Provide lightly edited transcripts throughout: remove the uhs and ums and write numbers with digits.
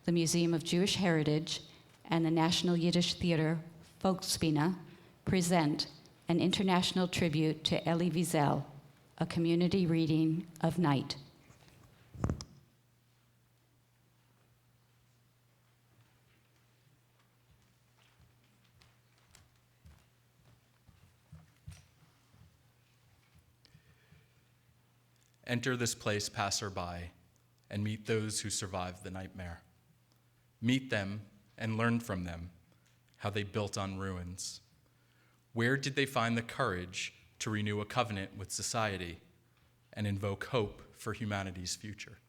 the Museum of Jewish Heritage, and the National Yiddish Theater Volksbühne present an international tribute to Elie Wiesel, a community reading of Night. Enter this place, passerby, and meet those who survived the nightmare. Meet them and learn from them how they built on ruins. Where did they find the courage to renew a covenant with society and invoke hope for humanity's future?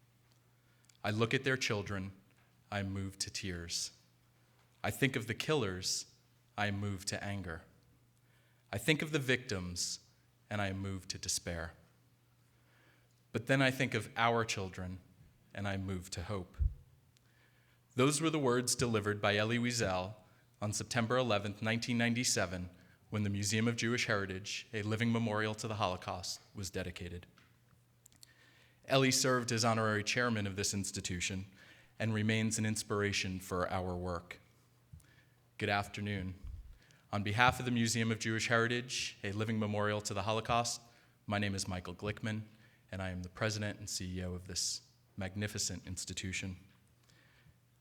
I look at their children, I am moved to tears. I think of the killers, I am moved to anger. I think of the victims, and I am moved to despair. But then I think of our children, and I move to hope. Those were the words delivered by Elie Wiesel on September 11, 1997, when the Museum of Jewish Heritage, a living memorial to the Holocaust, was dedicated. Elie served as honorary chairman of this institution and remains an inspiration for our work. Good afternoon. On behalf of the Museum of Jewish Heritage, a living memorial to the Holocaust, my name is Michael Glickman, and I am the president and CEO of this magnificent institution.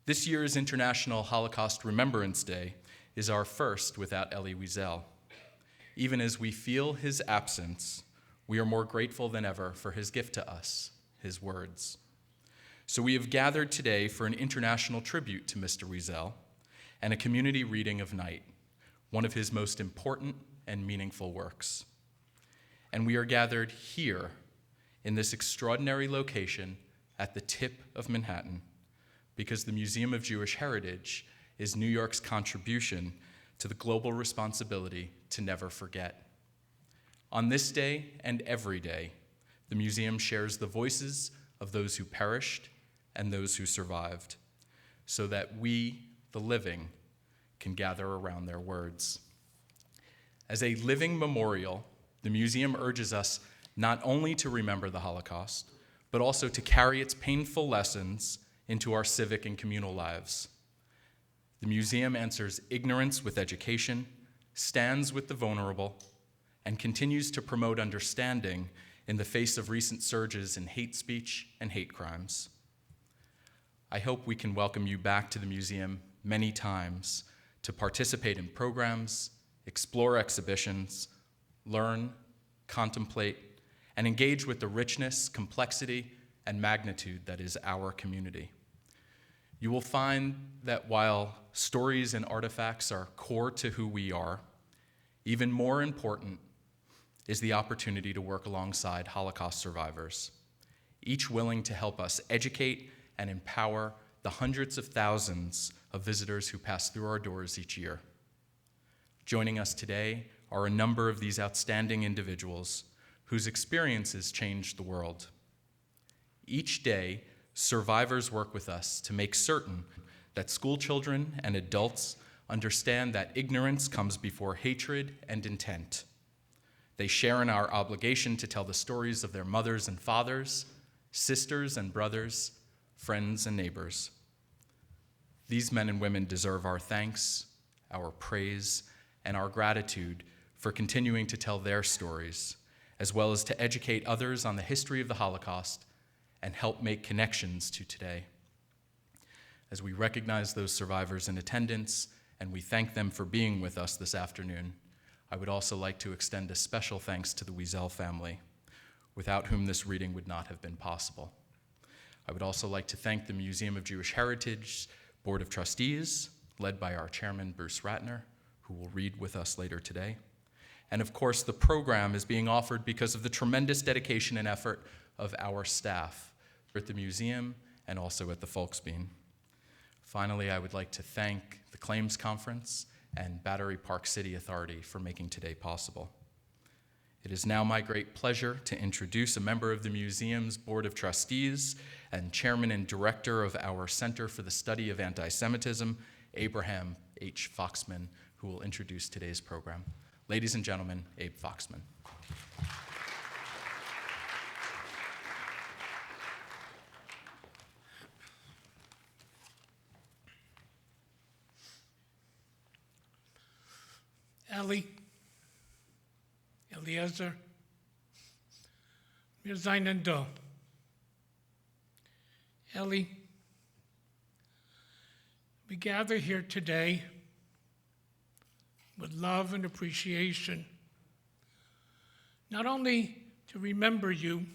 This year's International Holocaust Remembrance Day is our first without Elie Wiesel. Even as we feel his absence, we are more grateful than ever for his gift to us, his words. So we have gathered today for an international tribute to Mr. Wiesel and a community reading of Night, one of his most important and meaningful works. And we are gathered here in this extraordinary location at the tip of Manhattan, because the Museum of Jewish Heritage is New York's contribution to the global responsibility to never forget. On this day and every day, the museum shares the voices of those who perished and those who survived, so that we, the living, can gather around their words. As a living memorial, the museum urges us not only to remember the Holocaust, but also to carry its painful lessons into our civic and communal lives. The museum answers ignorance with education, stands with the vulnerable, and continues to promote understanding in the face of recent surges in hate speech and hate crimes. I hope we can welcome you back to the museum many times to participate in programs, explore exhibitions, learn, contemplate, and engage with the richness, complexity, and magnitude that is our community. You will find that while stories and artifacts are core to who we are, even more important is the opportunity to work alongside Holocaust survivors, each willing to help us educate and empower the hundreds of thousands of visitors who pass through our doors each year. Joining us today are a number of these outstanding individuals whose experiences changed the world. Each day, survivors work with us to make certain that school children and adults understand that ignorance comes before hatred and intent. They share in our obligation to tell the stories of their mothers and fathers, sisters and brothers, friends and neighbors. These men and women deserve our thanks, our praise, and our gratitude for continuing to tell their stories, as well as to educate others on the history of the Holocaust and help make connections to today. As we recognize those survivors in attendance and we thank them for being with us this afternoon, I would also like to extend a special thanks to the Wiesel family, without whom this reading would not have been possible. I would also like to thank the Museum of Jewish Heritage Board of Trustees, led by our chairman, Bruce Ratner, who will read with us later today. And of course, the program is being offered because of the tremendous dedication and effort of our staff at the museum and also at the Volksbühne. Finally, I would like to thank the Claims Conference and Battery Park City Authority for making today possible. It is now my great pleasure to introduce a member of the museum's Board of Trustees and chairman and director of our Center for the Study of Anti-Semitism, Abraham H. Foxman, who will introduce today's program. Ladies and gentlemen, Abe Foxman. Elie, Eliezer, wir seien da. Elie, we gather here today with love and appreciation, not only to remember you,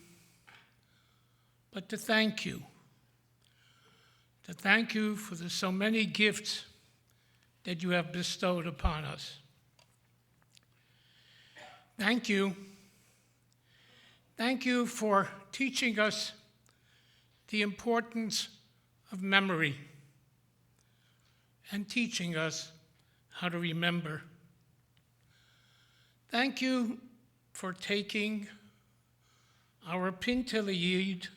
but to thank you. To thank you for the so many gifts that you have bestowed upon us. Thank you. Thank you for teaching us the importance of memory and teaching us how to remember. Thank you for taking our Pinteliyid,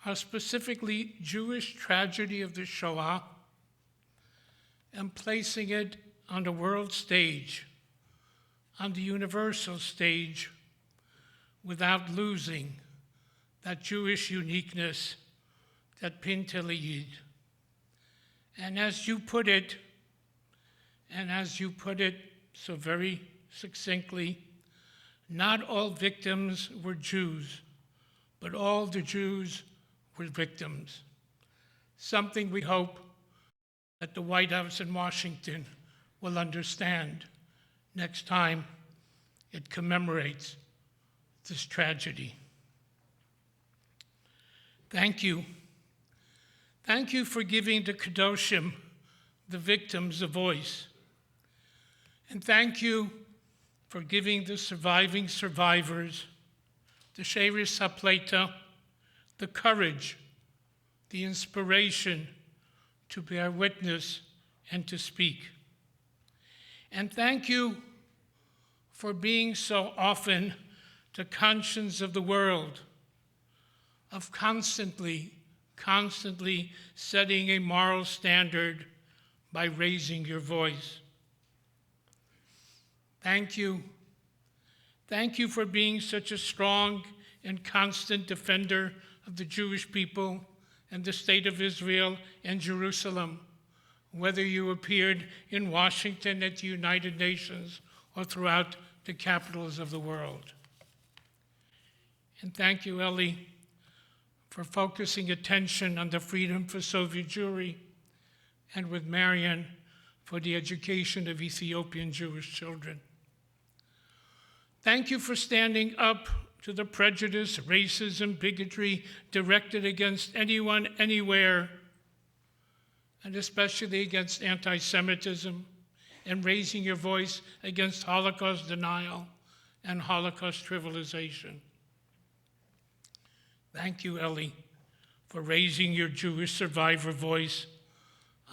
our specifically Jewish tragedy of the Shoah, and placing it on the world stage, on the universal stage, without losing that Jewish uniqueness, that Pinteliyid. And as you put it so very succinctly, not all victims were Jews, but all the Jews were victims. Something we hope that the White House in Washington will understand next time it commemorates this tragedy. Thank you. Thank you for giving the Kedoshim, the victims, a voice. And thank you for giving the surviving survivors, the Sheris HaPleita, the courage, the inspiration to bear witness and to speak. And thank you for being so often the conscience of the world, of constantly setting a moral standard by raising your voice. Thank you. Thank you for being such a strong and constant defender of the Jewish people and the state of Israel and Jerusalem, whether you appeared in Washington at the United Nations or throughout the capitals of the world. And thank you, Elie, for focusing attention on the freedom for Soviet Jewry, and with Marian for the education of Ethiopian Jewish children. Thank you for standing up to the prejudice, racism, bigotry directed against anyone, anywhere, and especially against anti-Semitism, and raising your voice against Holocaust denial and Holocaust trivialization. Thank you, Elie, for raising your Jewish survivor voice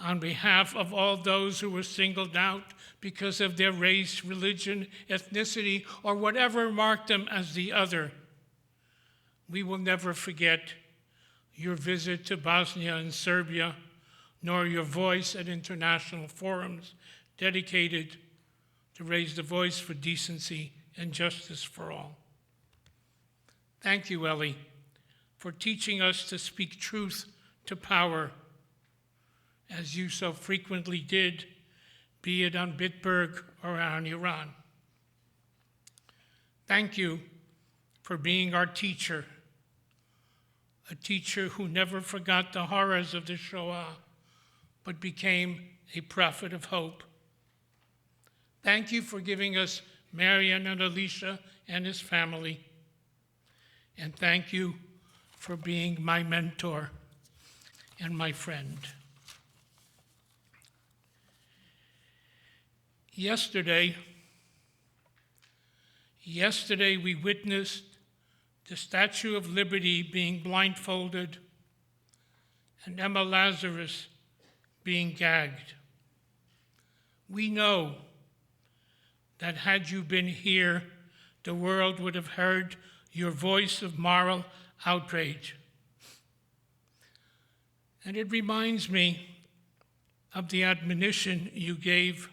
on behalf of all those who were singled out because of their race, religion, ethnicity, or whatever marked them as the other. We will never forget your visit to Bosnia and Serbia, nor your voice at international forums dedicated to raise the voice for decency and justice for all. Thank you, Elie, for teaching us to speak truth to power, as you so frequently did, be it on Bitburg or on Iran. Thank you for being our teacher, a teacher who never forgot the horrors of the Shoah, but became a prophet of hope. Thank you for giving us Marian and Elisha and his family. And thank you for being my mentor and my friend. Yesterday we witnessed the Statue of Liberty being blindfolded and Emma Lazarus being gagged. We know that had you been here, the world would have heard your voice of moral outrage. And it reminds me of the admonition you gave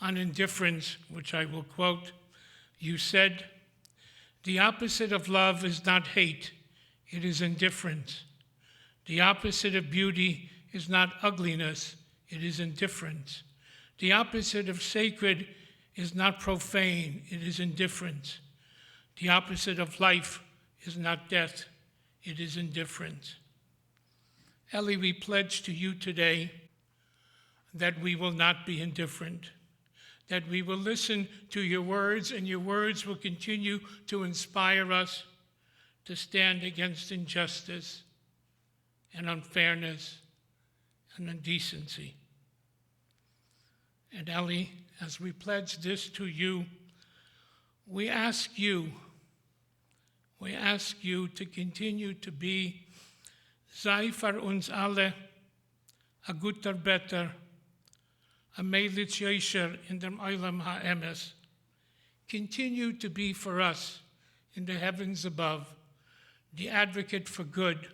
on indifference, which I will quote. You said, "The opposite of love is not hate, it is indifference. The opposite of beauty is not ugliness, it is indifference. The opposite of sacred is not profane, it is indifference. The opposite of life is not death, it is indifference. Elie, we pledge to you today that we will not be indifferent, that we will listen to your words, and your words will continue to inspire us to stand against injustice and unfairness and indecency. And Elie, as we pledge this to you, we ask you to continue to be sei für uns alle a guter Better, a meilich yosher in dem Olam ha'emes. Continue to be for us in the heavens above, the advocate for good,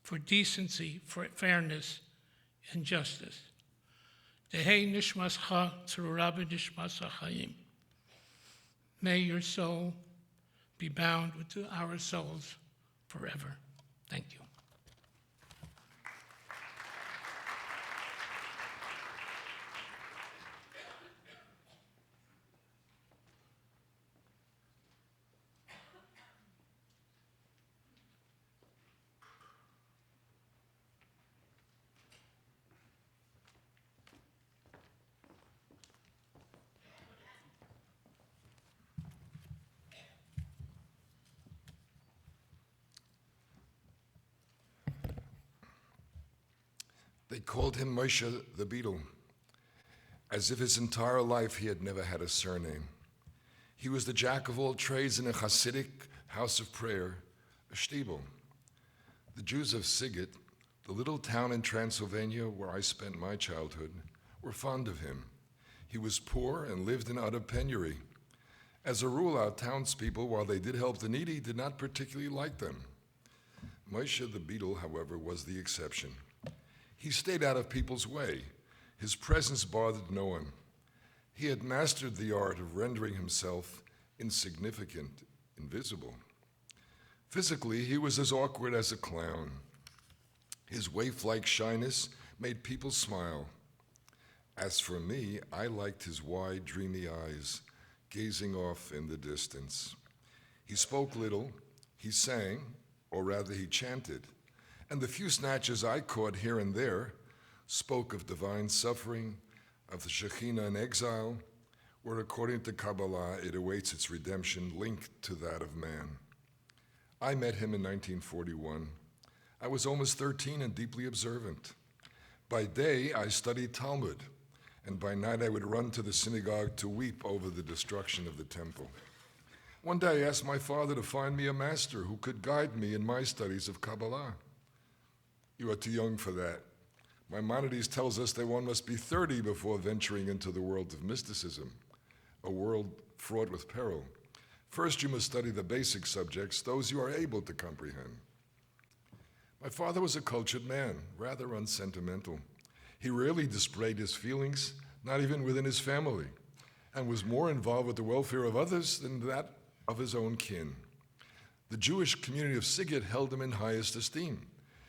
for decency, for fairness, and justice. Tehei nishmascha tzrura b'nishmas ha'chaim. May your soul be bound with our souls forever. Thank you. They called him Moshe the Beetle, as if his entire life he had never had a surname. He was the jack of all trades in a Hasidic house of prayer, a shtibel. The Jews of Sighet, the little town in Transylvania where I spent my childhood, were fond of him. He was poor and lived in utter penury. As a rule, our townspeople, while they did help the needy, did not particularly like them. Moshe the Beetle, however, was the exception. He stayed out of people's way. His presence bothered no one. He had mastered the art of rendering himself insignificant, invisible. Physically, he was as awkward as a clown. His waif-like shyness made people smile. As for me, I liked his wide, dreamy eyes, gazing off in the distance. He spoke little, he sang, or rather he chanted, and the few snatches I caught here and there spoke of divine suffering, of the Shekhinah in exile, where according to Kabbalah it awaits its redemption linked to that of man. I met him in 1941. I was almost 13 and deeply observant. By day, I studied Talmud, and by night I would run to the synagogue to weep over the destruction of the temple. One day I asked my father to find me a master who could guide me in my studies of Kabbalah. You are too young for that. Maimonides tells us that one must be 30 before venturing into the world of mysticism, a world fraught with peril. First, you must study the basic subjects, those you are able to comprehend. My father was a cultured man, rather unsentimental. He rarely displayed his feelings, not even within his family, and was more involved with the welfare of others than that of his own kin. The Jewish community of Sighet held him in highest esteem.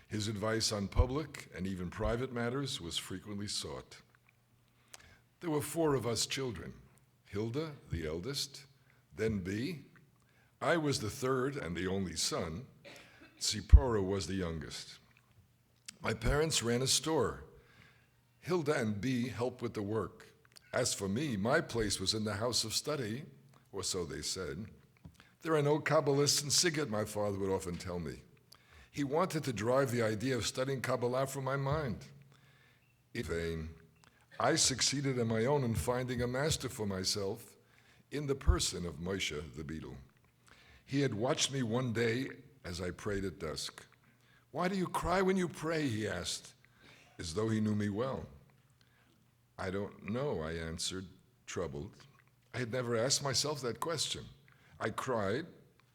His advice on public and even private matters was frequently sought. There were 4 of us children, Hilda, the eldest, then B. I was the third and the only son. Tzipora was the youngest. My parents ran a store. Hilda and B helped with the work. As for me, my place was in the house of study, or so they said. There are no Kabbalists in Sighet, my father would often tell me. He wanted to drive the idea of studying Kabbalah from my mind. In vain, I succeeded on my own in finding a master for myself in the person of Moshe the Beetle. He had watched me one day as I prayed at dusk. "Why do you cry when you pray?" he asked, as though he knew me well. "I don't know," I answered, troubled. I had never asked myself that question. I cried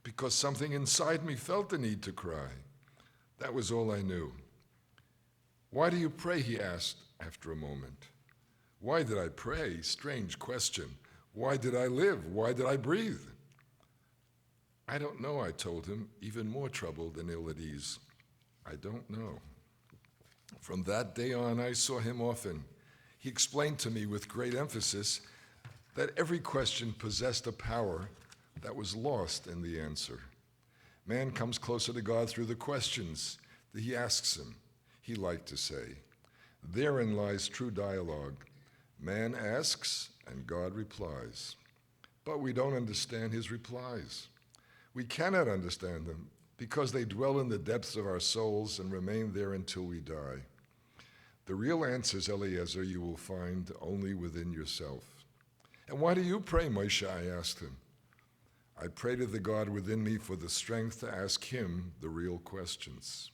because something inside me felt the need to cry. That was all I knew. "Why do you pray?" he asked after a moment. Why did I pray? Strange question. Why did I live? Why did I breathe? "I don't know," I told him, even more troubled and ill at ease. "I don't know." From that day on, I saw him often. He explained to me with great emphasis that every question possessed a power that was lost in the answer. Man comes closer to God through the questions that he asks him, he liked to say. Therein lies true dialogue. Man asks and God replies. But we don't understand his replies. We cannot understand them because they dwell in the depths of our souls and remain there until we die. The real answers, Eliezer, you will find only within yourself. And why do you pray, Moshe? I asked him. I pray to the God within me for the strength to ask him the real questions.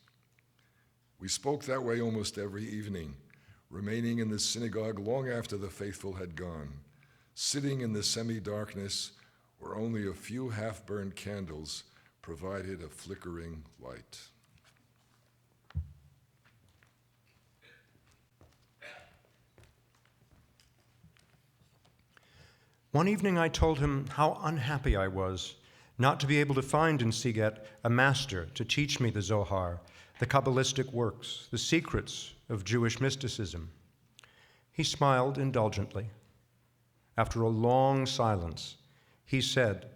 We spoke that way almost every evening, remaining in the synagogue long after the faithful had gone, sitting in the semi-darkness where only a few half-burned candles provided a flickering light. One evening I told him how unhappy I was not to be able to find in Siget a master to teach me the Zohar, the Kabbalistic works, the secrets of Jewish mysticism. He smiled indulgently. After a long silence, he said,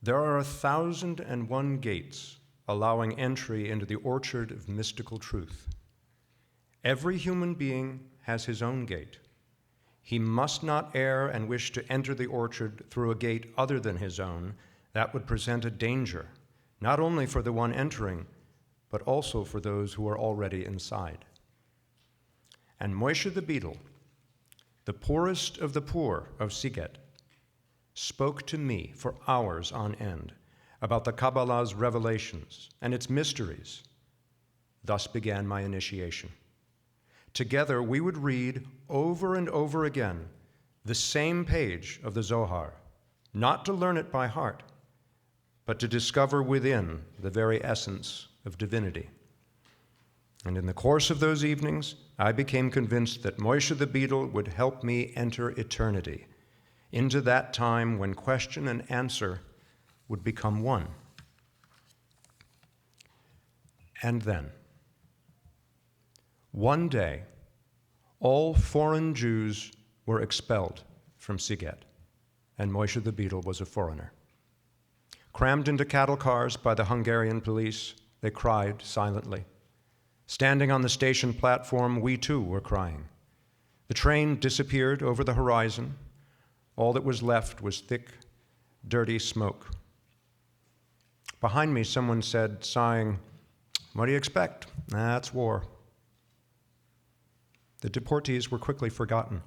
"There are 1,001 gates allowing entry into the orchard of mystical truth. Every human being has his own gate. He must not err and wish to enter the orchard through a gate other than his own. That would present a danger, not only for the one entering, but also for those who are already inside." And Moshe the Beadle, the poorest of the poor of Siget, spoke to me for hours on end about the Kabbalah's revelations and its mysteries. Thus began my initiation. Together, we would read over and over again the same page of the Zohar, not to learn it by heart, but to discover within the very essence of divinity. And in the course of those evenings, I became convinced that Moshe the Beadle would help me enter eternity, into that time when question and answer would become one. And then, one day, all foreign Jews were expelled from Siget, and Moshe the Beadle was a foreigner. Crammed into cattle cars by the Hungarian police, they cried silently. Standing on the station platform, we too were crying. The train disappeared over the horizon. All that was left was thick, dirty smoke. Behind me, someone said, sighing, "What do you expect? That's war." The deportees were quickly forgotten.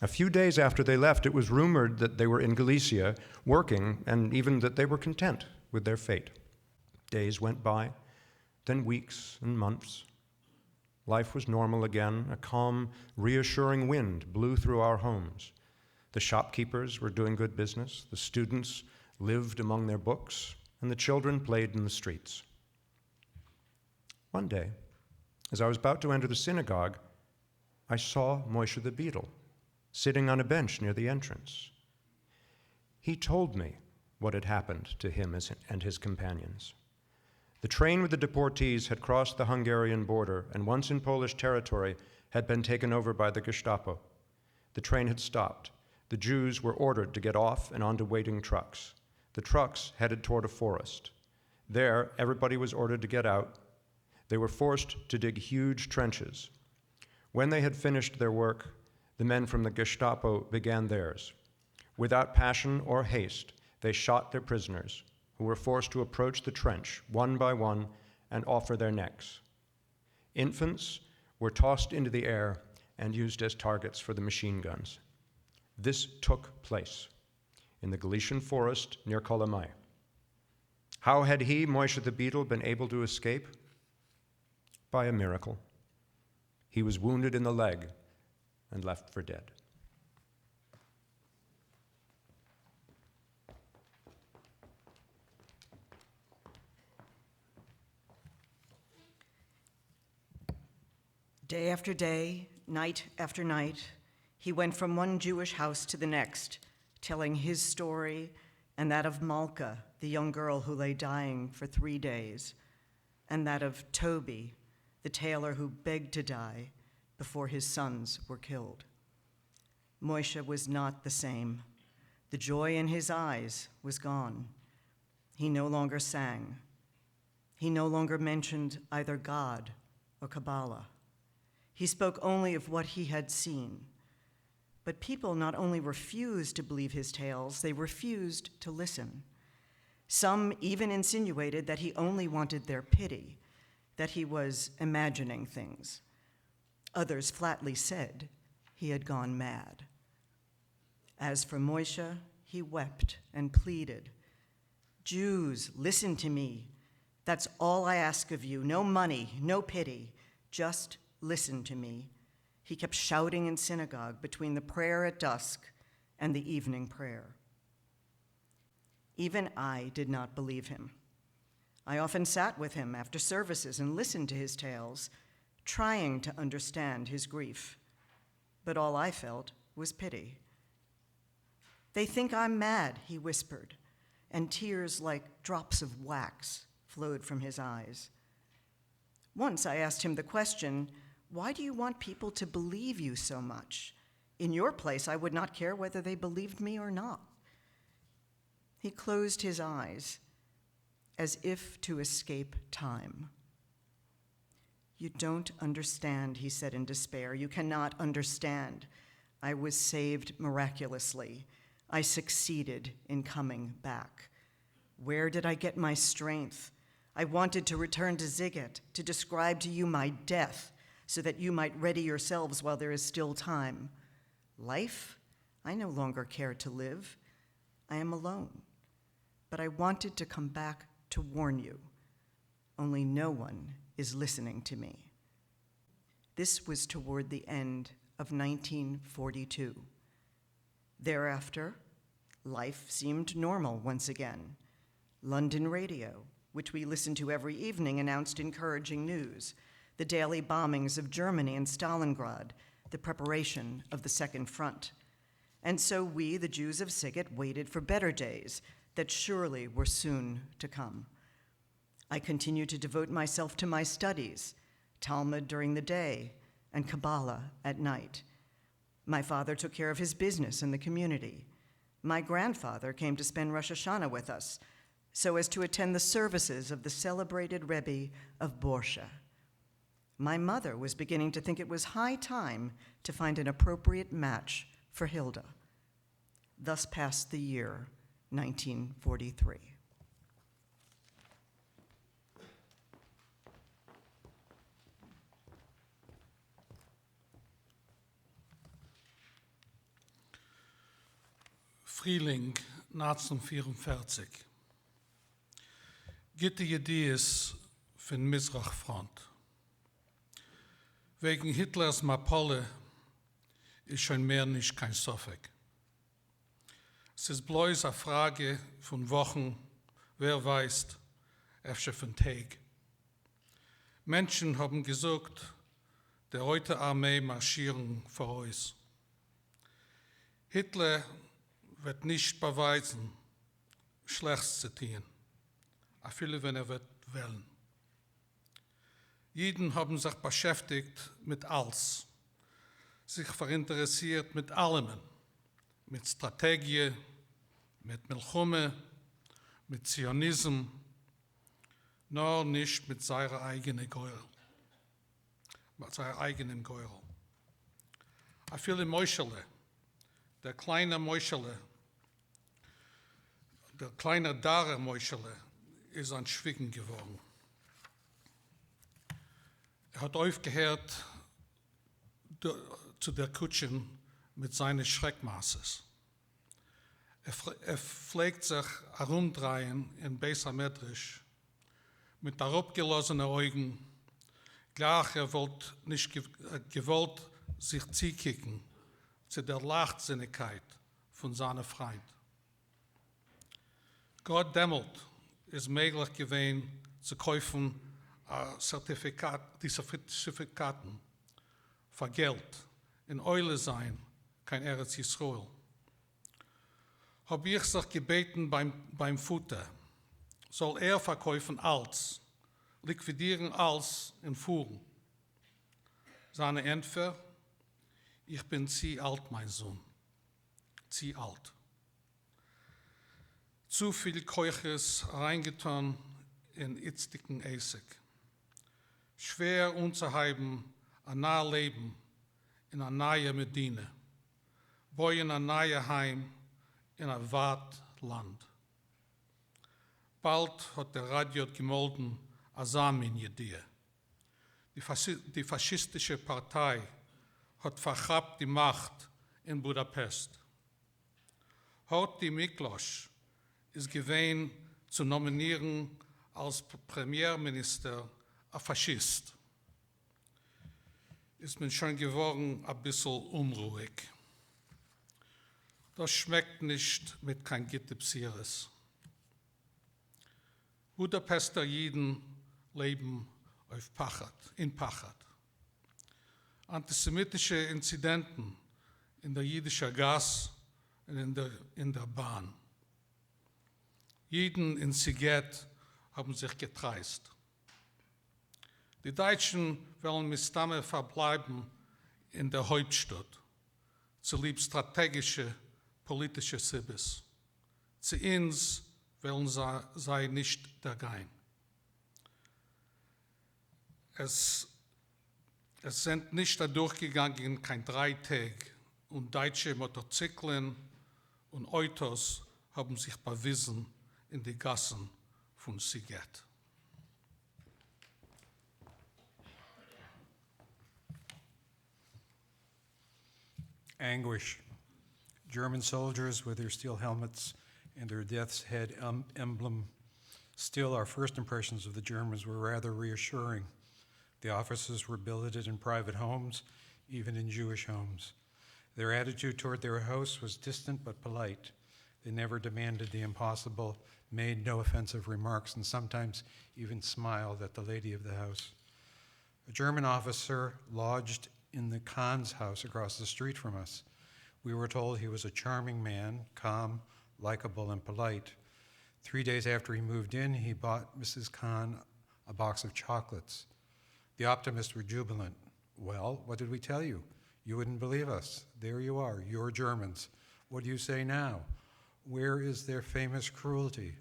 A few days after they left, it was rumored that they were in Galicia, working, and even that they were content with their fate. Days went by, then weeks and months. Life was normal again. A calm, reassuring wind blew through our homes. The shopkeepers were doing good business, the students lived among their books, and the children played in the streets. One day, as I was about to enter the synagogue, I saw Moshe the Beadle sitting on a bench near the entrance. He told me what had happened to him and his companions. The train with the deportees had crossed the Hungarian border and once in Polish territory had been taken over by the Gestapo. The train had stopped. The Jews were ordered to get off and onto waiting trucks. The trucks headed toward a forest. There, everybody was ordered to get out. They were forced to dig huge trenches. When they had finished their work, the men from the Gestapo began theirs. Without passion or haste, they shot their prisoners, who were forced to approach the trench one by one and offer their necks. Infants were tossed into the air and used as targets for the machine guns. This took place in the Galician forest near Kolomai. How had he, Moshe the Beadle, been able to escape? By a miracle. He was wounded in the leg and left for dead. Day after day, night after night, he went from one Jewish house to the next, telling his story and that of Malka, the young girl who lay dying for 3 days, and that of Toby, the tailor who begged to die, before his sons were killed. Moshe was not the same. The joy in his eyes was gone. He no longer sang. He no longer mentioned either God or Kabbalah. He spoke only of what he had seen. But people not only refused to believe his tales, they refused to listen. Some even insinuated that he only wanted their pity, that he was imagining things. Others flatly said he had gone mad. As for Moshe, he wept and pleaded, "Jews, listen to me. That's all I ask of you. No money, no pity. Just listen to me." He kept shouting in synagogue between the prayer at dusk and the evening prayer. Even I did not believe him. I often sat with him after services and listened to his tales, trying to understand his grief. But all I felt was pity. "They think I'm mad," he whispered, and tears like drops of wax flowed from his eyes. Once I asked him the question, "Why do you want people to believe you so much? In your place, I would not care whether they believed me or not." He closed his eyes as if to escape time. "You don't understand," he said in despair. "You cannot understand. I was saved miraculously. I succeeded in coming back. Where did I get my strength? I wanted to return to Ziget, to describe to you my death, so that you might ready yourselves while there is still time. Life? I no longer care to live. I am alone. But I wanted to come back to warn you. Only no one is listening to me." This was toward the end of 1942. Thereafter, life seemed normal once again. London radio, which we listened to every evening, announced encouraging news: the daily bombings of Germany and Stalingrad, the preparation of the Second Front. And so we, the Jews of Ziget, waited for better days that surely were soon to come. I continued to devote myself to my studies, Talmud during the day and Kabbalah at night. My father took care of his business in the community. My grandfather came to spend Rosh Hashanah with us so as to attend the services of the celebrated Rebbe of Borsha. My mother was beginning to think it was high time to find an appropriate match for Hilda. Thus passed the year 1943. Frühling 1944. Gitte Idees für den Mizrach-Front. Wegen Hitlers Mapolle ist schon mehr nicht kein Sofek. Es ist bloß eine Frage von Wochen, wer weiß, öfter von Tag. Menschen haben gesagt, der Rote Armee marschieren vor uns. Hitler wird nicht beweisen, Schlechtes zu tun, auch viele, wenn wird wählen. Jeden haben sich beschäftigt mit alles, sich verinteressiert mit allem, mit Strategie, mit Milchume, mit Zionismus, nur nicht mit seiner eigenen Geurl. Mit seiner eigenen Geurl. Auch viele Meuschele, der kleine Meuschele, der kleine Dare Meuschele ist ein Schwiegen geworden. Hat aufgehört zu der Kutschen mit seinen Schreckmaßes. Pflegt sich herumdrehen in Beisametrisch mit herabgelassenen Augen, gleich wollte nicht gewollt sich zukicken zu der Leichtsinnigkeit von seinem Freund. Gott dämmelt ist möglich gewesen zu kaufen die Zertifikaten für Geld. In Eule sein, kein Eretz Yisroel. Habe ich sich gebeten beim Futter, soll verkaufen alles, liquidieren alles in Fuhren. Seine Antwort: Ich bin zu alt, mein Sohn. Zu alt. Zu viel Keuches reingetan in itzigen Esig. Schwer unzuheben, ein neues Leben in ein neues Medina. Bauen ein neues Heim in ein weit Land. Bald hat der Radio gemolden, Aciman jedie. Die faschistische Partei hat verhabt die Macht in Budapest. Heute Miklos ist gewesen zu nominieren als Premierminister ein Faschist. Ist man schon geworden ein bisschen unruhig. Das schmeckt nicht mit kein Gittepsieres. Budapester Jiden leben in Pachat. Antisemitische Inzidenten in der jüdischen Gas und in der Bahn. Jiden in Siget haben sich getreist. Die Deutschen wollen mit Stamme verbleiben in der Hauptstadt, zu lieb strategische politische Sibis. Zu uns wollen sie nicht dagegen. Es sind nicht durchgegangen, kein 3 Tage, und deutsche Motozyklen und Autos haben sich bewiesen in die Gassen von Siget. Anguish. German soldiers with their steel helmets and their death's head emblem. Still, our first impressions of the Germans were rather reassuring. The officers were billeted in private homes, even in Jewish homes. Their attitude toward their hosts was distant but polite. They never demanded the impossible, made no offensive remarks, and sometimes even smiled at the lady of the house. A German officer lodged in the Khan's house across the street from us. We were told he was a charming man, calm, likable, and polite. 3 days after he moved in, he bought Mrs. Khan a box of chocolates. The optimists were jubilant. Well, what did we tell you? You wouldn't believe us. There you are, you're Germans. What do you say now? Where is their famous cruelty?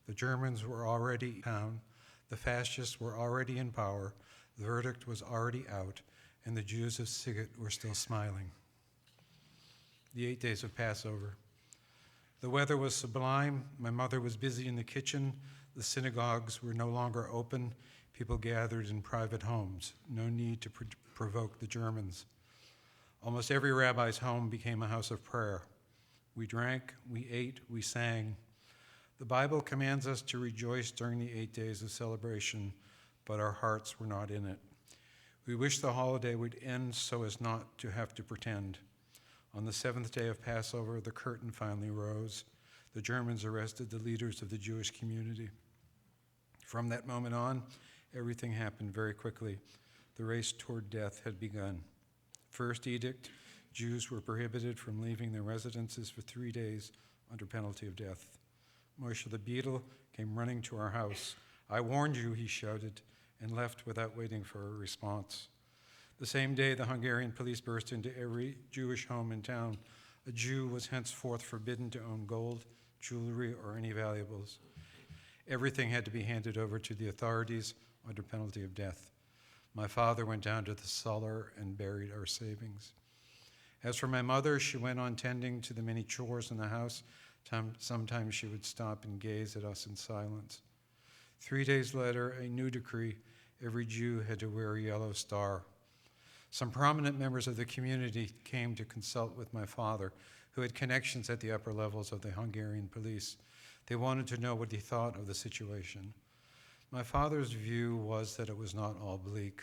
The Germans were already down, the fascists were already in power, the verdict was already out, and the Jews of Siget were still smiling. The 8 days of Passover. The weather was sublime. My mother was busy in the kitchen. The synagogues were no longer open. People gathered in private homes. No need to provoke the Germans. Almost every rabbi's home became a house of prayer. We drank, we ate, we sang. The Bible commands us to rejoice during the 8 days of celebration, but our hearts were not in it. We wished the holiday would end so as not to have to pretend. On the 7th day of Passover, the curtain finally rose. The Germans arrested the leaders of the Jewish community. From that moment on, everything happened very quickly. The race toward death had begun. First edict, Jews were prohibited from leaving their residences for 3 days under penalty of death. Moshe the beadle came running to our house. I warned you, he shouted, and left without waiting for a response. The same day, the Hungarian police burst into every Jewish home in town. A Jew was henceforth forbidden to own gold, jewelry, or any valuables. Everything had to be handed over to the authorities under penalty of death. My father went down to the cellar and buried our savings. As for my mother, she went on tending to the many chores in the house. Sometimes she would stop and gaze at us in silence. 3 days later, a new decree: every Jew had to wear a yellow star. Some prominent members of the community came to consult with my father, who had connections at the upper levels of the Hungarian police. They wanted to know what he thought of the situation. My father's view was that it was not all bleak,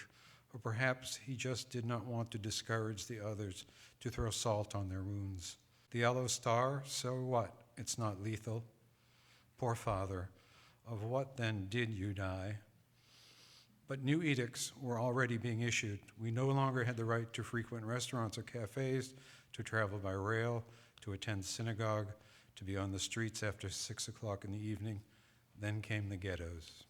or perhaps he just did not want to discourage the others to throw salt on their wounds. The yellow star, so what? It's not lethal. Poor father, of what then did you die? But new edicts were already being issued. We no longer had the right to frequent restaurants or cafes, to travel by rail, to attend synagogue, to be on the streets after 6 o'clock in the evening. Then came the ghettos.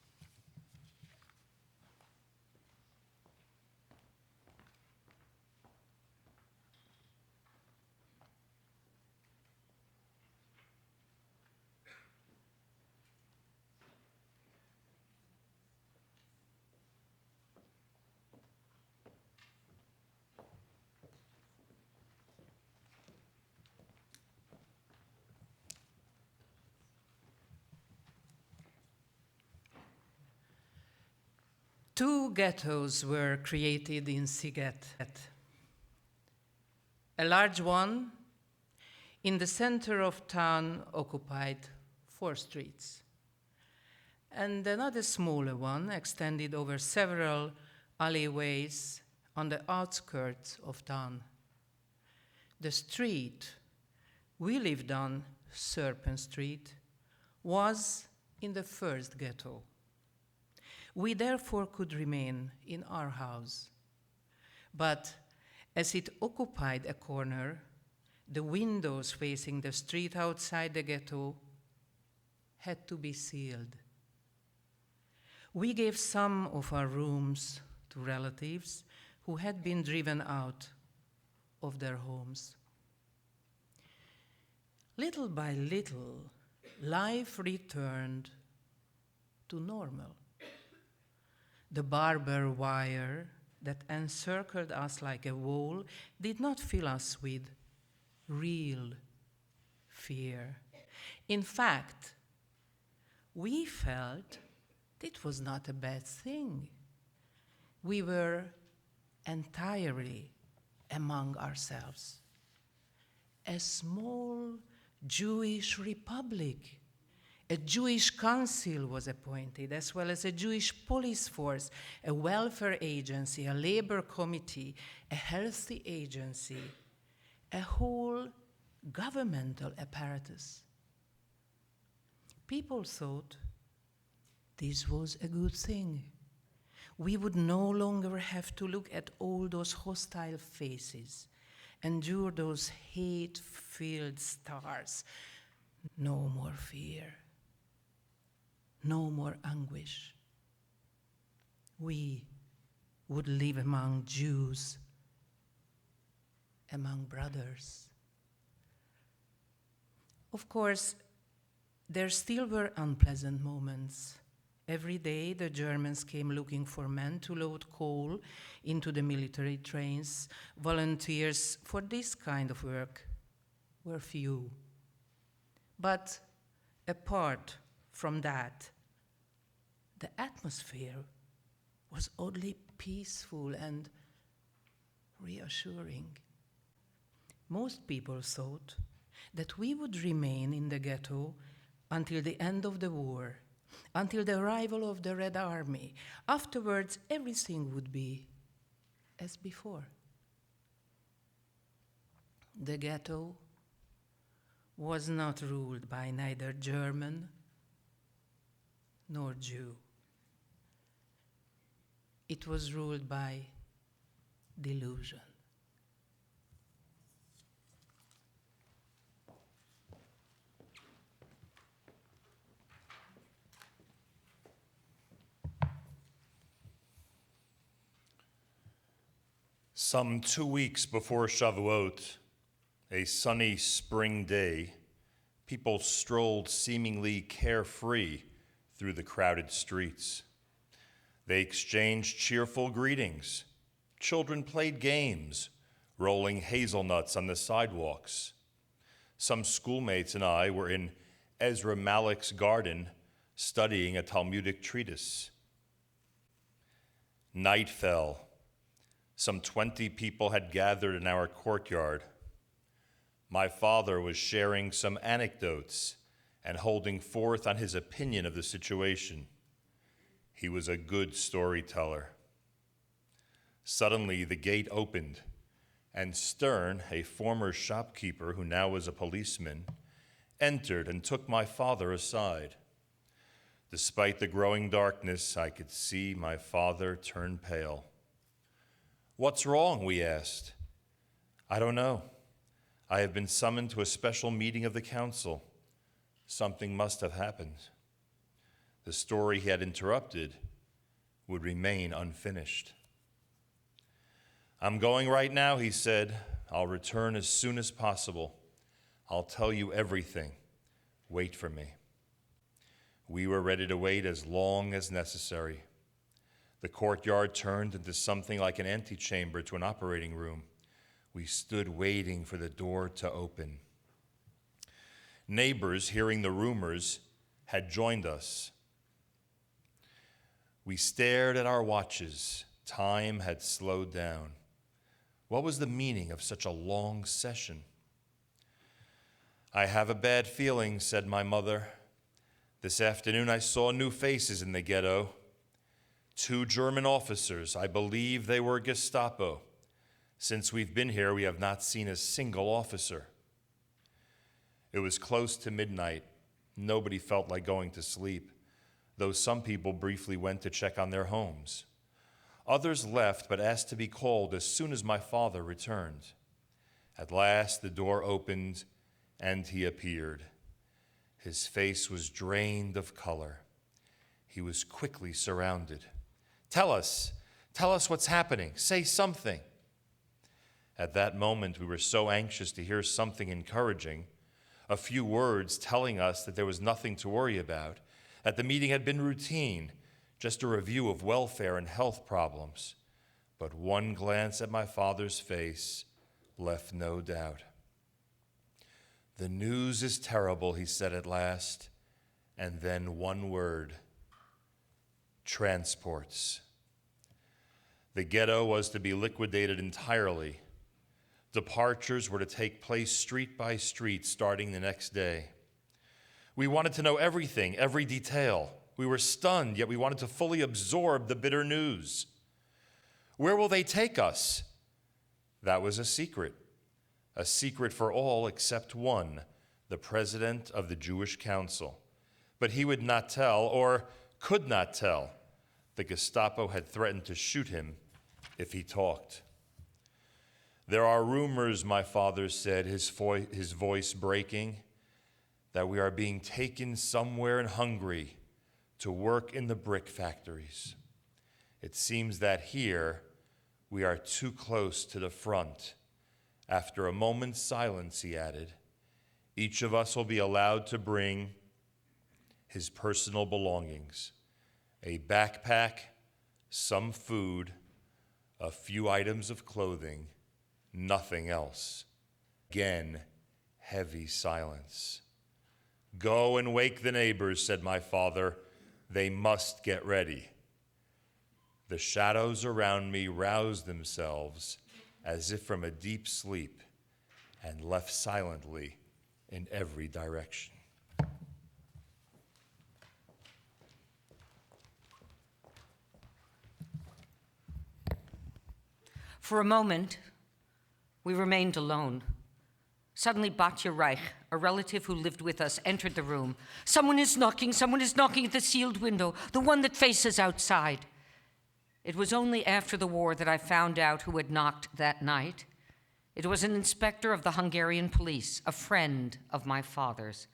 Two ghettos were created in Sziget. A large one in the center of town occupied 4 streets, and another smaller one extended over several alleyways on the outskirts of town. The street we lived on, Serpent Street, was in the first ghetto. We therefore could remain in our house. But as it occupied a corner, the windows facing the street outside the ghetto had to be sealed. We gave some of our rooms to relatives who had been driven out of their homes. Little by little, life returned to normal. The barbed wire that encircled us like a wall did not fill us with real fear. In fact, we felt it was not a bad thing. We were entirely among ourselves. A small Jewish republic. A Jewish consul was appointed, as well as a Jewish police force, a welfare agency, a labor committee, a healthy agency, a whole governmental apparatus. People thought this was a good thing. We would no longer have to look at all those hostile faces, endure those hate-filled stars. No more fear. No more anguish. We would live among Jews, among brothers. Of course, there still were unpleasant moments. Every day, the Germans came looking for men to load coal into the military trains. Volunteers for this kind of work were few. But apart from that, the atmosphere was oddly peaceful and reassuring. Most people thought that we would remain in the ghetto until the end of the war, until the arrival of the Red Army. Afterwards, everything would be as before. The ghetto was not ruled by neither German nor Jew. It was ruled by delusion. Some 2 weeks before Shavuot, a sunny spring day, people strolled seemingly carefree through the crowded streets. They exchanged cheerful greetings. Children played games, rolling hazelnuts on the sidewalks. Some schoolmates and I were in Ezra Malick's garden studying a Talmudic treatise. Night fell. Some 20 people had gathered in our courtyard. My father was sharing some anecdotes and holding forth on his opinion of the situation. He was a good storyteller. Suddenly, the gate opened, and Stern, a former shopkeeper who now was a policeman, entered and took my father aside. Despite the growing darkness, I could see my father turn pale. "What's wrong?" we asked. "I don't know. I have been summoned to a special meeting of the council. Something must have happened." The story he had interrupted would remain unfinished. "I'm going right now," he said. "I'll return as soon as possible. I'll tell you everything. Wait for me." We were ready to wait as long as necessary. The courtyard turned into something like an antechamber to an operating room. We stood waiting for the door to open. Neighbors, hearing the rumors, had joined us. We stared at our watches. Time had slowed down. What was the meaning of such a long session? I have a bad feeling, said my mother. This afternoon I saw new faces in the ghetto. 2 German officers. I believe they were Gestapo. Since we've been here, we have not seen a single officer. It was close to midnight. Nobody felt like going to sleep, though some people briefly went to check on their homes. Others left, but asked to be called as soon as my father returned. At last, the door opened, and he appeared. His face was drained of color. He was quickly surrounded. Tell us what's happening. Say something. At that moment, we were so anxious to hear something encouraging, a few words telling us that there was nothing to worry about, that the meeting had been routine, just a review of welfare and health problems. But one glance at my father's face left no doubt. The news is terrible, he said at last, and then one word: transports. The ghetto was to be liquidated entirely. Departures were to take place street by street starting the next day. We wanted to know everything, every detail. We were stunned, yet we wanted to fully absorb the bitter news. Where will they take us? That was a secret for all except one, the president of the Jewish Council. But he would not tell, or could not tell. The Gestapo had threatened to shoot him if he talked. There are rumors, my father said, his voice breaking, that we are being taken somewhere in Hungary to work in the brick factories. It seems that here we are too close to the front. After a moment's silence, he added, each of us will be allowed to bring his personal belongings, a backpack, some food, a few items of clothing, nothing else. Again, heavy silence. Go and wake the neighbors, said my father. They must get ready. The shadows around me roused themselves as if from a deep sleep and left silently in every direction. For a moment, we remained alone. Suddenly, Batya Reich, a relative who lived with us, entered the room. Someone is knocking at the sealed window, the one that faces outside. It was only after the war that I found out who had knocked that night. It was an inspector of the Hungarian police, a friend of my father's.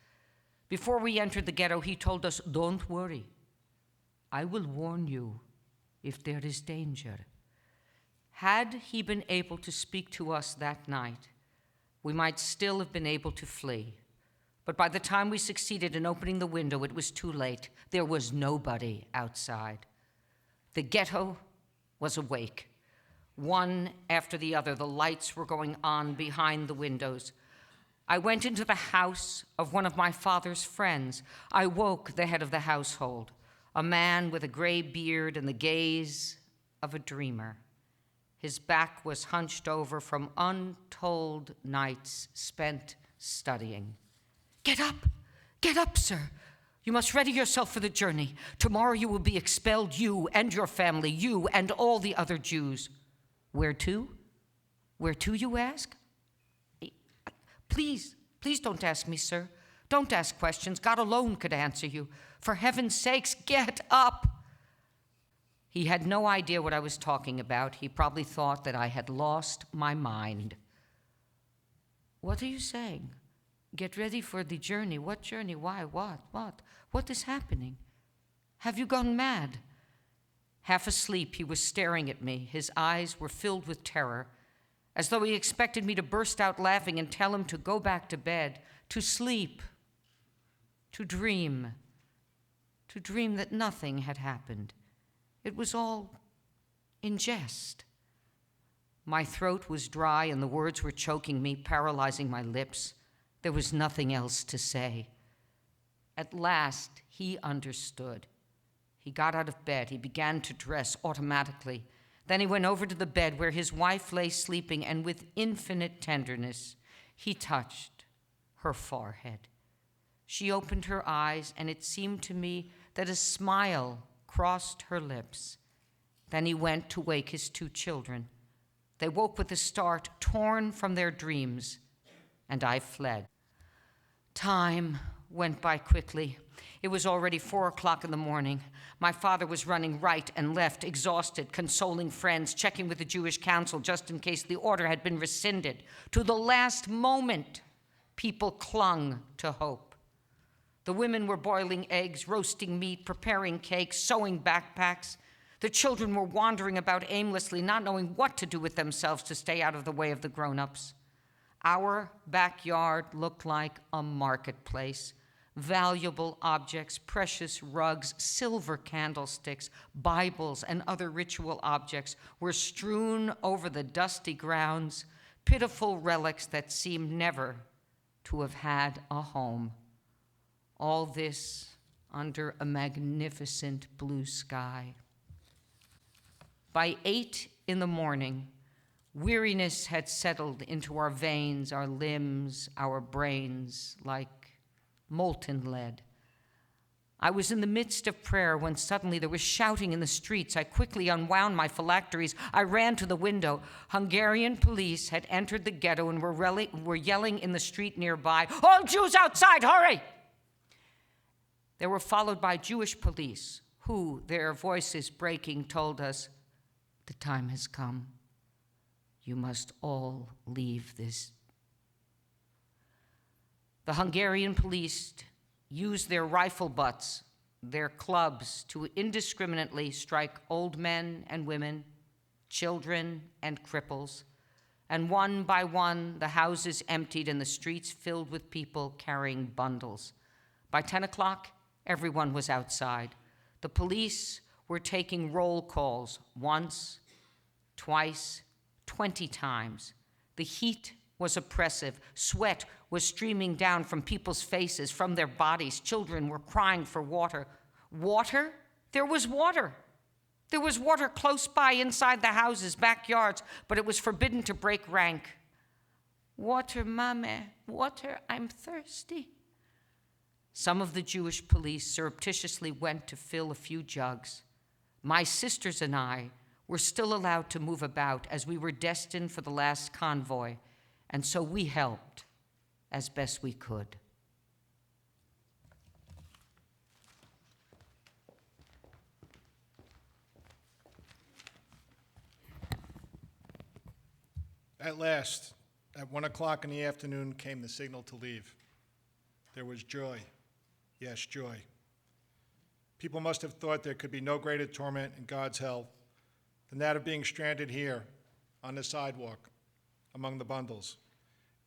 Before we entered the ghetto, he told us, "Don't worry. I will warn you if there is danger." Had he been able to speak to us that night, we might still have been able to flee. But by the time we succeeded in opening the window, it was too late. There was nobody outside. The ghetto was awake. One after the other, the lights were going on behind the windows. I went into the house of one of my father's friends. I woke the head of the household, a man with a gray beard and the gaze of a dreamer. His back was hunched over from untold nights spent studying. Get up, sir. You must ready yourself for the journey. Tomorrow you will be expelled, you and your family, you and all the other Jews. Where to? Where to, you ask? Please don't ask me, sir. Don't ask questions. God alone could answer you. For heaven's sakes, get up. He had no idea what I was talking about. He probably thought that I had lost my mind. What are you saying? Get ready for the journey. What journey? Why? What? What is happening? Have you gone mad? Half asleep, he was staring at me. His eyes were filled with terror, as though he expected me to burst out laughing and tell him to go back to bed, to sleep, to dream that nothing had happened. It was all in jest. My throat was dry and the words were choking me, paralyzing my lips. There was nothing else to say. At last, he understood. He got out of bed. He began to dress automatically. Then he went over to the bed where his wife lay sleeping, and with infinite tenderness, he touched her forehead. She opened her eyes, and it seemed to me that a smile crossed her lips. Then he went to wake his 2 children. They woke with a start, torn from their dreams, and I fled. Time went by quickly. It was already 4 o'clock in the morning. My father was running right and left, exhausted, consoling friends, checking with the Jewish Council just in case the order had been rescinded. To the last moment, people clung to hope. The women were boiling eggs, roasting meat, preparing cakes, sewing backpacks. The children were wandering about aimlessly, not knowing what to do with themselves to stay out of the way of the grown-ups. Our backyard looked like a marketplace. Valuable objects, precious rugs, silver candlesticks, Bibles, and other ritual objects were strewn over the dusty grounds, pitiful relics that seemed never to have had a home. All this under a magnificent blue sky. By 8 in the morning, weariness had settled into our veins, our limbs, our brains, like molten lead. I was in the midst of prayer when suddenly there was shouting in the streets. I quickly unwound my phylacteries. I ran to the window. Hungarian police had entered the ghetto and were yelling in the street nearby, "All Jews outside, hurry!" They were followed by Jewish police who, their voices breaking, told us, "The time has come. You must all leave this." The Hungarian police used their rifle butts, their clubs, to indiscriminately strike old men and women, children and cripples, and one by one, the houses emptied and the streets filled with people carrying bundles. By 10 o'clock, everyone was outside. The police were taking roll calls once, twice, 20 times. The heat was oppressive. Sweat was streaming down from people's faces, from their bodies. Children were crying for water. Water? There was water. There was water close by inside the houses, backyards, but it was forbidden to break rank. "Water, mame, water, I'm thirsty." Some of the Jewish police surreptitiously went to fill a few jugs. My sisters and I were still allowed to move about as we were destined for the last convoy, and so we helped as best we could. At last, at 1 o'clock in the afternoon, came the signal to leave. There was joy. Yes, joy. People must have thought there could be no greater torment in God's hell than that of being stranded here on the sidewalk among the bundles,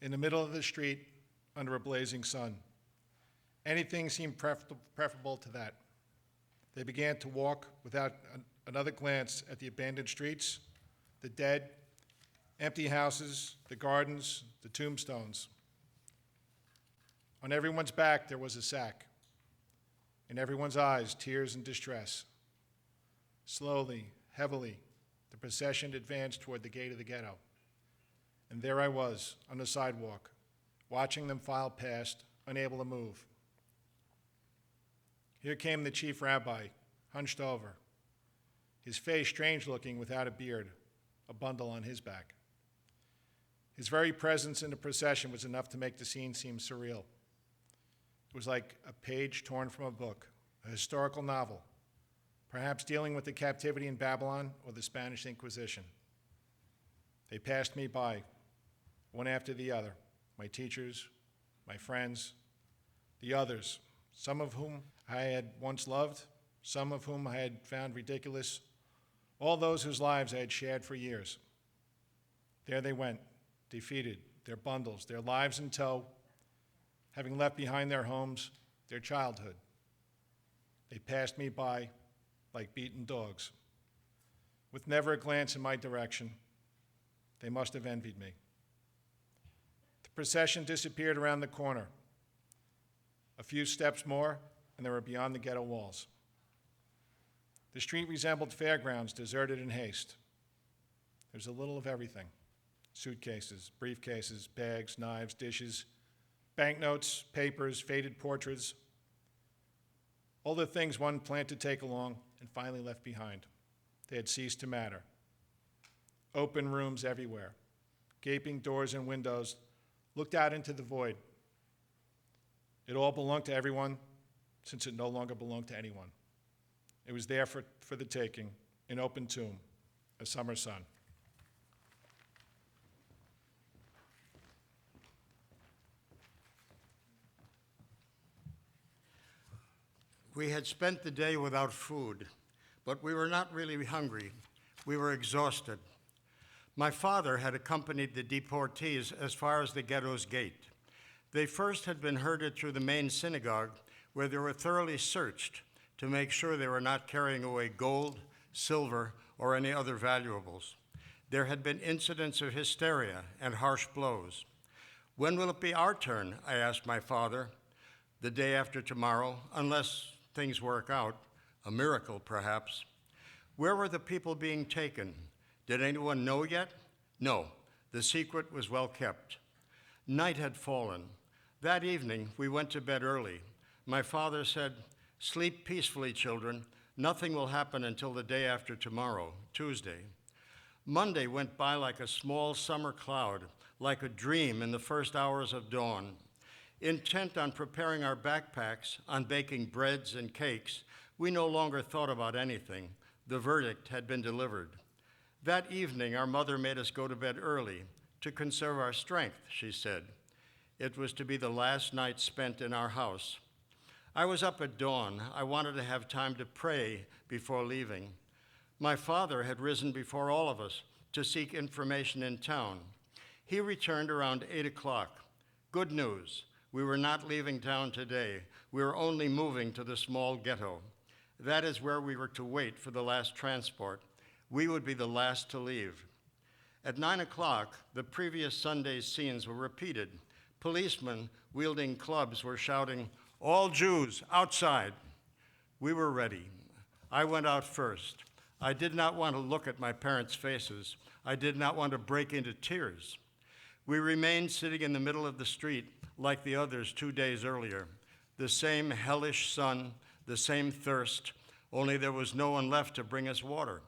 in the middle of the street under a blazing sun. Anything seemed preferable to that. They began to walk without another glance at the abandoned streets, the dead, empty houses, the gardens, the tombstones. On everyone's back there was a sack. In everyone's eyes, tears and distress. Slowly, heavily, the procession advanced toward the gate of the ghetto. And there I was, on the sidewalk, watching them file past, unable to move. Here came the chief rabbi, hunched over, his face strange-looking without a beard, a bundle on his back. His very presence in the procession was enough to make the scene seem surreal. It was like a page torn from a book, a historical novel, perhaps dealing with the captivity in Babylon or the Spanish Inquisition. They passed me by, one after the other, my teachers, my friends, the others, some of whom I had once loved, some of whom I had found ridiculous, all those whose lives I had shared for years. There they went, defeated, their bundles, their lives in tow, having left behind their homes, their childhood. They passed me by like beaten dogs. With never a glance in my direction, they must have envied me. The procession disappeared around the corner. A few steps more, and they were beyond the ghetto walls. The street resembled fairgrounds deserted in haste. There's a little of everything: suitcases, briefcases, bags, knives, dishes, banknotes, papers, faded portraits, all the things one planned to take along and finally left behind. They had ceased to matter. Open rooms everywhere, gaping doors and windows looked out into the void. It all belonged to everyone, since it no longer belonged to anyone. It was there for the taking, an open tomb, a summer sun. We had spent the day without food, but we were not really hungry. We were exhausted. My father had accompanied the deportees as far as the ghetto's gate. They first had been herded through the main synagogue, where they were thoroughly searched to make sure they were not carrying away gold, silver, or any other valuables. There had been incidents of hysteria and harsh blows. When will it be our turn? I asked my father. The day after tomorrow, unless things work out, a miracle perhaps. Where were the people being taken? Did anyone know yet? No, the secret was well kept. Night had fallen. That evening, we went to bed early. My father said, "Sleep peacefully, children. Nothing will happen until the day after tomorrow, Tuesday." Monday went by like a small summer cloud, like a dream in the first hours of dawn. Intent on preparing our backpacks, on baking breads and cakes, we no longer thought about anything. The verdict had been delivered. That evening, our mother made us go to bed early to conserve our strength, she said. It was to be the last night spent in our house. I was up at dawn. I wanted to have time to pray before leaving. My father had risen before all of us to seek information in town. He returned around 8 o'clock. Good news. We were not leaving town today. We were only moving to the small ghetto. That is where we were to wait for the last transport. We would be the last to leave. At 9 o'clock, the previous Sunday's scenes were repeated. Policemen wielding clubs were shouting, "All Jews, outside!" We were ready. I went out first. I did not want to look at my parents' faces. I did not want to break into tears. We remained sitting in the middle of the street like the others 2 days earlier. The same hellish sun, the same thirst, only there was no one left to bring us water.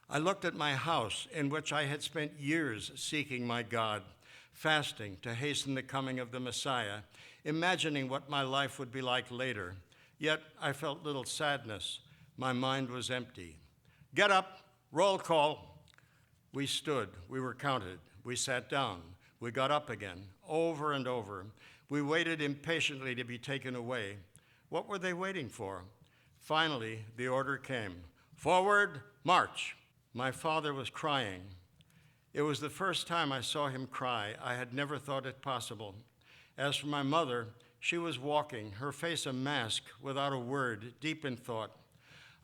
I looked at my house, in which I had spent years seeking my God, fasting to hasten the coming of the Messiah, imagining what my life would be like later. Yet I felt little sadness. My mind was empty. "Get up, roll call." We stood, we were counted, we sat down, we got up again, over and over. We waited impatiently to be taken away. What were they waiting for? Finally, the order came. "Forward, march." My father was crying. It was the first time I saw him cry. I had never thought it possible. As for my mother, she was walking, her face a mask, without a word, deep in thought.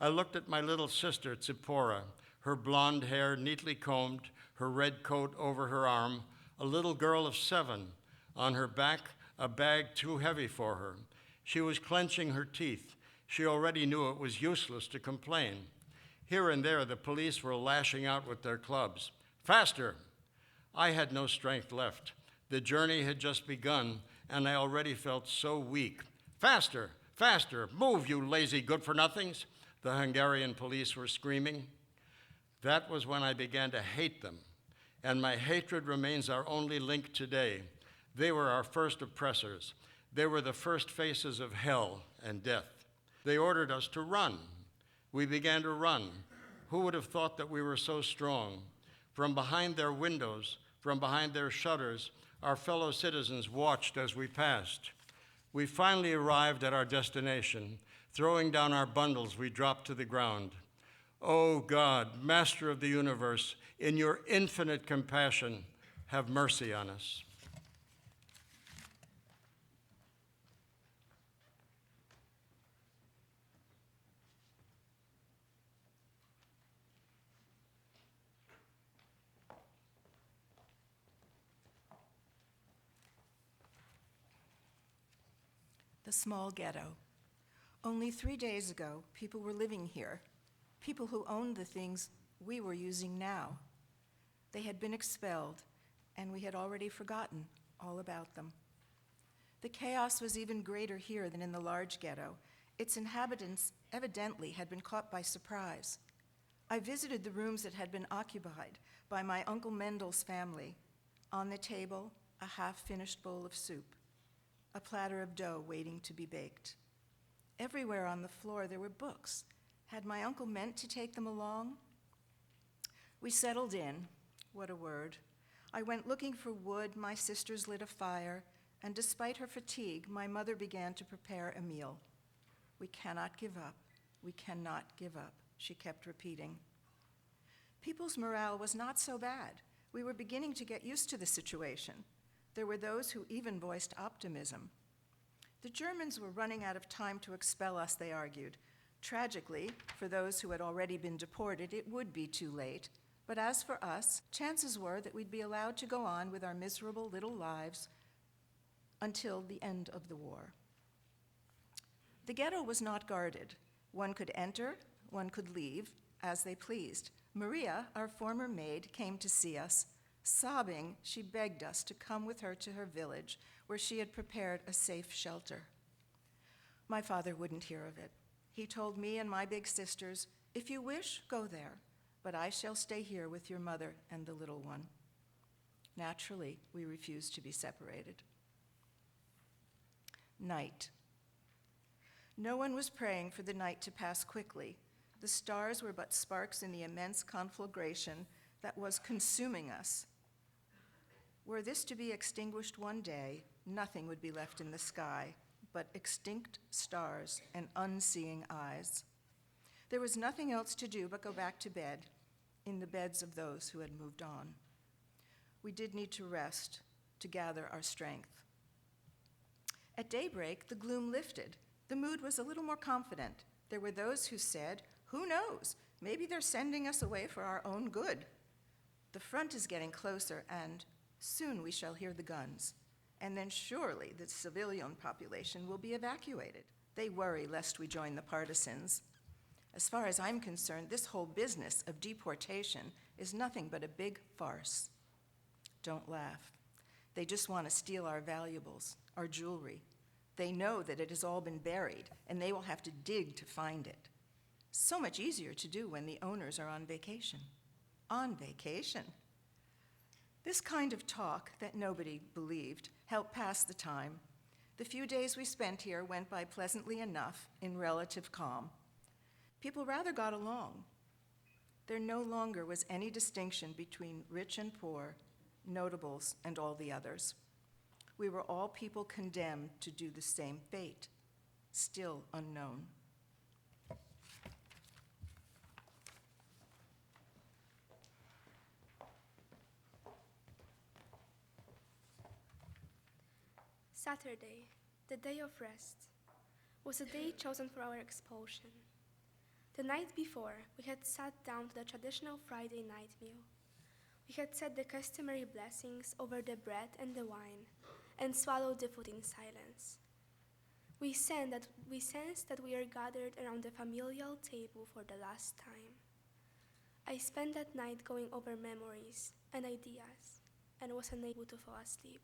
I looked at my little sister, Tzipporah, her blonde hair neatly combed, her red coat over her arm, a little girl of 7, on her back, a bag too heavy for her. She was clenching her teeth. She already knew it was useless to complain. Here and there, the police were lashing out with their clubs. "Faster!" I had no strength left. The journey had just begun, and I already felt so weak. "Faster! Faster! Move, you lazy good-for-nothings!" the Hungarian police were screaming. That was when I began to hate them, and my hatred remains our only link today. They were our first oppressors. They were the first faces of hell and death. They ordered us to run. We began to run. Who would have thought that we were so strong? From behind their windows, from behind their shutters, our fellow citizens watched as we passed. We finally arrived at our destination. Throwing down our bundles, we dropped to the ground. Oh God, Master of the universe, in your infinite compassion, have mercy on us. The small ghetto. Only 3 days ago, people were living here, people who owned the things we were using now. They had been expelled, and we had already forgotten all about them. The chaos was even greater here than in the large ghetto. Its inhabitants evidently had been caught by surprise. I visited the rooms that had been occupied by my Uncle Mendel's family. On the table, a half-finished bowl of soup, a platter of dough waiting to be baked. Everywhere on the floor there were books. Had my uncle meant to take them along? We settled in. What a word. I went looking for wood, my sisters lit a fire, and despite her fatigue, my mother began to prepare a meal. We cannot give up. We cannot give up, she kept repeating. People's morale was not so bad. We were beginning to get used to the situation. There were those who even voiced optimism. The Germans were running out of time to expel us, they argued. Tragically, for those who had already been deported, it would be too late. But as for us, chances were that we'd be allowed to go on with our miserable little lives until the end of the war. The ghetto was not guarded. One could enter, one could leave, as they pleased. Maria, our former maid, came to see us. Sobbing, she begged us to come with her to her village, where she had prepared a safe shelter. My father wouldn't hear of it. He told me and my big sisters, "If you wish, go there, but I shall stay here with your mother and the little one." Naturally, we refused to be separated. Night. No one was praying for the night to pass quickly. The stars were but sparks in the immense conflagration that was consuming us. Were this to be extinguished one day, nothing would be left in the sky but extinct stars and unseeing eyes. There was nothing else to do but go back to bed, in the beds of those who had moved on. We did need to rest, to gather our strength. At daybreak, the gloom lifted. The mood was a little more confident. There were those who said, "Who knows? Maybe they're sending us away for our own good." The front is getting closer, and soon we shall hear the guns. And then surely the civilian population will be evacuated. They worry lest we join the partisans. As far as I'm concerned, this whole business of deportation is nothing but a big farce. Don't laugh. They just want to steal our valuables, our jewelry. They know that it has all been buried, and they will have to dig to find it. So much easier to do when the owners are on vacation. On vacation. This kind of talk that nobody believed helped pass the time. The few days we spent here went by pleasantly enough in relative calm. People rather got along. There no longer was any distinction between rich and poor, notables and all the others. We were all people condemned to do the same fate, still unknown. Saturday, the day of rest, was a day chosen for our expulsion. The night before, we had sat down to the traditional Friday night meal. We had said the customary blessings over the bread and the wine, and swallowed the food in silence. We sensed that we are gathered around the familial table for the last time. I spent that night going over memories and ideas, and was unable to fall asleep.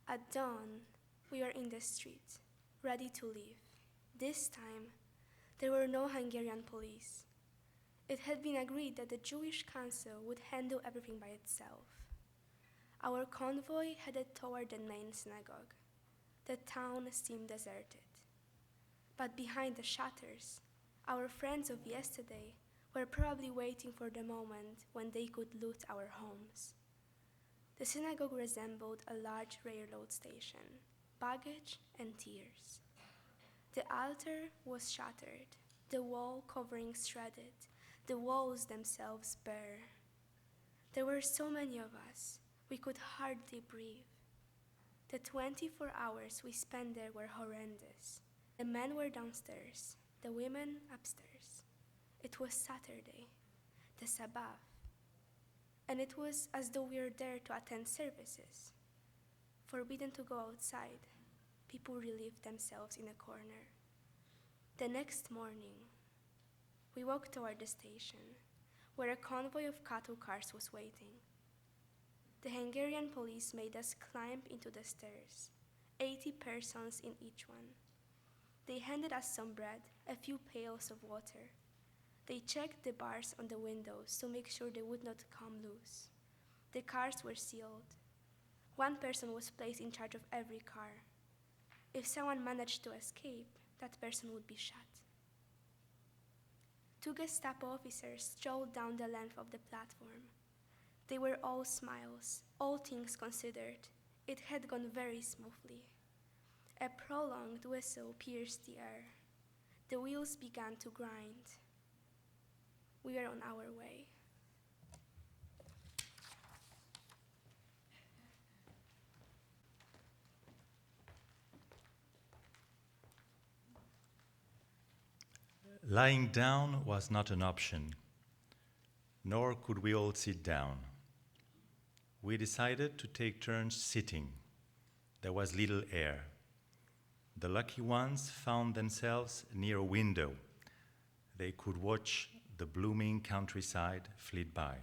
At dawn, we were in the street, ready to leave. This time, there were no Hungarian police. It had been agreed that the Jewish Consul would handle everything by itself. Our convoy headed toward the main synagogue. The town seemed deserted. But behind the shutters, our friends of yesterday were probably waiting for the moment when they could loot our homes. The synagogue resembled a large railroad station, baggage and tears. The altar was shattered, the wall coverings shredded, the walls themselves bare. There were so many of us, we could hardly breathe. The 24 hours we spent there were horrendous. The men were downstairs, the women upstairs. It was Saturday, the Sabbath, and it was as though we were there to attend services. Forbidden to go outside, people relieved themselves in a corner. The next morning, we walked toward the station, where a convoy of cattle cars was waiting. The Hungarian police made us climb into the stairs, 80 persons in each one. They handed us some bread, a few pails of water. They checked the bars on the windows to make sure they would not come loose. The cars were sealed. One person was placed in charge of every car. If someone managed to escape, that person would be shot. 2 Gestapo officers strolled down the length of the platform. They were all smiles, all things considered. It had gone very smoothly. A prolonged whistle pierced the air. The wheels began to grind. We were on our way. Lying down was not an option, nor could we all sit down. We decided to take turns sitting. There was little air. The lucky ones found themselves near a window. They could watch the blooming countryside flit by.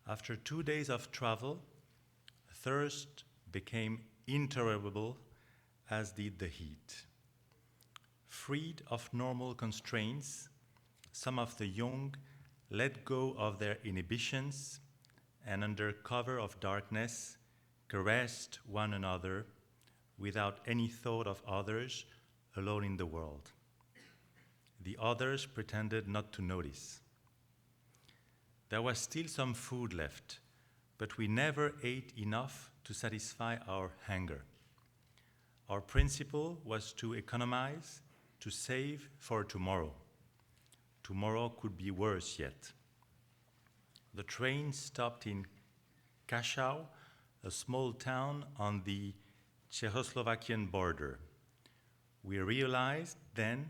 After 2 days of travel, thirst became intolerable, as did the heat. Freed of normal constraints, some of the young let go of their inhibitions and under cover of darkness caressed one another without any thought of others alone in the world. The others pretended not to notice. There was still some food left, but we never ate enough to satisfy our hunger. Our principle was to economize, to save for tomorrow. Tomorrow could be worse yet. The train stopped in Kaszau, a small town on the Czechoslovakian border. We realized then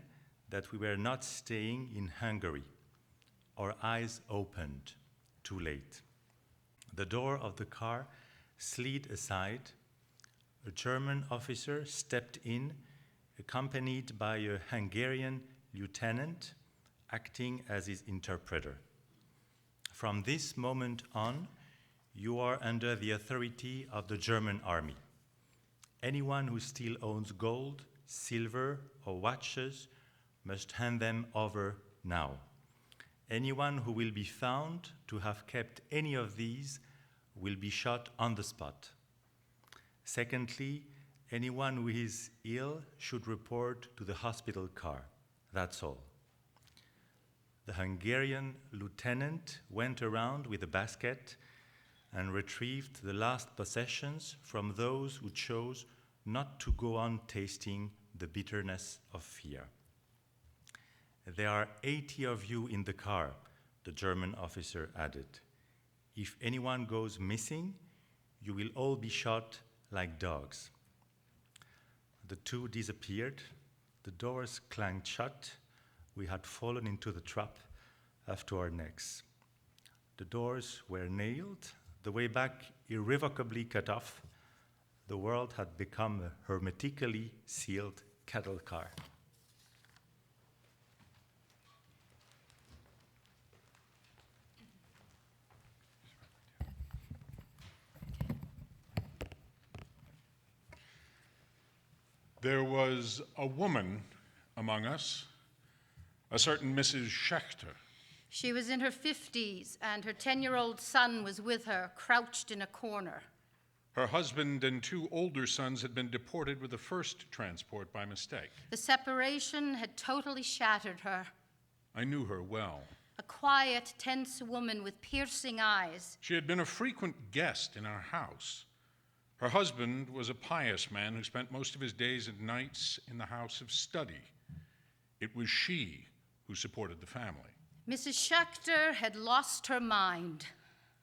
that we were not staying in Hungary. Our eyes opened, too late. The door of the car slid aside. A German officer stepped in, accompanied by a Hungarian lieutenant acting as his interpreter. From this moment on, you are under the authority of the German army. Anyone who still owns gold, silver, or watches must hand them over now. Anyone who will be found to have kept any of these will be shot on the spot. Secondly, anyone who is ill should report to the hospital car. That's all. The Hungarian lieutenant went around with a basket and retrieved the last possessions from those who chose not to go on tasting the bitterness of fear. There are 80 of you in the car, the German officer added. If anyone goes missing, you will all be shot like dogs. The 2 disappeared. The doors clanged shut. We had fallen into the trap up to our necks. The doors were nailed, the way back irrevocably cut off. The world had become a hermetically sealed cattle car. There was a woman among us, a certain Mrs. Schechter. She was in her 50s, and her 10-year-old son was with her, crouched in a corner. Her husband and 2 older sons had been deported with the first transport by mistake. The separation had totally shattered her. I knew her well. A quiet, tense woman with piercing eyes. She had been a frequent guest in our house. Her husband was a pious man who spent most of his days and nights in the house of study. It was she who supported the family. Mrs. Schechter had lost her mind.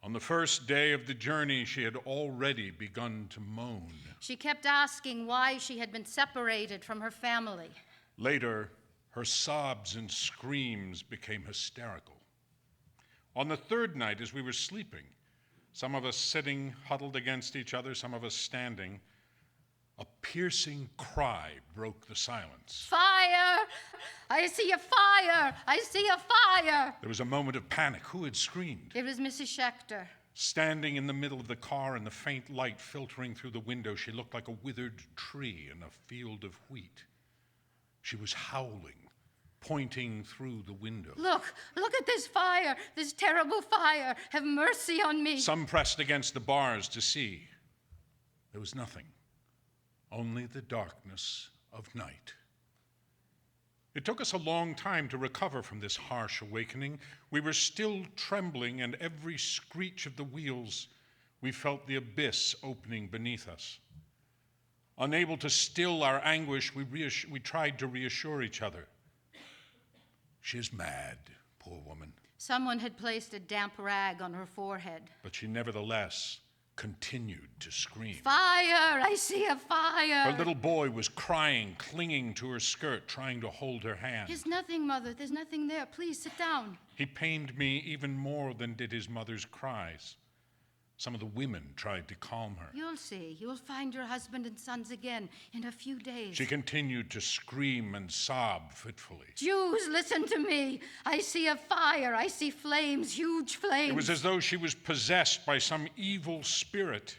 On the first day of the journey, she had already begun to moan. She kept asking why she had been separated from her family. Later, her sobs and screams became hysterical. On the 3rd night, as we were sleeping, some of us sitting huddled against each other, some of us standing, A piercing cry broke the silence. Fire! I see a fire! I see a fire! There was a moment of panic. Who had screamed? It was Mrs. Schechter. Standing in the middle of the car and the faint light filtering through the window, she looked like a withered tree in a field of wheat. She was howling, pointing through the window. Look at this fire, this terrible fire. Have mercy on me. Some pressed against the bars to see. There was nothing, only the darkness of night. It took us a long time to recover from this harsh awakening. We were still trembling, and every screech of the wheels, we felt the abyss opening beneath us. Unable to still our anguish, we tried to reassure each other. She is mad, poor woman. Someone had placed a damp rag on her forehead. But she nevertheless continued to scream. Fire! I see a fire! Her little boy was crying, clinging to her skirt, trying to hold her hand. There's nothing, Mother. There's nothing there. Please sit down. He pained me even more than did his mother's cries. Some of the women tried to calm her. You'll see. You'll find your husband and sons again in a few days. She continued to scream and sob fitfully. Jews, listen to me. I see a fire. I see flames, huge flames. It was as though she was possessed by some evil spirit.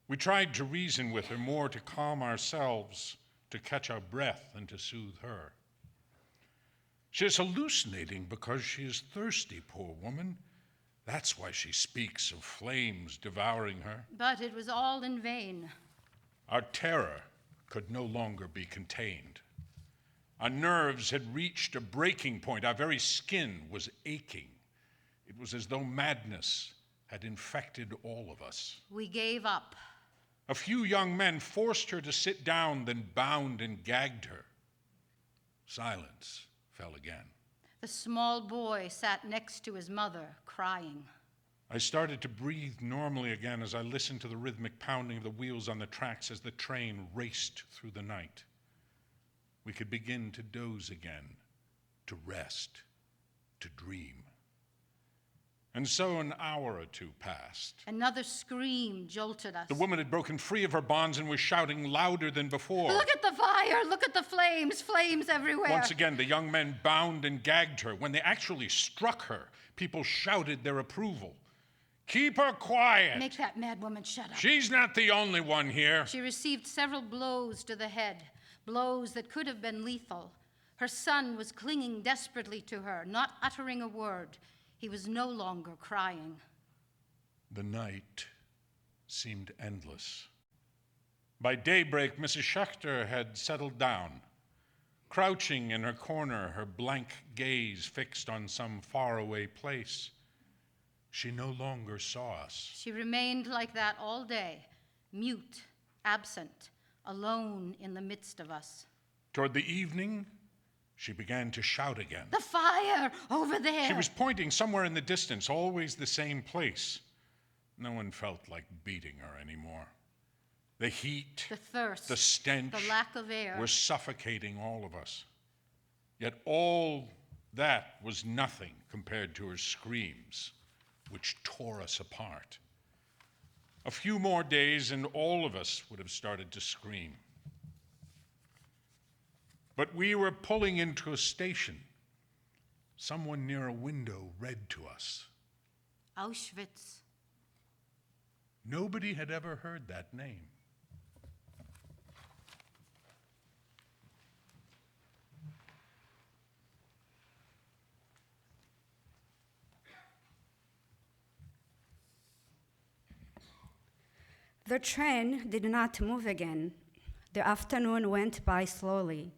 We tried to reason with her, more to calm ourselves, to catch our breath and to soothe her. She is hallucinating because she is thirsty, poor woman. That's why she speaks of flames devouring her. But it was all in vain. Our terror could no longer be contained. Our nerves had reached a breaking point. Our very skin was aching. It was as though madness had infected all of us. We gave up. A few young men forced her to sit down, then bound and gagged her. Silence fell again. The small boy sat next to his mother, crying. I started to breathe normally again as I listened to the rhythmic pounding of the wheels on the tracks as the train raced through the night. We could begin to doze again, to rest, to dream. And so an hour or two passed. Another scream jolted us. The woman had broken free of her bonds and was shouting louder than before. Look at the fire! Look at the flames! Flames everywhere! Once again, the young men bound and gagged her. When they actually struck her, people shouted their approval. Keep her quiet! Make that mad woman shut up. She's not the only one here. She received several blows to the head, blows that could have been lethal. Her son was clinging desperately to her, not uttering a word. He was no longer crying. The night seemed endless. By daybreak, Mrs. Schechter had settled down. Crouching in her corner, her blank gaze fixed on some faraway place, she no longer saw us. She remained like that all day, mute, absent, alone in the midst of us. Toward the evening, she began to shout again. The fire! Over there! She was pointing somewhere in the distance, always the same place. No one felt like beating her anymore. The heat, the thirst, the stench, the lack of air were suffocating all of us. Yet all that was nothing compared to her screams, which tore us apart. A few more days and all of us would have started to scream. But we were pulling into a station. Someone near a window read to us. Auschwitz. Nobody had ever heard that name. The train did not move again. The afternoon went by slowly.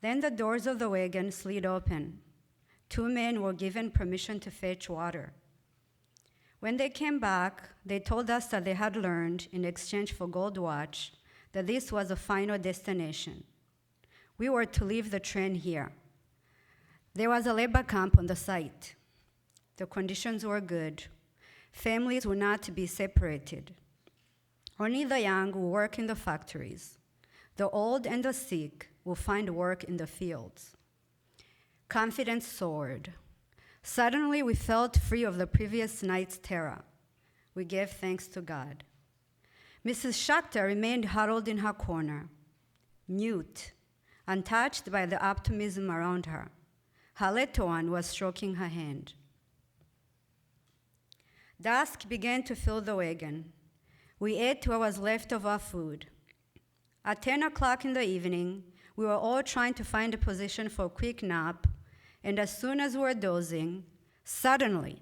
Then the doors of the wagon slid open. 2 men were given permission to fetch water. When they came back, they told us that they had learned, in exchange for gold watch, that this was a final destination. We were to leave the train here. There was a labor camp on the site. The conditions were good. Families were not to be separated. Only the young will work in the factories. The old and the sick will find work in the fields. Confidence soared. Suddenly, we felt free of the previous night's terror. We gave thanks to God. Mrs. Schachter remained huddled in her corner, mute, untouched by the optimism around her. Her little one was stroking her hand. Dusk began to fill the wagon. We ate what was left of our food. At 10 o'clock in the evening, we were all trying to find a position for a quick nap, and as soon as we were dozing, suddenly,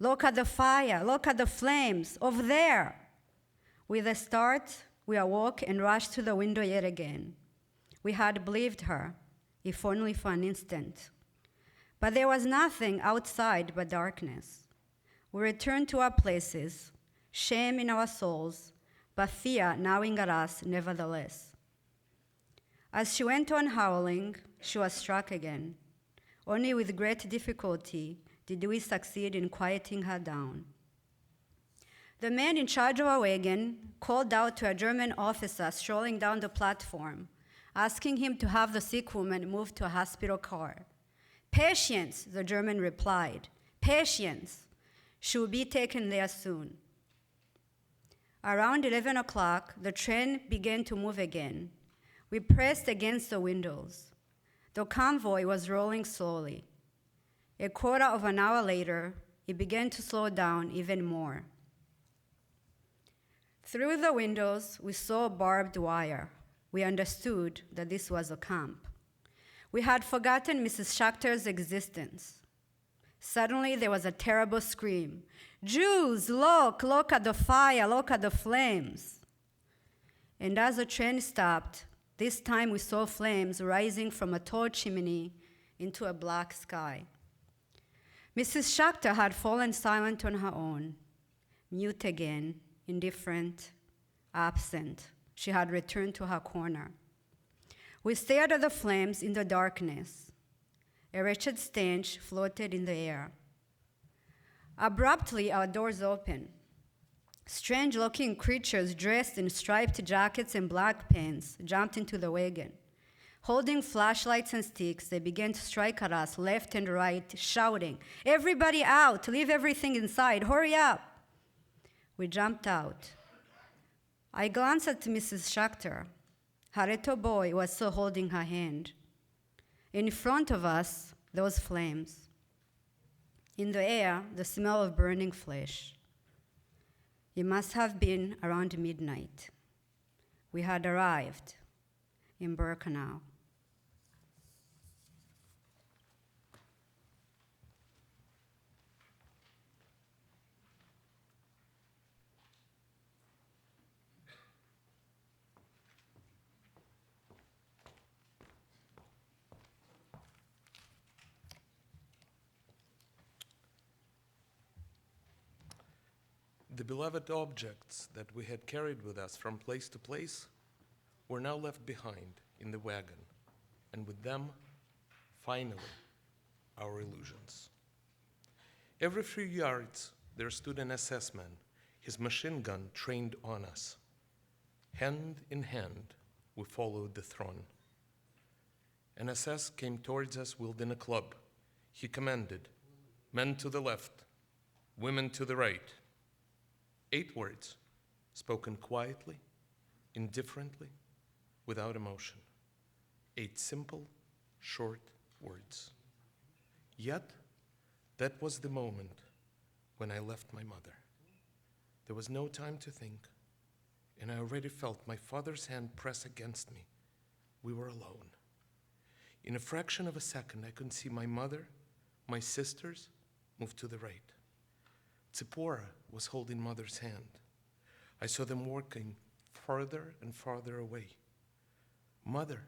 look at the fire, look at the flames, over there. With a start, we awoke and rushed to the window yet again. We had believed her, if only for an instant. But there was nothing outside but darkness. We returned to our places, shame in our souls, but fear gnawing at us nevertheless. As she went on howling, she was struck again. Only with great difficulty did we succeed in quieting her down. The man in charge of our wagon called out to a German officer strolling down the platform, asking him to have the sick woman moved to a hospital car. "Patience," the German replied. "Patience. She will be taken there soon." Around 11 o'clock, the train began to move again. We pressed against the windows. The convoy was rolling slowly. A quarter of an hour later, it began to slow down even more. Through the windows, we saw barbed wire. We understood that this was a camp. We had forgotten Mrs. Schachter's existence. Suddenly, there was a terrible scream. "Jews, look at the fire, look at the flames." And as the train stopped, this time we saw flames rising from a tall chimney into a black sky. Mrs. Schachter had fallen silent on her own, mute again, indifferent, absent. She had returned to her corner. We stared at the flames in the darkness. A wretched stench floated in the air. Abruptly, our doors opened. Strange-looking creatures dressed in striped jackets and black pants jumped into the wagon. Holding flashlights and sticks, they began to strike at us left and right, shouting, "Everybody out! Leave everything inside! Hurry up!" We jumped out. I glanced at Mrs. Schachter. Her little boy was still holding her hand. In front of us, those flames. In the air, the smell of burning flesh. It must have been around midnight. We had arrived in Birkenau. The beloved objects that we had carried with us from place to place were now left behind in the wagon, and with them, finally, our illusions. Every few yards, there stood an SS man, his machine gun trained on us. Hand in hand, we followed the throng. An SS came towards us wielding a club. He commanded, "Men to the left, women to the right." 8 words, spoken quietly, indifferently, without emotion. 8 simple, short words. Yet, that was the moment when I left my mother. There was no time to think, and I already felt my father's hand press against me. We were alone. In a fraction of a second, I could see my mother, my sisters, move to the right. Tzipora was holding mother's hand. I saw them walking farther and farther away. Mother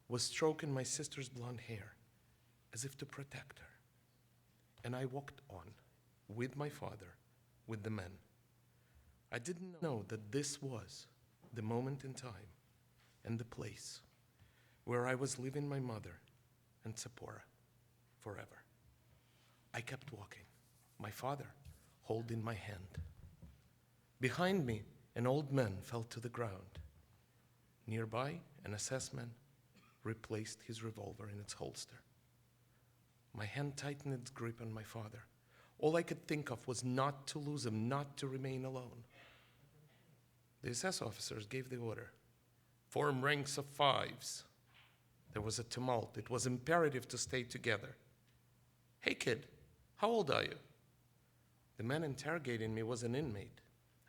was stroking my sister's blonde hair as if to protect her. And I walked on with my father, with the men. I didn't know that this was the moment in time and the place where I was leaving my mother and Tzipora forever. I kept walking, my father holding my hand. Behind me, an old man fell to the ground. Nearby, an SS man replaced his revolver in its holster. My hand tightened its grip on my father. All I could think of was not to lose him, not to remain alone. The SS officers gave the order. Form ranks of fives. There was a tumult. It was imperative to stay together. Hey, kid, how old are you? The man interrogating me was an inmate.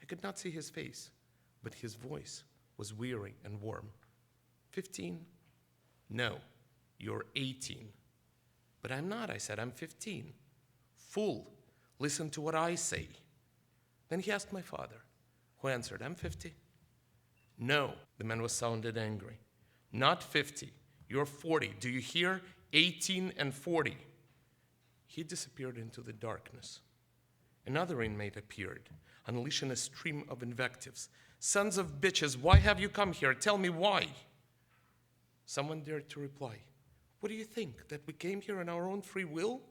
I could not see his face, but his voice was weary and warm. 15? No, you're 18. But I'm not, I said, I'm 15. Fool, listen to what I say. Then he asked my father, who answered, I'm 50. No, the man was sounded angry. Not 50, you're 40. Do you hear? 18 and 40. He disappeared into the darkness. Another inmate appeared, unleashing a stream of invectives. Sons of bitches, why have you come here? Tell me why. Someone dared to reply, what do you think, that we came here on our own free will?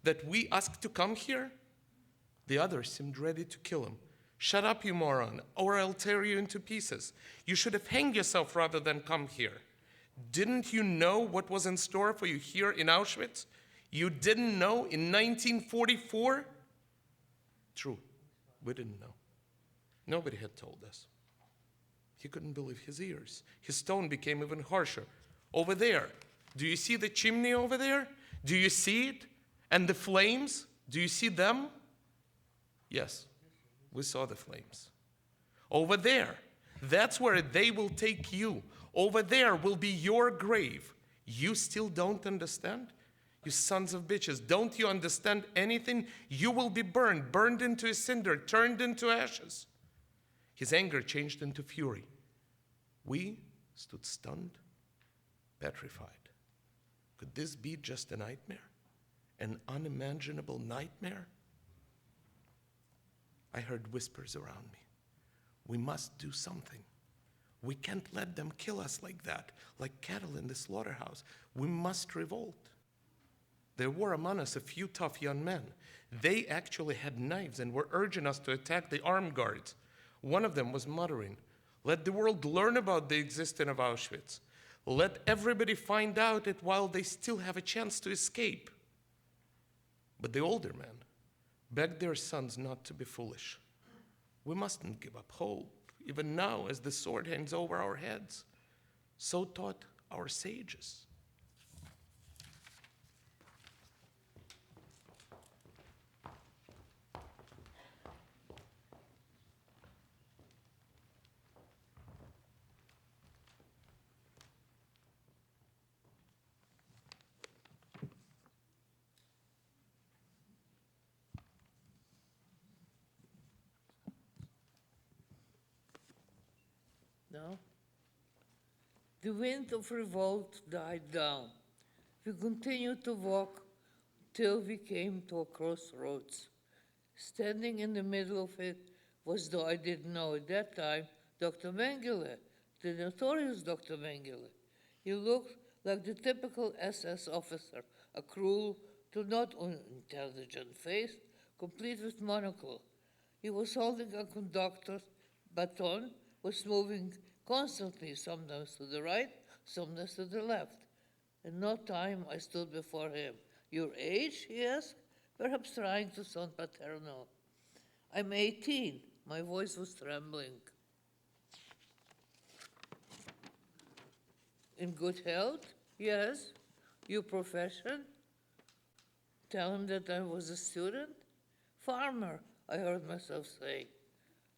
That we asked to come here? The others seemed ready to kill him. Shut up, you moron, or I'll tear you into pieces. You should have hanged yourself rather than come here. Didn't you know what was in store for you here in Auschwitz? You didn't know in 1944? True, we didn't know. Nobody had told us. He couldn't believe his ears. His tone became even harsher. Over there, do you see the chimney over there? Do you see it? And the flames? Do you see them? Yes, we saw the flames. Over there, that's where they will take you. Over there will be your grave. You still don't understand? You sons of bitches, don't you understand anything? You will be burned into a cinder, turned into ashes. His anger changed into fury. We stood stunned, petrified. Could this be just a nightmare? An unimaginable nightmare? I heard whispers around me. We must do something. We can't let them kill us like that, like cattle in the slaughterhouse. We must revolt. There were among us a few tough young men. They actually had knives and were urging us to attack the armed guards. One of them was muttering, let the world learn about the existence of Auschwitz. Let everybody find out it while they still have a chance to escape. But the older men begged their sons not to be foolish. We mustn't give up hope, even now as the sword hangs over our heads. So taught our sages. No? The wind of revolt died down. We continued to walk till we came to a crossroads. Standing in the middle of it was, though I didn't know at that time, Dr. Mengele, the notorious Dr. Mengele. He looked like the typical SS officer, a cruel to not unintelligent face, complete with monocle. He was holding a conductor's baton, was moving constantly, sometimes to the right, sometimes to the left. In no time, I stood before him. Your age, he asked, perhaps trying to sound paternal. I'm 18. My voice was trembling. In good health? Yes. Your profession? Tell him that I was a student? Farmer, I heard myself say.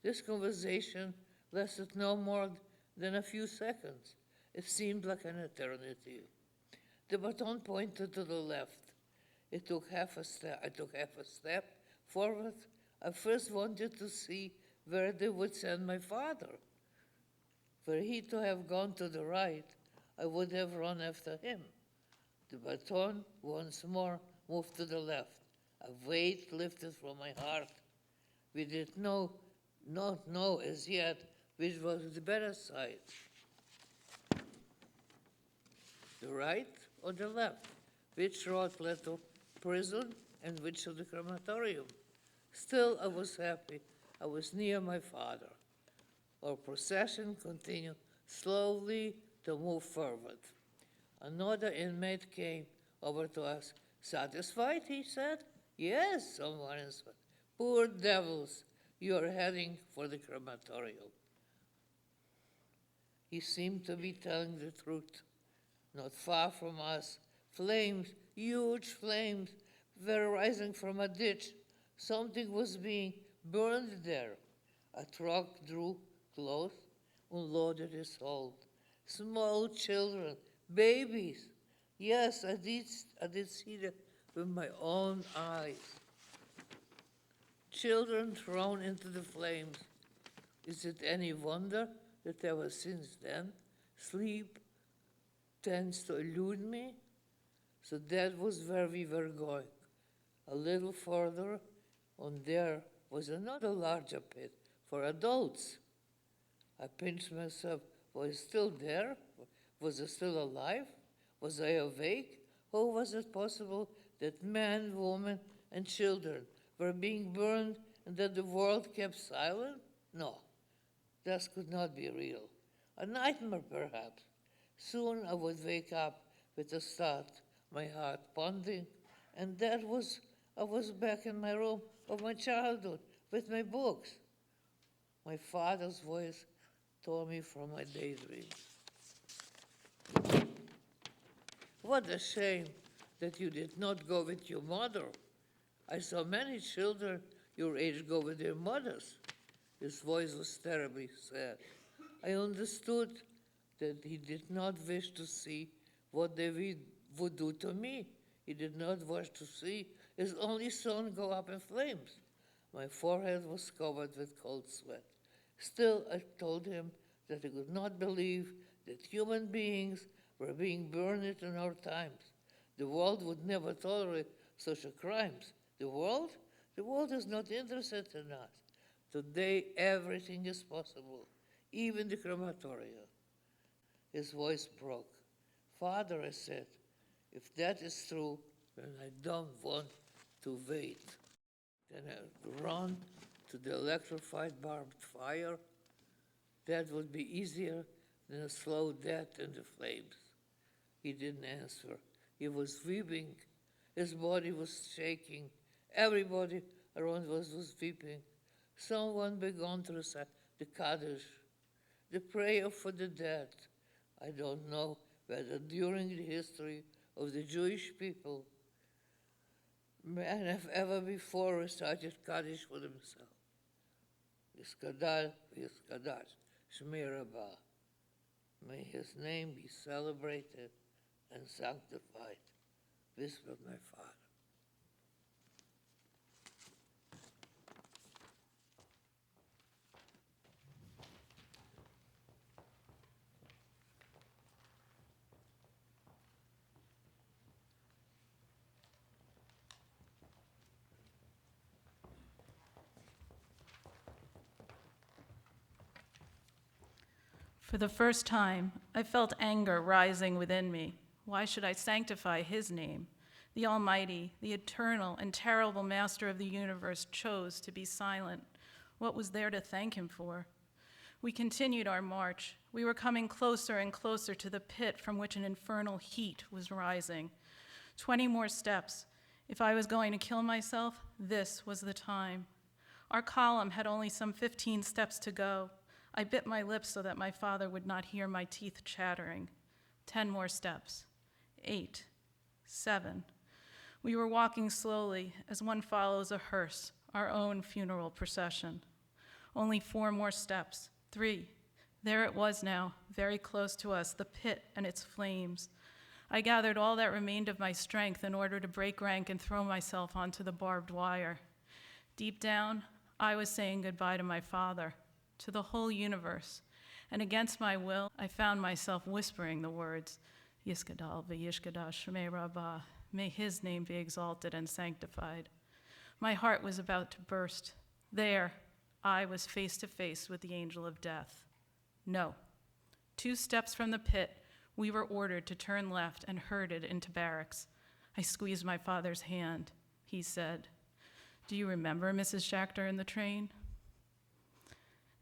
This conversation lasted no more than a few seconds. It seemed like an eternity. The baton pointed to the left. I took half a step forward. I first wanted to see where they would send my father. Were he to have gone to the right, I would have run after him. The baton once more moved to the left. A weight lifted from my heart. We did not know as yet which was the better side. The right or the left? Which road led to prison and which to the crematorium? Still, I was happy. I was near my father. Our procession continued slowly to move forward. Another inmate came over to us. Satisfied, he said? Yes, someone answered. Poor devils, you are heading for the crematorium. He seemed to be telling the truth. Not far from us, flames, huge flames, were rising from a ditch. Something was being burned there. A truck drew close, unloaded its hold. Small children, babies. Yes, I did see that with my own eyes. Children thrown into the flames. Is it any wonder that ever since then, sleep tends to elude me? So that was where we were going. A little further on there was another larger pit for adults. I pinched myself. Was it still there? Was it still alive? Was I awake? How was it possible that men, women, and children were being burned and that the world kept silent? No, this could not be real. A nightmare, perhaps. Soon I would wake up with a start, my heart pounding, and I was back in my room of my childhood with my books. My father's voice tore me from my daydreams. What a shame that you did not go with your mother. I saw many children your age go with their mothers. His voice was terribly sad. I understood that he did not wish to see what they would do to me. He did not wish to see his only son go up in flames. My forehead was covered with cold sweat. Still, I told him that I could not believe that human beings were being burned in our times. The world would never tolerate such a crimes. The world is not interested in us. Today, everything is possible, even the crematorium. His voice broke. Father, I said, if that is true, then I don't want to wait. Then I run to the electrified barbed fire. That would be easier than a slow death in the flames. He didn't answer. He was weeping. His body was shaking. Everybody around us was weeping. Someone began to recite the Kaddish, the prayer for the dead. I don't know whether during the history of the Jewish people, men have ever before recited Kaddish for themselves. Yiskadal, Yiskadash, Shmei Rabbah. May his name be celebrated and sanctified, whispered my father. For the first time, I felt anger rising within me. Why should I sanctify his name? The Almighty, the eternal and terrible Master of the universe chose to be silent. What was there to thank him for? We continued our march. We were coming closer and closer to the pit from which an infernal heat was rising. 20 more steps. If I was going to kill myself, this was the time. Our column had only some 15 steps to go. I bit my lips so that my father would not hear my teeth chattering. 10 more steps. 8, 7. We were walking slowly as one follows a hearse, our own funeral procession. Only 4 more steps. 3. There it was now, very close to us, the pit and its flames. I gathered all that remained of my strength in order to break rank and throw myself onto the barbed wire. Deep down, I was saying goodbye to my father, to the whole universe, and against my will, I found myself whispering the words, Yiskadal v'yishkadash shmei rabbah, may his name be exalted and sanctified. My heart was about to burst. There, I was face to face with the angel of death. No. 2 steps from the pit, we were ordered to turn left and herded into barracks. I squeezed my father's hand. He said, "Do you remember Mrs. Schachter in the train?"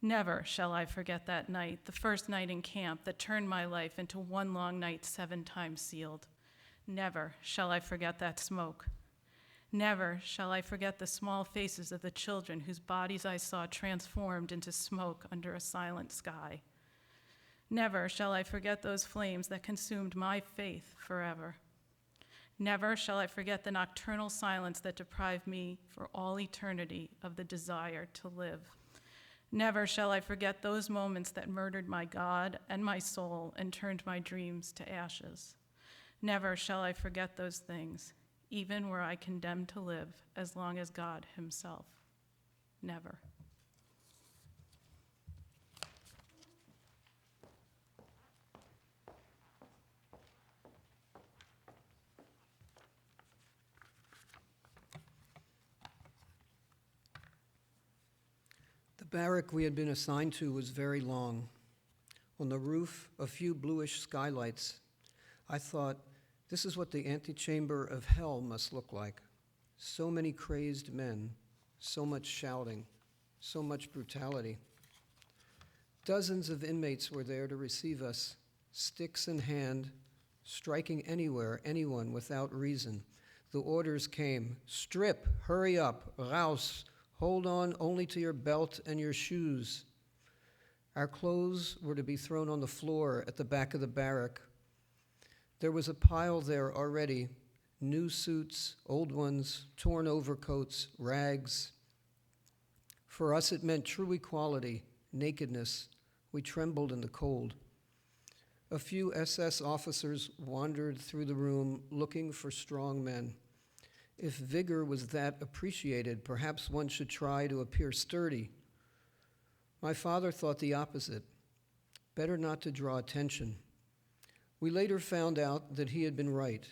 Never shall I forget that night, the first night in camp that turned my life into one long night 7 times sealed. Never shall I forget that smoke. Never shall I forget the small faces of the children whose bodies I saw transformed into smoke under a silent sky. Never shall I forget those flames that consumed my faith forever. Never shall I forget the nocturnal silence that deprived me for all eternity of the desire to live. Never shall I forget those moments that murdered my God and my soul and turned my dreams to ashes. Never shall I forget those things, even were I condemned to live as long as God himself. Never. The barrack we had been assigned to was very long. On the roof, a few bluish skylights. I thought, this is what the antechamber of hell must look like. So many crazed men, so much shouting, so much brutality. Dozens of inmates were there to receive us, sticks in hand, striking anywhere, anyone without reason. The orders came, strip, hurry up, raus, hold on only to your belt and your shoes. Our clothes were to be thrown on the floor at the back of the barrack. There was a pile there already, new suits, old ones, torn overcoats, rags. For us it meant true equality, nakedness. We trembled in the cold. A few SS officers wandered through the room looking for strong men. If vigor was that appreciated, perhaps one should try to appear sturdy. My father thought the opposite. Better not to draw attention. We later found out that he had been right.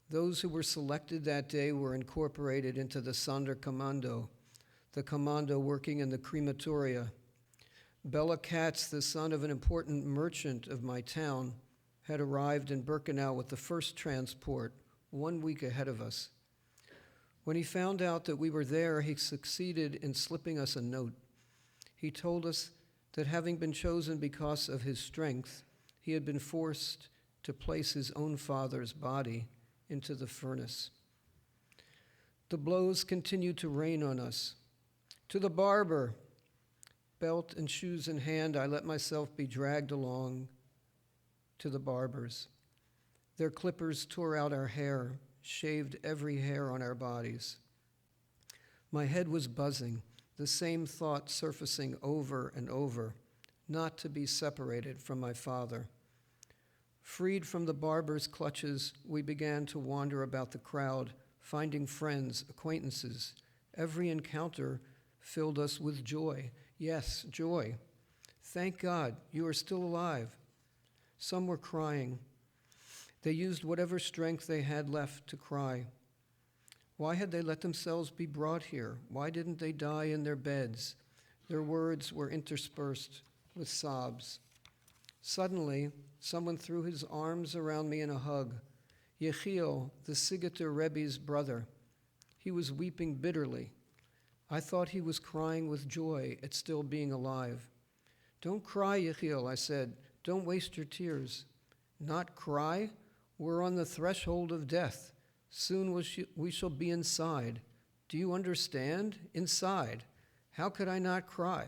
Those who were selected that day were incorporated into the Sonderkommando, the commando working in the crematoria. Bela Katz, the son of an important merchant of my town, had arrived in Birkenau with the first transport, 1 week ahead of us. When he found out that we were there, he succeeded in slipping us a note. He told us that having been chosen because of his strength, he had been forced to place his own father's body into the furnace. The blows continued to rain on us. To the barber! Belt and shoes in hand, I let myself be dragged along to the barbers. Their clippers tore out our hair, shaved every hair on our bodies. My head was buzzing, the same thought surfacing over and over, not to be separated from my father. Freed from the barber's clutches, we began to wander about the crowd, finding friends, acquaintances. Every encounter filled us with joy. Yes, joy. Thank God, you are still alive. Some were crying. They used whatever strength they had left to cry. Why had they let themselves be brought here? Why didn't they die in their beds? Their words were interspersed with sobs. Suddenly, someone threw his arms around me in a hug. Yechiel, the Siggeter Rebbe's brother. He was weeping bitterly. I thought he was crying with joy at still being alive. Don't cry, Yechiel, I said. Don't waste your tears. Not cry? We're on the threshold of death. Soon we shall be inside. Do you understand? Inside. How could I not cry?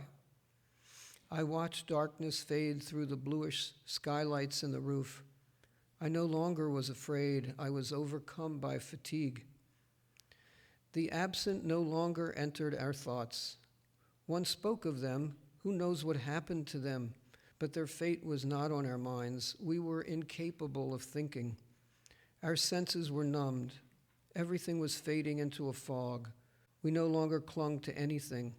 I watched darkness fade through the bluish skylights in the roof. I no longer was afraid. I was overcome by fatigue. The absent no longer entered our thoughts. One spoke of them. Who knows what happened to them? But their fate was not on our minds. We were incapable of thinking. Our senses were numbed. Everything was fading into a fog. We no longer clung to anything.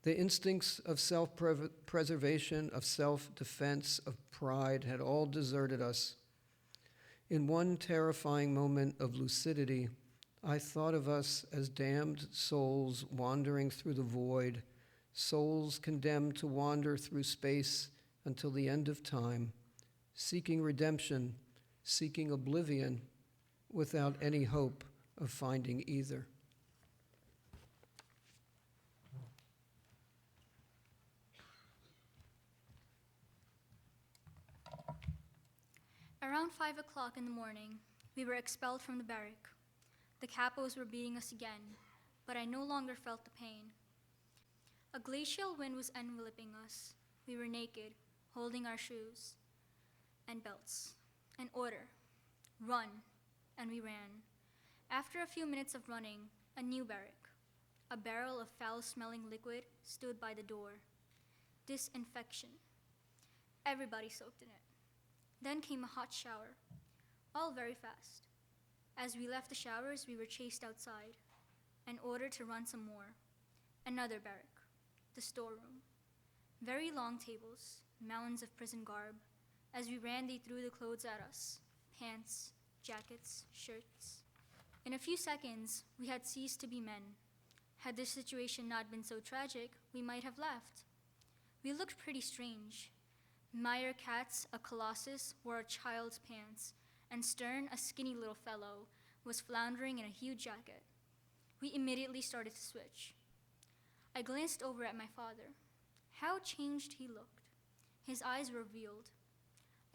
The instincts of self-preservation, of self-defense, of pride had all deserted us. In one terrifying moment of lucidity, I thought of us as damned souls wandering through the void, souls condemned to wander through space until the end of time, seeking redemption, seeking oblivion, without any hope of finding either. Around 5 o'clock in the morning, we were expelled from the barrack. The capos were beating us again, but I no longer felt the pain. A glacial wind was enveloping us. We were naked, holding our shoes and belts. An order, run, and we ran. After a few minutes of running, a new barrack, a barrel of foul-smelling liquid stood by the door. Disinfection. Everybody soaked in it. Then came a hot shower, all very fast. As we left the showers, we were chased outside and ordered to run some more. Another barrack, the storeroom. Very long tables, mountains of prison garb. As we ran, they threw the clothes at us, pants, jackets, shirts. In a few seconds, we had ceased to be men. Had this situation not been so tragic, we might have left. We looked pretty strange. Meyer Katz, a colossus, wore a child's pants, and Stern, a skinny little fellow, was floundering in a huge jacket. We immediately started to switch. I glanced over at my father. How changed he looked. His eyes were revealed.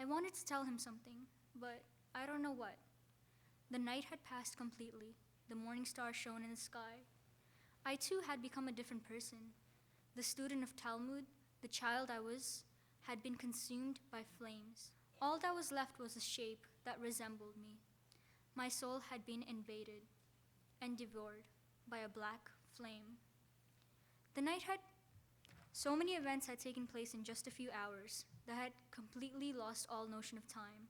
I wanted to tell him something, but I don't know what. The night had passed completely. The morning star shone in the sky. I too had become a different person. The student of Talmud, the child I was, had been consumed by flames. All that was left was a shape that resembled me. My soul had been invaded and devoured by a black flame. So many events had taken place in just a few hours that I had completely lost all notion of time.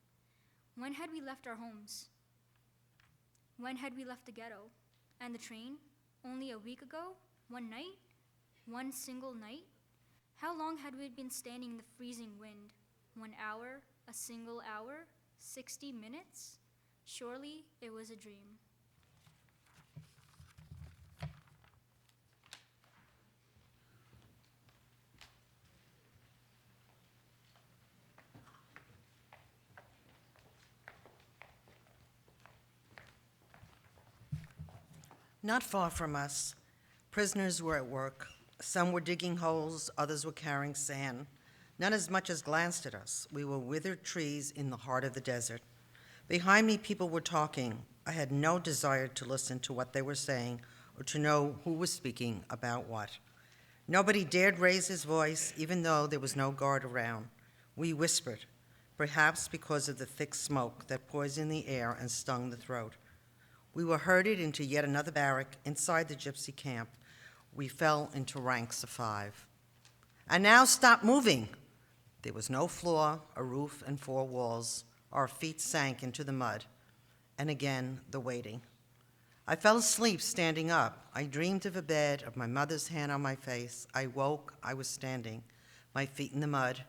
When had we left our homes? When had we left the ghetto? And the train? Only a week ago? One night? One single night? How long had we been standing in the freezing wind? 1 hour? A single hour? 60 minutes? Surely it was a dream. Not far from us, prisoners were at work. Some were digging holes, others were carrying sand. None as much as glanced at us. We were withered trees in the heart of the desert. Behind me, people were talking. I had no desire to listen to what they were saying or to know who was speaking about what. Nobody dared raise his voice, even though there was no guard around. We whispered, perhaps because of the thick smoke that poisoned the air and stung the throat. We were herded into yet another barrack inside the gypsy camp. We fell into ranks of 5. And now stop moving. There was no floor, a roof, and 4 walls. Our feet sank into the mud. And again, the waiting. I fell asleep standing up. I dreamed of a bed, of my mother's hand on my face. I woke, I was standing, my feet in the mud.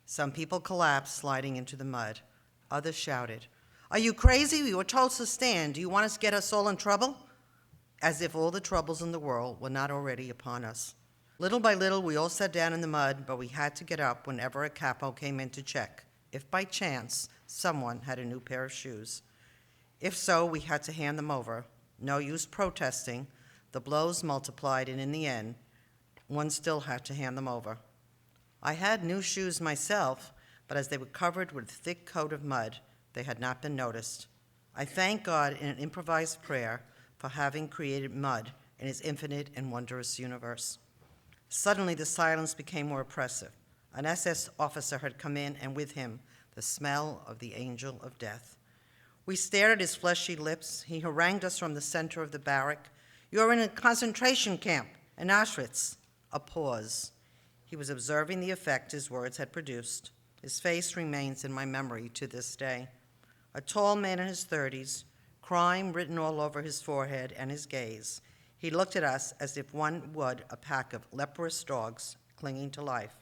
Some people collapsed, sliding into the mud. Others shouted, "Are you crazy? We were told to stand. Do you want us to get us all in trouble?" As if all the troubles in the world were not already upon us. Little by little, we all sat down in the mud, but we had to get up whenever a capo came in to check, if by chance someone had a new pair of shoes. If so, we had to hand them over. No use protesting. The blows multiplied, and in the end, one still had to hand them over. I had new shoes myself, but as they were covered with a thick coat of mud, they had not been noticed. I thank God in an improvised prayer for having created mud in his infinite and wondrous universe. Suddenly, the silence became more oppressive. An SS officer had come in, and with him, the smell of the angel of death. We stared at his fleshy lips. He harangued us from the center of the barrack. "You're in a concentration camp in Auschwitz." A pause. He was observing the effect his words had produced. His face remains in my memory to this day. A tall man in his 30s, crime written all over his forehead and his gaze. He looked at us as if one would a pack of leprous dogs clinging to life.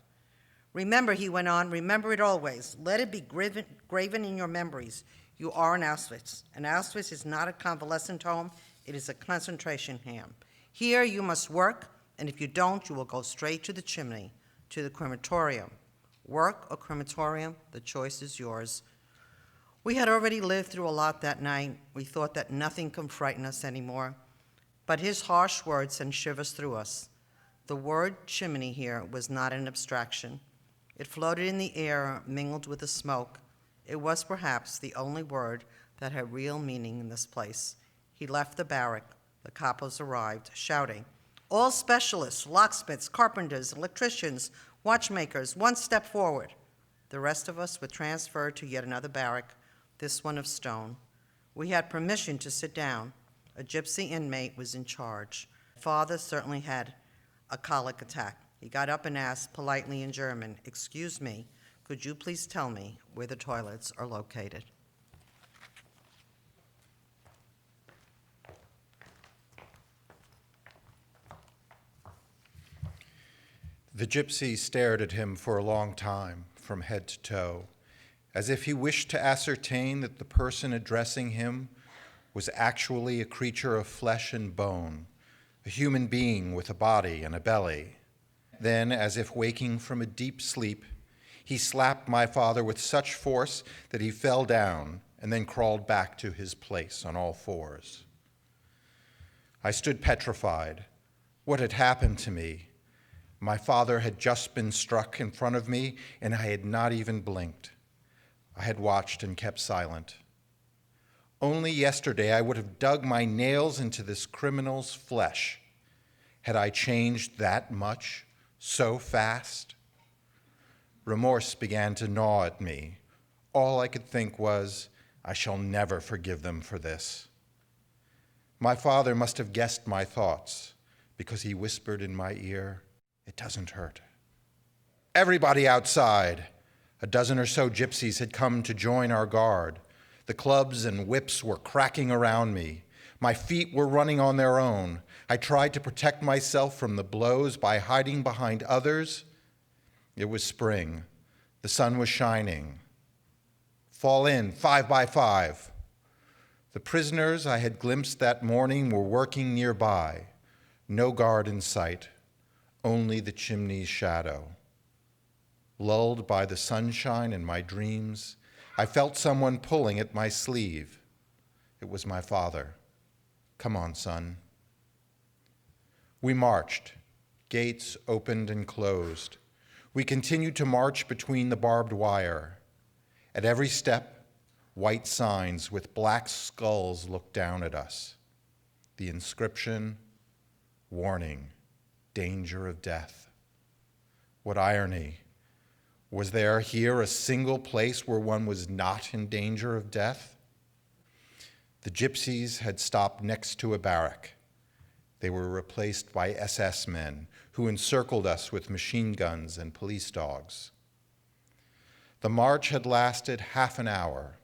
"Remember," he went on, "remember it always. Let it be graven in your memories. You are in Auschwitz. And Auschwitz is not a convalescent home, it is a concentration camp. Here you must work, and if you don't, you will go straight to the chimney, to the crematorium. Work or crematorium, the choice is yours." We had already lived through a lot that night. We thought that nothing could frighten us anymore. But his harsh words sent shivers through us. The word chimney here was not an abstraction. It floated in the air, mingled with the smoke. It was perhaps the only word that had real meaning in this place. He left the barrack. The capos arrived, shouting, "All specialists, locksmiths, carpenters, electricians, watchmakers, one step forward." The rest of us were transferred to yet another barrack, this one of stone. We had permission to sit down. A gypsy inmate was in charge. Father certainly had a colic attack. He got up and asked politely in German, "Excuse me, could you please tell me where the toilets are located?" The gypsy stared at him for a long time, from head to toe, as if he wished to ascertain that the person addressing him was actually a creature of flesh and bone, a human being with a body and a belly. Then, as if waking from a deep sleep, he slapped my father with such force that he fell down and then crawled back to his place on all fours. I stood petrified. What had happened to me? My father had just been struck in front of me, and I had not even blinked. I had watched and kept silent. Only yesterday I would have dug my nails into this criminal's flesh. Had I changed that much, so fast? Remorse began to gnaw at me. All I could think was, I shall never forgive them for this. My father must have guessed my thoughts, because he whispered in my ear, "It doesn't hurt." Everybody outside! A dozen or so gypsies had come to join our guard. The clubs and whips were cracking around me. My feet were running on their own. I tried to protect myself from the blows by hiding behind others. It was spring. The sun was shining. Fall in, 5 by 5. The prisoners I had glimpsed that morning were working nearby. No guard in sight. Only the chimney's shadow. Lulled by the sunshine and my dreams, I felt someone pulling at my sleeve. It was my father. "Come on, son." We marched. Gates opened and closed. We continued to march between the barbed wire. At every step, white signs with black skulls looked down at us. The inscription, "Warning. Danger of death." What irony. Was there here a single place where one was not in danger of death? The gypsies had stopped next to a barrack. They were replaced by SS men who encircled us with machine guns and police dogs. The march had lasted half an hour.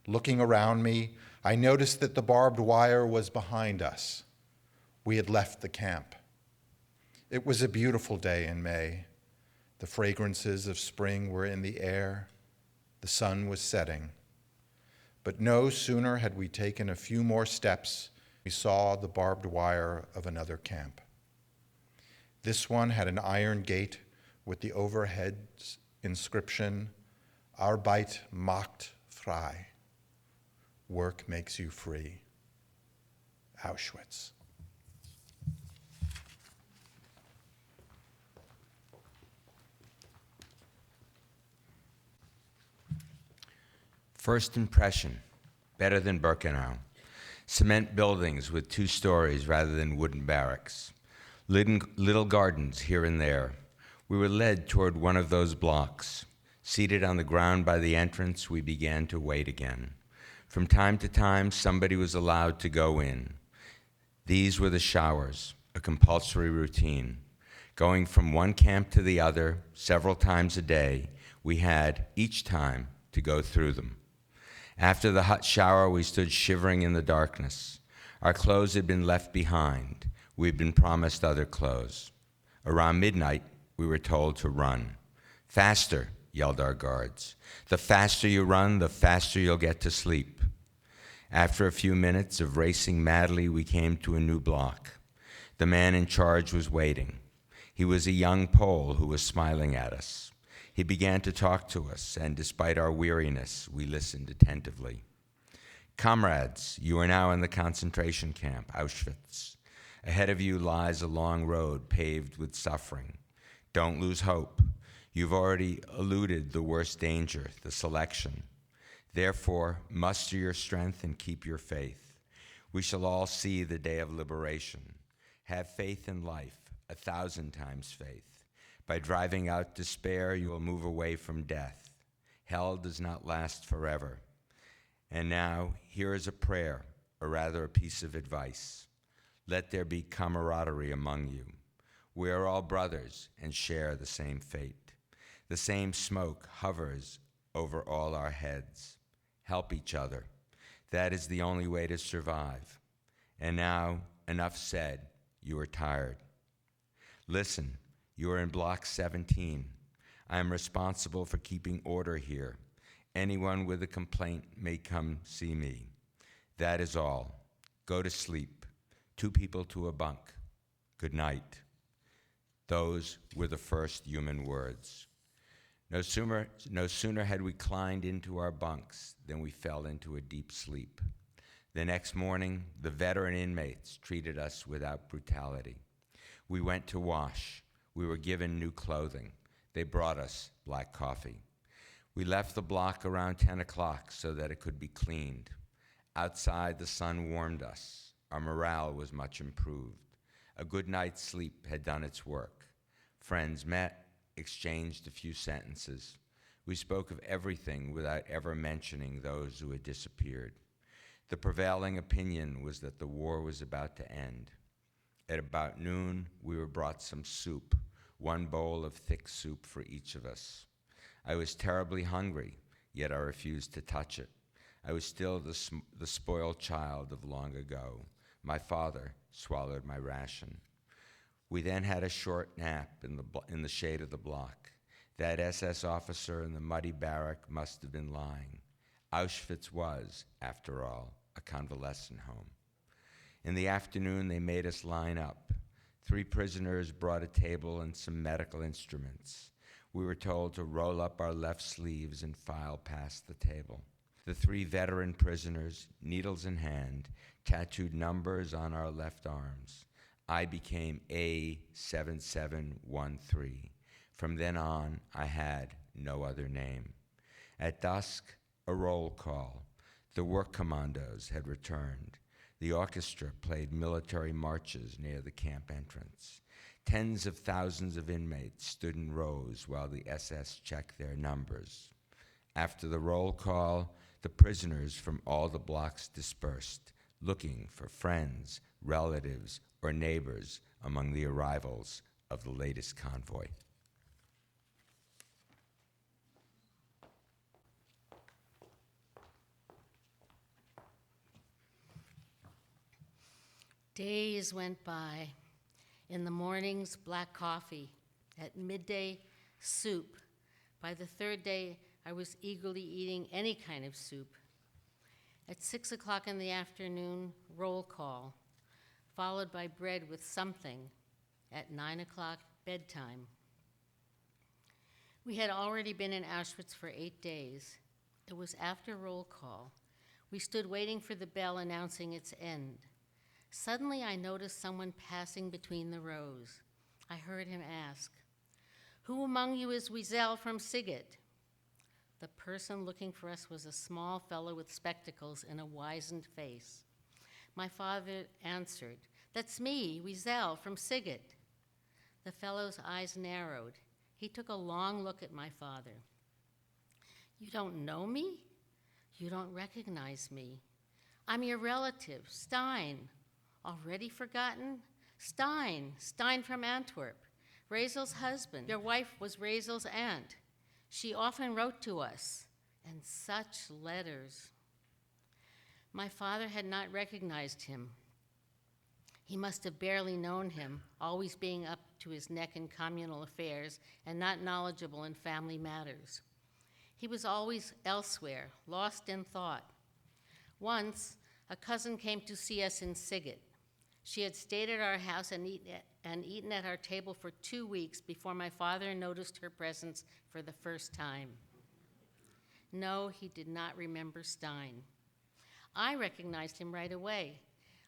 Looking around me, I noticed that the barbed wire was behind us. We had left the camp. It was a beautiful day in May. The fragrances of spring were in the air. The sun was setting. But no sooner had we taken a few more steps, we saw the barbed wire of another camp. This one had an iron gate with the overhead inscription, "Arbeit macht frei." Work makes you free. Auschwitz. First impression, better than Birkenau. Cement buildings with 2 stories rather than wooden barracks. Little gardens here and there. We were led toward one of those blocks. Seated on the ground by the entrance, we began to wait again. From time to time, somebody was allowed to go in. These were the showers, a compulsory routine. Going from one camp to the other several times a day, we had, each time, to go through them. After the hot shower, we stood shivering in the darkness. Our clothes had been left behind. We had been promised other clothes. Around midnight, we were told to run. "Faster," yelled our guards. "The faster you run, the faster you'll get to sleep." After a few minutes of racing madly, we came to a new block. The man in charge was waiting. He was a young Pole who was smiling at us. He began to talk to us, and despite our weariness, we listened attentively. "Comrades, you are now in the concentration camp, Auschwitz. Ahead of you lies a long road paved with suffering. Don't lose hope. You've already eluded the worst danger, the selection. Therefore, muster your strength and keep your faith. We shall all see the day of liberation. Have faith in life, 1,000 times faith. By driving out despair, you will move away from death. Hell does not last forever. And now, here is a prayer, or rather a piece of advice. Let there be camaraderie among you. We are all brothers and share the same fate. The same smoke hovers over all our heads. Help each other. That is the only way to survive. And now, enough said. You are tired. Listen, you are in Block 17. I am responsible for keeping order here. Anyone with a complaint may come see me. That is all. Go to sleep. 2 people to a bunk. Good night. Those were the first human words. No sooner had we climbed into our bunks than we fell into a deep sleep. The next morning, the veteran inmates treated us without brutality. We went to wash. We were given new clothing. They brought us black coffee. We left the block around 10 o'clock so that it could be cleaned. Outside, the sun warmed us. Our morale was much improved. A good night's sleep had done its work. Friends met, exchanged a few sentences. We spoke of everything without ever mentioning those who had disappeared. The prevailing opinion was that the war was about to end. At about noon, we were brought some soup, 1 bowl of thick soup for each of us. I was terribly hungry, yet I refused to touch it. I was still the spoiled child of long ago. My father swallowed my ration. We then had a short nap in the shade of the block. That SS officer in the muddy barrack must have been lying. Auschwitz was, after all, a convalescent home. In the afternoon, they made us line up. 3 prisoners brought a table and some medical instruments. We were told to roll up our left sleeves and file past the table. The 3 veteran prisoners, needles in hand, tattooed numbers on our left arms. I became A7713. From then on, I had no other name. At dusk, a roll call. The work commandos had returned. The orchestra played military marches near the camp entrance. Tens of thousands of inmates stood in rows while the SS checked their numbers. After the roll call, the prisoners from all the blocks dispersed, looking for friends, relatives, or neighbors among the arrivals of the latest convoy. Days went by. In the mornings, black coffee. At midday, soup. By the 3rd day, I was eagerly eating any kind of soup. At 6 o'clock in the afternoon, roll call, followed by bread with something. At 9 o'clock, bedtime. We had already been in Auschwitz for 8 days. It was after roll call. We stood waiting for the bell announcing its end. Suddenly, I noticed someone passing between the rows. I heard him ask, "Who among you is Wiesel from Sighet?" The person looking for us was a small fellow with spectacles and a wizened face. My father answered, "That's me, Wiesel from Sighet." The fellow's eyes narrowed. He took a long look at my father. "You don't know me? You don't recognize me. I'm your relative, Stein. Already forgotten? Stein from Antwerp, Riesel's husband. Your wife was Riesel's aunt. She often wrote to us, and such letters." My father had not recognized him. He must have barely known him, always being up to his neck in communal affairs and not knowledgeable in family matters. He was always elsewhere, lost in thought. Once, a cousin came to see us in Sighet. She had stayed at our house and eaten at our table for 2 weeks before my father noticed her presence for the first time. No, he did not remember Stein. I recognized him right away.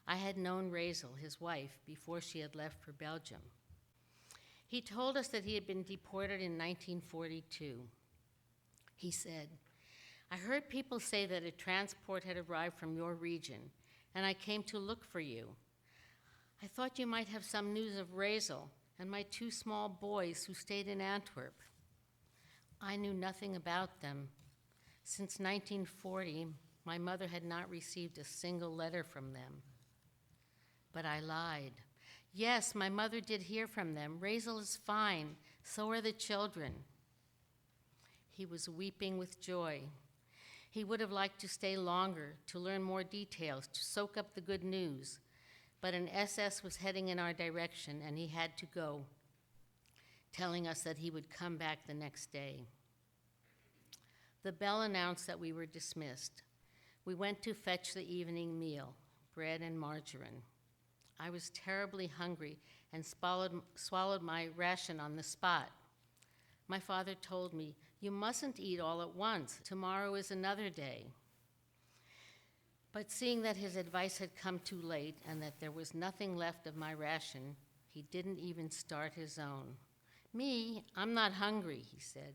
I had known Riesel, his wife, before she had left for Belgium. He told us that he had been deported in 1942. He said, "I heard people say that a transport had arrived from your region, and I came to look for you. I thought you might have some news of Riesel, and my 2 small boys who stayed in Antwerp. I knew nothing about them. Since 1940, my mother had not received a single letter from them. But I lied. Yes, my mother did hear from them. Razel is fine. So are the children. He was weeping with joy. He would have liked to stay longer, to learn more details, to soak up the good news. But an SS was heading in our direction, and he had to go, telling us that he would come back the next day. The bell announced that we were dismissed. We went to fetch the evening meal, bread and margarine. I was terribly hungry and swallowed my ration on the spot. My father told me, "You mustn't eat all at once. Tomorrow is another day." But seeing that his advice had come too late and that there was nothing left of my ration, he didn't even start his own. "Me, I'm not hungry," he said.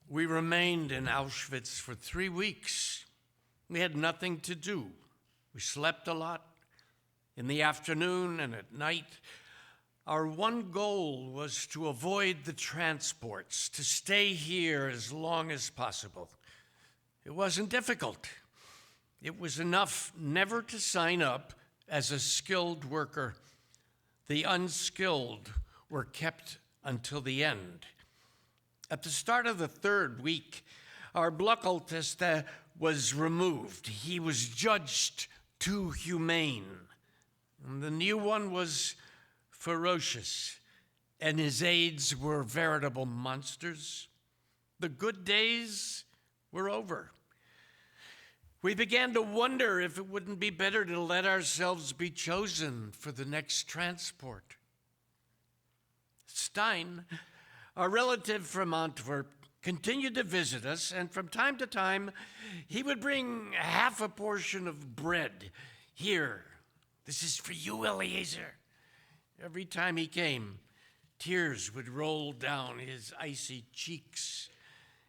We remained in Auschwitz for 3 weeks. We had nothing to do. We slept a lot. In the afternoon and at night, our one goal was to avoid the transports, to stay here as long as possible. It wasn't difficult. It was enough never to sign up as a skilled worker. The unskilled were kept until the end. At the start of the 3rd week, our Blockelteste was removed. He was judged too humane. And the new one was ferocious, and his aides were veritable monsters. The good days were over. We began to wonder if it wouldn't be better to let ourselves be chosen for the next transport. Stein, our relative from Antwerp, continued to visit us, and from time to time, he would bring half a portion of bread. "Here, this is for you, Eliezer." Every time he came, tears would roll down his icy cheeks,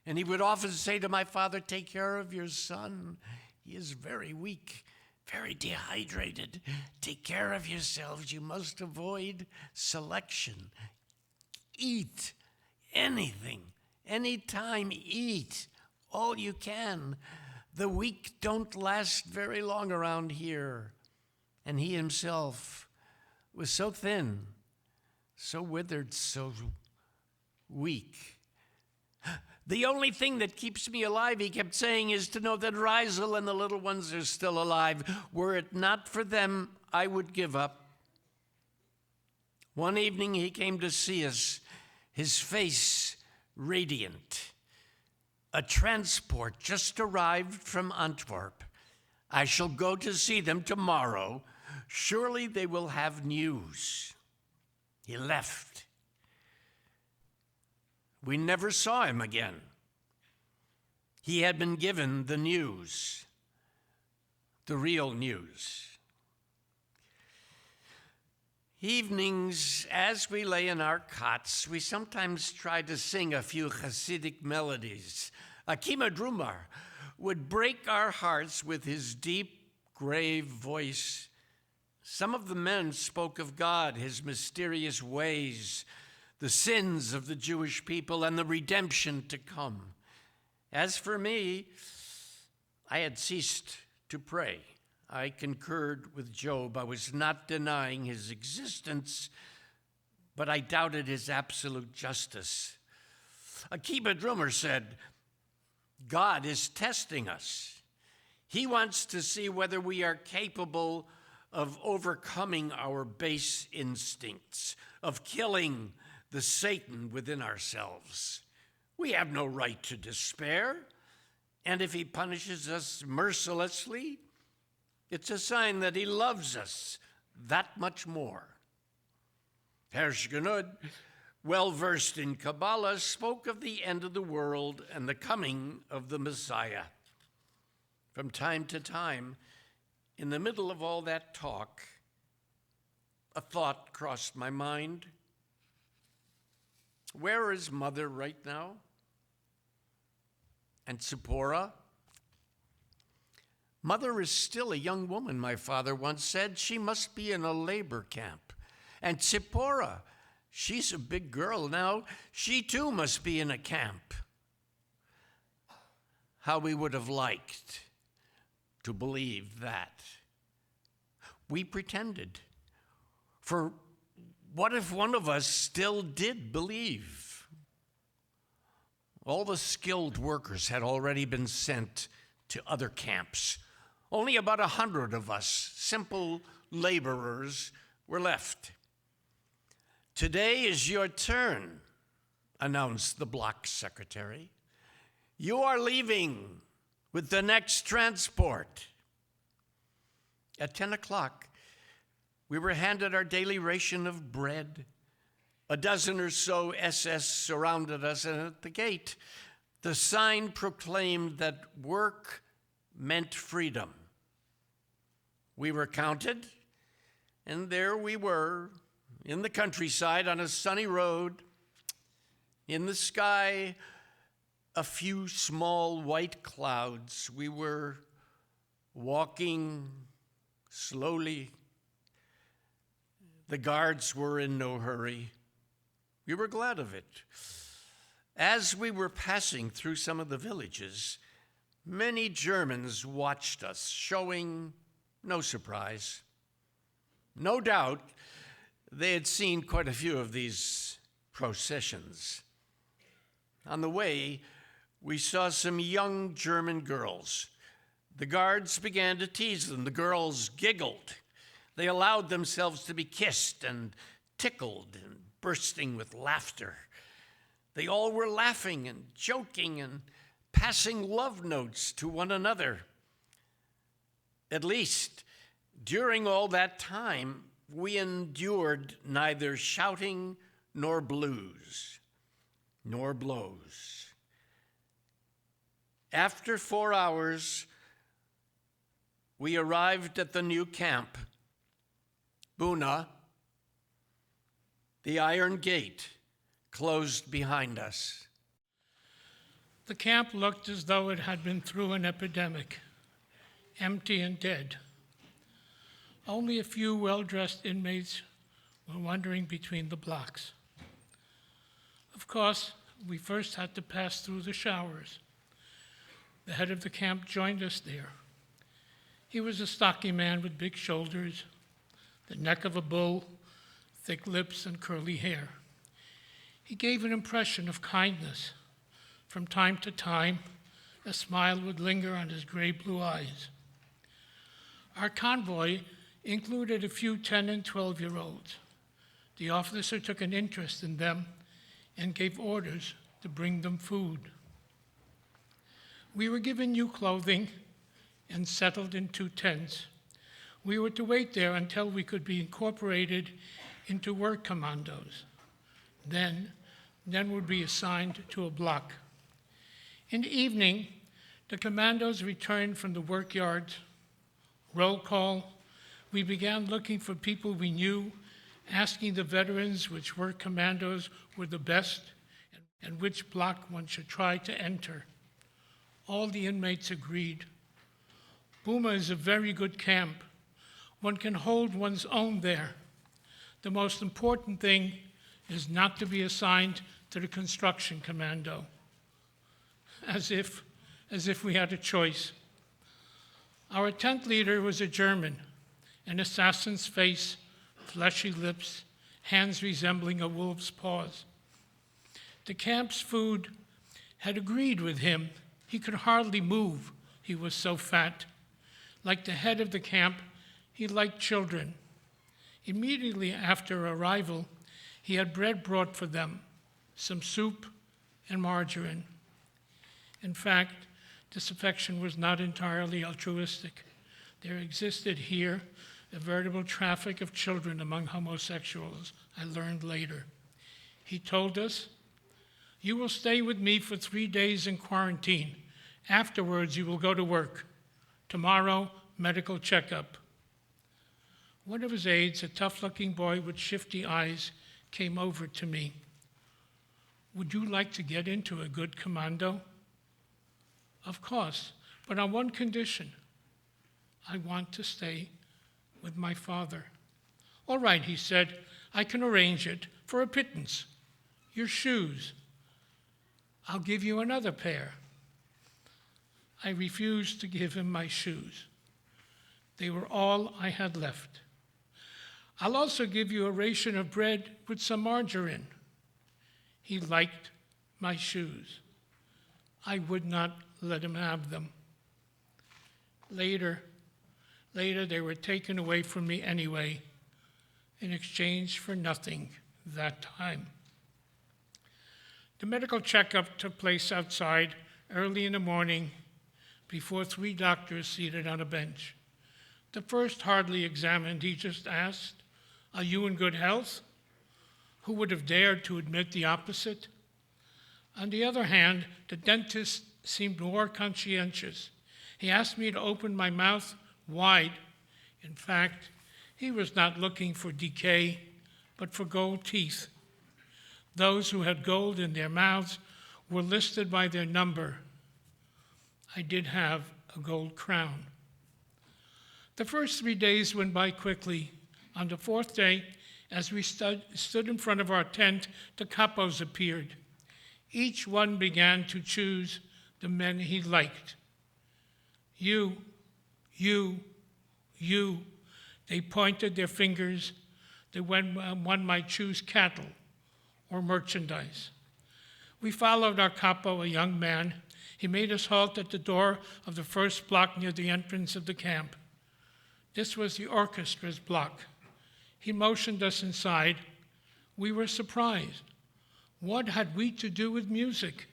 and he would often say to my father, "Take care of your son. He is very weak, very dehydrated. Take care of yourselves. You must avoid selection. Eat anything, anytime, eat all you can. The weak don't last very long around here." And he himself was so thin, so withered, so weak. "The only thing that keeps me alive," he kept saying, "is to know that Razel and the little ones are still alive. Were it not for them, I would give up." One evening he came to see us, his face radiant. "A transport just arrived from Antwerp. I shall go to see them tomorrow. Surely they will have news." He left. We never saw him again. He had been given the news, the real news. Evenings, as we lay in our cots, we sometimes tried to sing a few Hasidic melodies. Akima Drumar would break our hearts with his deep, grave voice. Some of the men spoke of God, his mysterious ways, the sins of the Jewish people, and the redemption to come. As for me, I had ceased to pray. I concurred with Job. I was not denying his existence, but I doubted his absolute justice. Akiba Drummer said, "God is testing us. He wants to see whether we are capable of overcoming our base instincts, of killing the Satan within ourselves. We have no right to despair, and if he punishes us mercilessly, it's a sign that he loves us that much more." Hershgenud, well versed in Kabbalah, spoke of the end of the world and the coming of the Messiah. From time to time, in the middle of all that talk, a thought crossed my mind. Where is Mother right now? And Zipporah? Mother is still a young woman, my father once said. She must be in a labor camp. And Tzipporah, she's a big girl now. She too must be in a camp. How we would have liked to believe that. We pretended. For what if one of us still did believe? All the skilled workers had already been sent to other camps. Only about 100 of us, simple laborers, were left. Today is your turn, announced the block secretary. You are leaving with the next transport. At 10 o'clock, we were handed our daily ration of bread. A dozen or so SS surrounded us, and at the gate, the sign proclaimed that work meant freedom. We were counted, and there we were, in the countryside on a sunny road. In the sky, a few small white clouds. We were walking slowly. The guards were in no hurry. We were glad of it. As we were passing through some of the villages, many Germans watched us, showing no surprise. No doubt they had seen quite a few of these processions. On the way, we saw some young German girls. The guards began to tease them. The girls giggled. They allowed themselves to be kissed and tickled and bursting with laughter. They all were laughing and joking and passing love notes to one another. At least, during all that time, we endured neither shouting nor blues nor blows. After 4 hours, we arrived at the new camp, Buna. The iron gate closed behind us. The camp looked as though it had been through an epidemic, empty and dead. Only a few well-dressed inmates were wandering between the blocks. Of course, we first had to pass through the showers. The head of the camp joined us there. He was a stocky man with big shoulders, the neck of a bull, thick lips, and curly hair. He gave an impression of kindness. From time to time, a smile would linger on his gray-blue eyes. Our convoy included a few 10 and 12-year-olds. The officer took an interest in them and gave orders to bring them food. We were given new clothing and settled in 2 tents. We were to wait there until we could be incorporated into work commandos. Then would be assigned to a block. In the evening, the commandos returned from the work yards. Roll call. We began looking for people we knew, asking the veterans which work commandos were the best and which block one should try to enter. All the inmates agreed. Buma is a very good camp. One can hold one's own there. The most important thing is not to be assigned to the construction commando, as if we had a choice. Our tent leader was a German, an assassin's face, fleshy lips, hands resembling a wolf's paws. The camp's food had agreed with him. He could hardly move. He was so fat. Like the head of the camp, he liked children. Immediately after arrival, he had bread brought for them, some soup and margarine. In fact, this affection was not entirely altruistic. There existed here a veritable traffic of children among homosexuals, I learned later. He told us, "You will stay with me for 3 days in quarantine. Afterwards, you will go to work. Tomorrow, medical checkup." One of his aides, a tough-looking boy with shifty eyes, came over to me. "Would you like to get into a good commando?" "Of course, but on one condition." I want to stay with my father. All right, he said, I can arrange it for a pittance. Your shoes. I'll give you another pair. I refused to give him my shoes. They were all I had left. I'll also give you a ration of bread with some margarine. He liked my shoes. I would not let him have them. Later, they were taken away from me anyway, in exchange for nothing that time. The medical checkup took place outside early in the morning before 3 doctors seated on a bench. The first hardly examined, he just asked, "Are you in good health?" Who would have dared to admit the opposite? On the other hand, the dentist seemed more conscientious. He asked me to open my mouth wide. In fact, he was not looking for decay, but for gold teeth. Those who had gold in their mouths were listed by their number. I did have a gold crown. The first 3 days went by quickly. On the 4th day, as we stood in front of our tent, the capos appeared. Each one began to choose the men he liked. You. They pointed their fingers that one might choose cattle or merchandise. We followed our capo, a young man. He made us halt at the door of the first block near the entrance of the camp. This was the orchestra's block. He motioned us inside. We were surprised. What had we to do with music?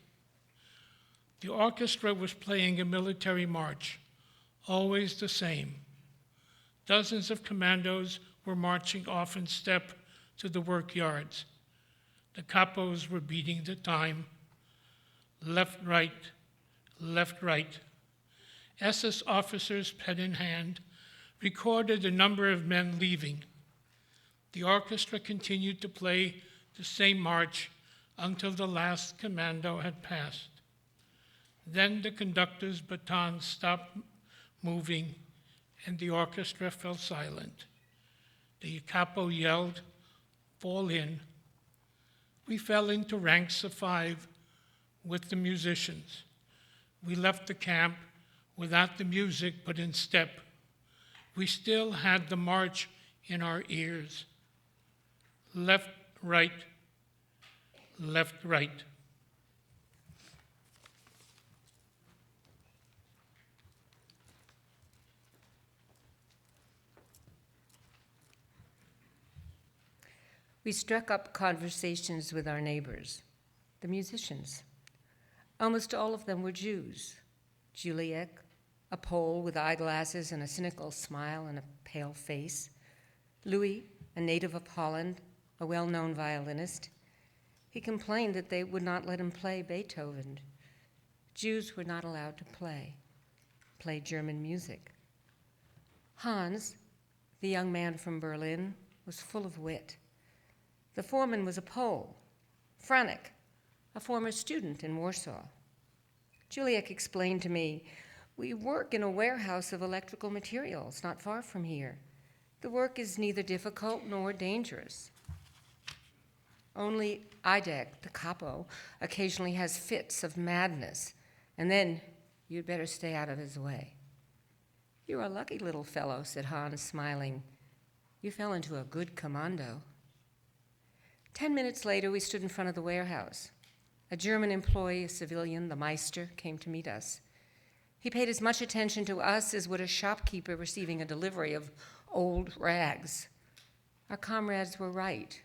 The orchestra was playing a military march, always the same. Dozens of commandos were marching off in step to the work yards. The capos were beating the time. Left, right, left, right. SS officers, pen in hand, recorded the number of men leaving. The orchestra continued to play the same march until the last commando had passed. Then the conductor's baton stopped moving and the orchestra fell silent. The capo yelled, "Fall in." We fell into ranks of 5 with the musicians. We left the camp without the music but in step. We still had the march in our ears. Left, right, left, right. We struck up conversations with our neighbors, the musicians. Almost all of them were Jews. Juliek, a Pole with eyeglasses and a cynical smile and a pale face. Louis, a native of Holland, a well-known violinist. He complained that they would not let him play Beethoven. Jews were not allowed to play German music. Hans, the young man from Berlin, was full of wit. The foreman was a Pole, François, a former student in Warsaw. Juliek explained to me, "We work in a warehouse of electrical materials not far from here. The work is neither difficult nor dangerous. Only Idek, the capo, occasionally has fits of madness, and then you'd better stay out of his way." "You're a lucky little fellow," said Hans, smiling. "You fell into a good commando." 10 minutes later, we stood in front of the warehouse. A German employee, a civilian, the Meister, came to meet us. He paid as much attention to us as would a shopkeeper receiving a delivery of old rags. Our comrades were right.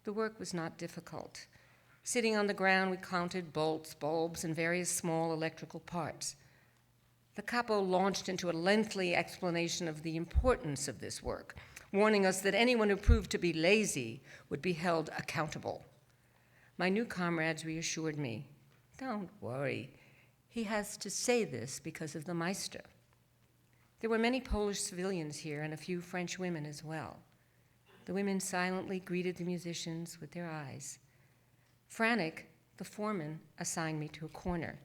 The work was not difficult. Sitting on the ground, we counted bolts, bulbs, and various small electrical parts. The capo launched into a lengthy explanation of the importance of this work, warning us that anyone who proved to be lazy would be held accountable. My new comrades reassured me. "Don't worry. He has to say this because of the Meister." There were many Polish civilians here and a few French women as well. The women silently greeted the musicians with their eyes. François, the foreman, assigned me to a corner.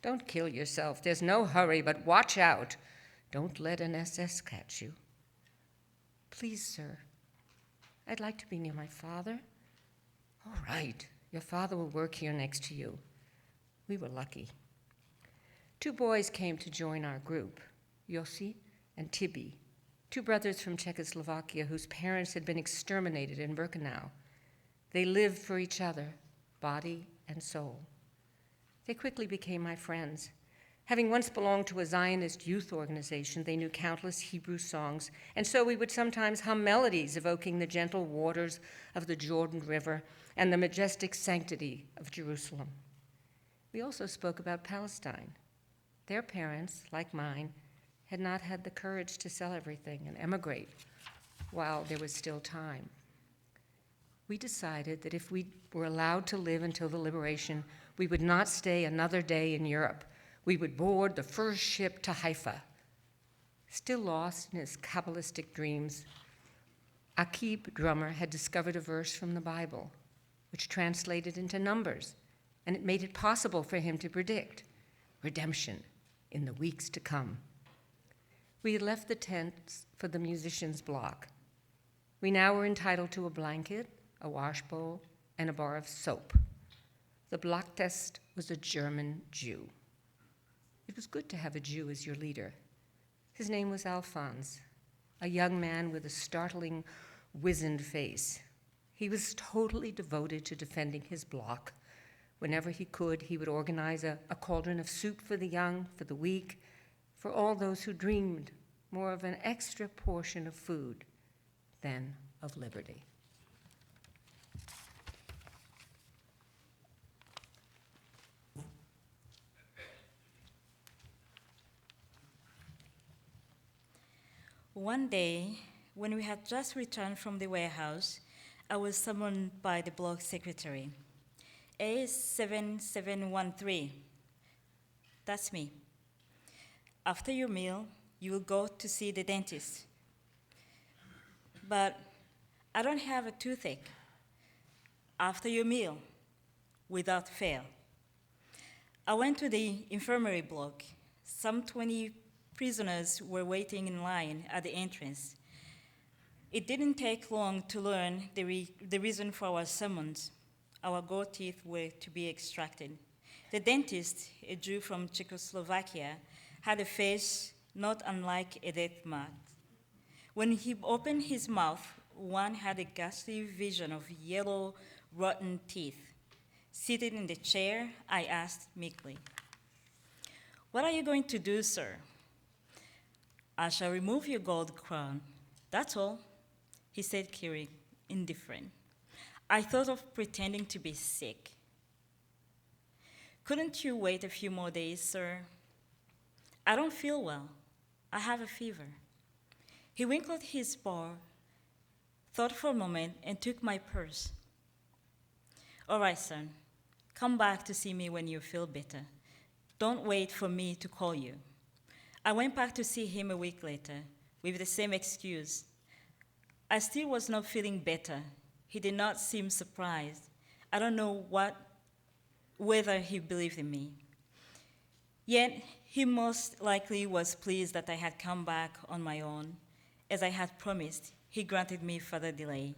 "Don't kill yourself. There's no hurry, but watch out. Don't let an SS catch you. Please, sir, I'd like to be near my father. All right, your father will work here next to you. We were lucky. 2 boys came to join our group, Yossi and Tibi, 2 brothers from Czechoslovakia whose parents had been exterminated in Birkenau. They lived for each other, body and soul. They quickly became my friends. Having once belonged to a Zionist youth organization, they knew countless Hebrew songs, and so we would sometimes hum melodies evoking the gentle waters of the Jordan River and the majestic sanctity of Jerusalem. We also spoke about Palestine. Their parents, like mine, had not had the courage to sell everything and emigrate while there was still time. We decided that if we were allowed to live until the liberation, we would not stay another day in Europe. We would board the first ship to Haifa. Still lost in his Kabbalistic dreams, Akib, drummer, had discovered a verse from the Bible, which translated into numbers, and it made it possible for him to predict redemption in the weeks to come. We had left the tents for the musicians' block. We now were entitled to a blanket, a wash bowl, and a bar of soap. The block test was a German Jew. It was good to have a Jew as your leader. His name was Alphonse, a young man with a startling, wizened face. He was totally devoted to defending his block. Whenever he could, he would organize a cauldron of soup for the young, for the weak, for all those who dreamed more of an extra portion of food than of liberty. One day, when we had just returned from the warehouse, I was summoned by the block secretary. A7713. That's me. After your meal, you will go to see the dentist. But I don't have a toothache. After your meal, without fail. I went to the infirmary block. Some 20 prisoners were waiting in line at the entrance. It didn't take long to learn the reason for our summons. Our gold teeth were to be extracted. The dentist, a Jew from Czechoslovakia, had a face not unlike a death mat. When he opened his mouth, one had a ghastly vision of yellow, rotten teeth. Seated in the chair, I asked meekly, "What are you going to do, sir?" "I shall remove your gold crown, that's all," he said, clearly indifferent. I thought of pretending to be sick. "Couldn't you wait a few more days, sir?" "I don't feel well. I have a fever." He wrinkled his brow, thought for a moment, and took my purse. "All right, son. Come back to see me when you feel better. Don't wait for me to call you." I went back to see him a week later with the same excuse. I still was not feeling better. He did not seem surprised. I don't know whether he believed in me. Yet he most likely was pleased that I had come back on my own. As I had promised, he granted me further delay.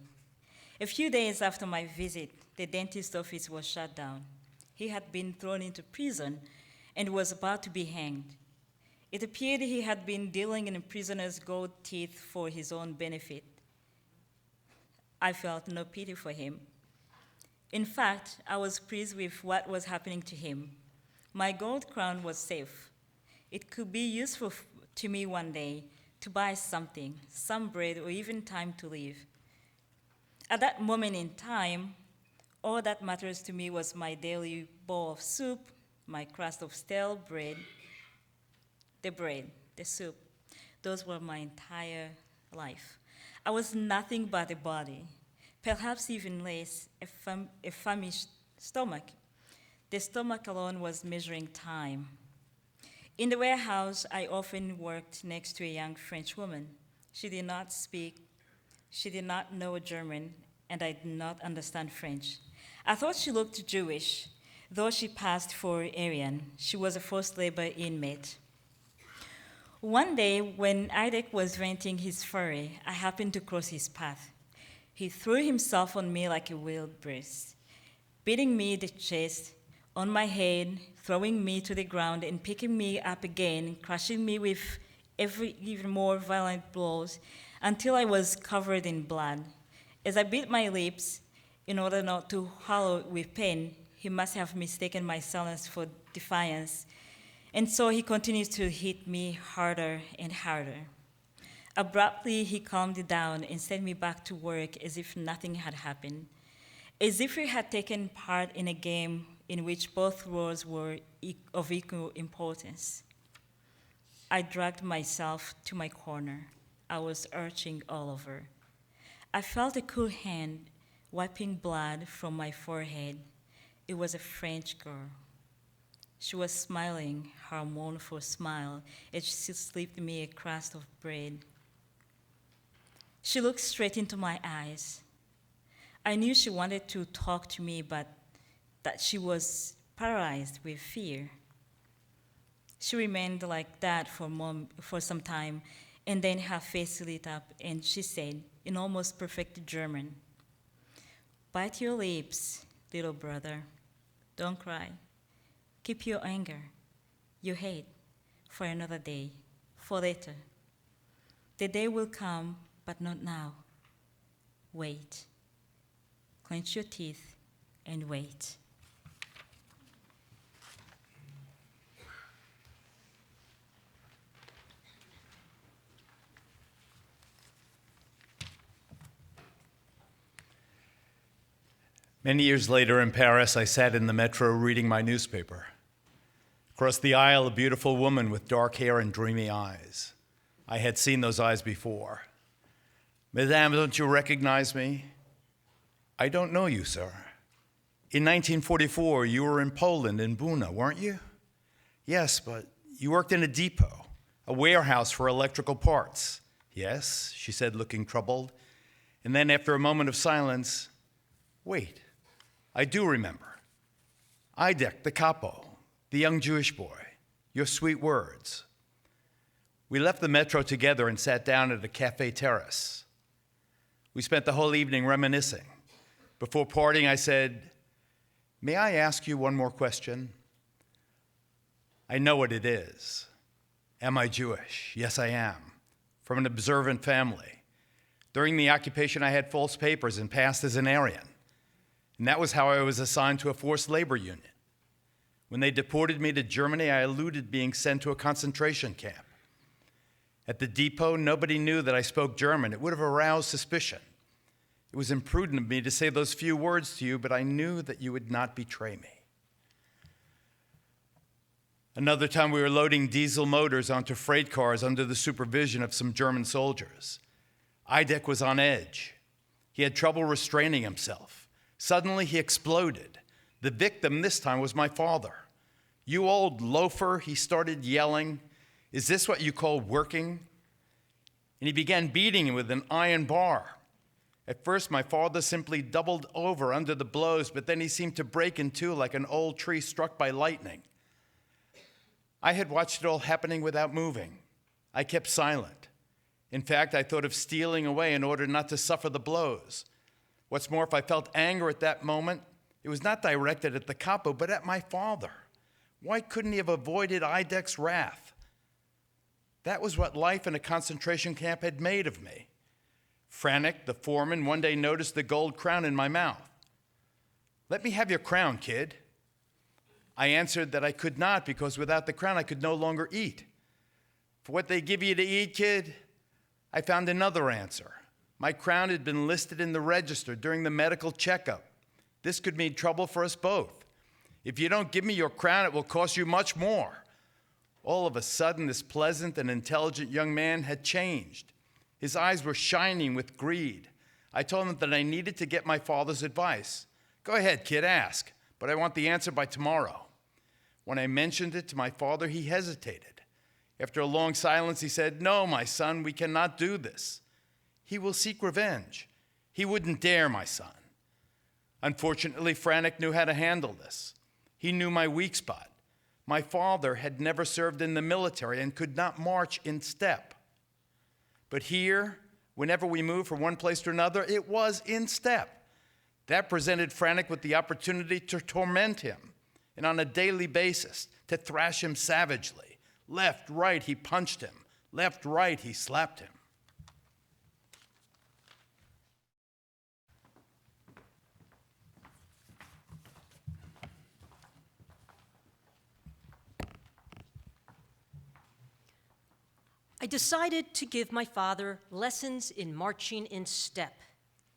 A few days after my visit, the dentist's office was shut down. He had been thrown into prison and was about to be hanged. It appeared he had been dealing in a prisoner's gold teeth for his own benefit. I felt no pity for him. In fact, I was pleased with what was happening to him. My gold crown was safe. It could be useful to me one day to buy something, some bread, or even time to live. At that moment in time, all that matters to me was my daily bowl of soup, my crust of stale bread, the soup. Those were my entire life. I was nothing but a body, perhaps even less, a famished stomach. The stomach alone was measuring time. In the warehouse, I often worked next to a young French woman. She did not speak, she did not know German, and I did not understand French. I thought she looked Jewish, though she passed for Aryan. She was a forced labor inmate. One day, when Hyde was venting his fury, I happened to cross his path. He threw himself on me like a wild beast, beating me in the chest, on my head, throwing me to the ground and picking me up again, crushing me with even more violent blows until I was covered in blood. As I bit my lips, in order not to howl with pain, he must have mistaken my silence for defiance. And so he continued to hit me harder and harder. Abruptly, he calmed down and sent me back to work as if nothing had happened, as if we had taken part in a game in which both roles were of equal importance. I dragged myself to my corner. I was urging all over. I felt a cool hand wiping blood from my forehead. It was a French girl. She was smiling, her mournful smile, as she slipped me a crust of bread. She looked straight into my eyes. I knew she wanted to talk to me, but that she was paralyzed with fear. She remained like that for some time, and then her face lit up, and she said, in almost perfect German, "Bite your lips, little brother. Don't cry. Keep your anger, your hate, for another day, for later. The day will come, but not now. Wait. Clench your teeth and wait." Many years later in Paris, I sat in the metro reading my newspaper. Across the aisle, a beautiful woman with dark hair and dreamy eyes. I had seen those eyes before. "Madame, don't you recognize me?" "I don't know you, sir." "In 1944, you were in Poland, in Buna, weren't you?" "Yes, but you worked in a depot, a warehouse for electrical parts." "Yes," she said, looking troubled. And then after a moment of silence, "Wait, I do remember. Hyde, the capo, the young Jewish boy, your sweet words." We left the metro together and sat down at a cafe terrace. We spent the whole evening reminiscing. Before parting, I said, "May I ask you one more question?" "I know what it is. Am I Jewish?" "Yes, I am. From an observant family. During the occupation, I had false papers and passed as an Aryan. And that was how I was assigned to a forced labor unit. When they deported me to Germany, I eluded being sent to a concentration camp. At the depot, nobody knew that I spoke German. It would have aroused suspicion. It was imprudent of me to say those few words to you, but I knew that you would not betray me. Another time, we were loading diesel motors onto freight cars under the supervision of some German soldiers. Hyde was on edge. He had trouble restraining himself. Suddenly, he exploded. The victim this time was my father. "You old loafer," he started yelling. "Is this what you call working?" And he began beating him with an iron bar. At first, my father simply doubled over under the blows, but then he seemed to break in two like an old tree struck by lightning. I had watched it all happening without moving. I kept silent. In fact, I thought of stealing away in order not to suffer the blows. What's more, if I felt anger at that moment, it was not directed at the capo, but at my father. Why couldn't he have avoided Hyde's wrath? That was what life in a concentration camp had made of me. François, the foreman, one day noticed the gold crown in my mouth. "Let me have your crown, kid." I answered that I could not, because without the crown I could no longer eat. "For what they give you to eat, kid?" I found another answer. My crown had been listed in the register during the medical checkup. This could mean trouble for us both. "If you don't give me your crown, it will cost you much more." All of a sudden, this pleasant and intelligent young man had changed. His eyes were shining with greed. I told him that I needed to get my father's advice. "Go ahead, kid, ask, but I want the answer by tomorrow." When I mentioned it to my father, he hesitated. After a long silence, he said, "No, my son, we cannot do this. He will seek revenge. He wouldn't dare, my son." Unfortunately, François knew how to handle this. He knew my weak spot. My father had never served in the military and could not march in step. But here, whenever we moved from one place to another, it was in step. That presented François with the opportunity to torment him, and on a daily basis, to thrash him savagely. Left, right, he punched him. Left, right, he slapped him. I decided to give my father lessons in marching in step,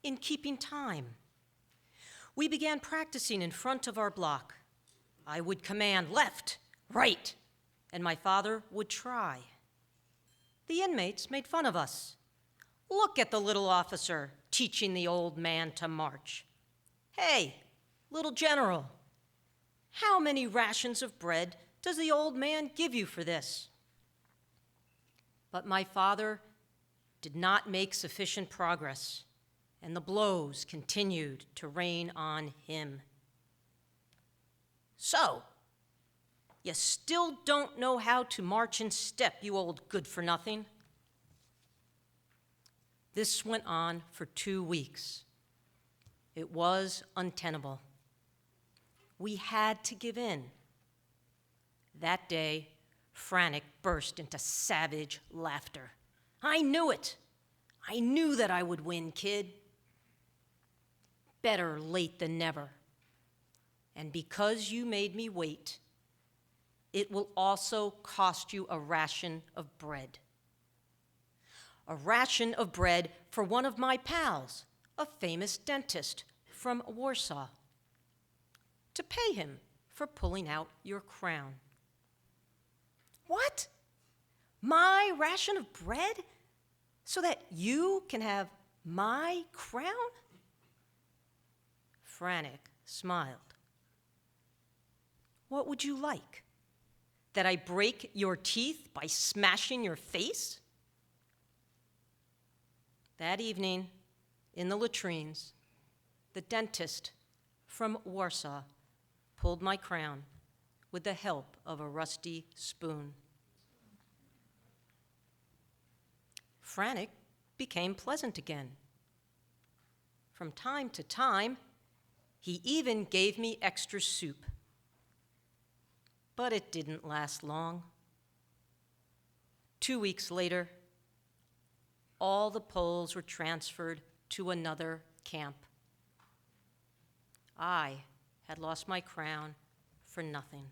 in keeping time. We began practicing in front of our block. I would command left, right, and my father would try. The inmates made fun of us. Look at the little officer teaching the old man to march. Hey, little general, how many rations of bread does the old man give you for this? But my father did not make sufficient progress, and the blows continued to rain on him. So, you still don't know how to march in step, you old good-for-nothing? This went on for 2 weeks. It was untenable. We had to give in. That day, François burst into savage laughter. I knew it. I knew that I would win, kid. Better late than never. And because you made me wait, it will also cost you a ration of bread. A ration of bread for one of my pals, a famous dentist from Warsaw, to pay him for pulling out your crown. What? My ration of bread? So that you can have my crown? François smiled. What would you like? That I break your teeth by smashing your face? That evening, in the latrines, the dentist from Warsaw pulled my crown with the help of a rusty spoon. François became pleasant again. From time to time, he even gave me extra soup. But it didn't last long. 2 weeks later, all the Poles were transferred to another camp. I had lost my crown for nothing.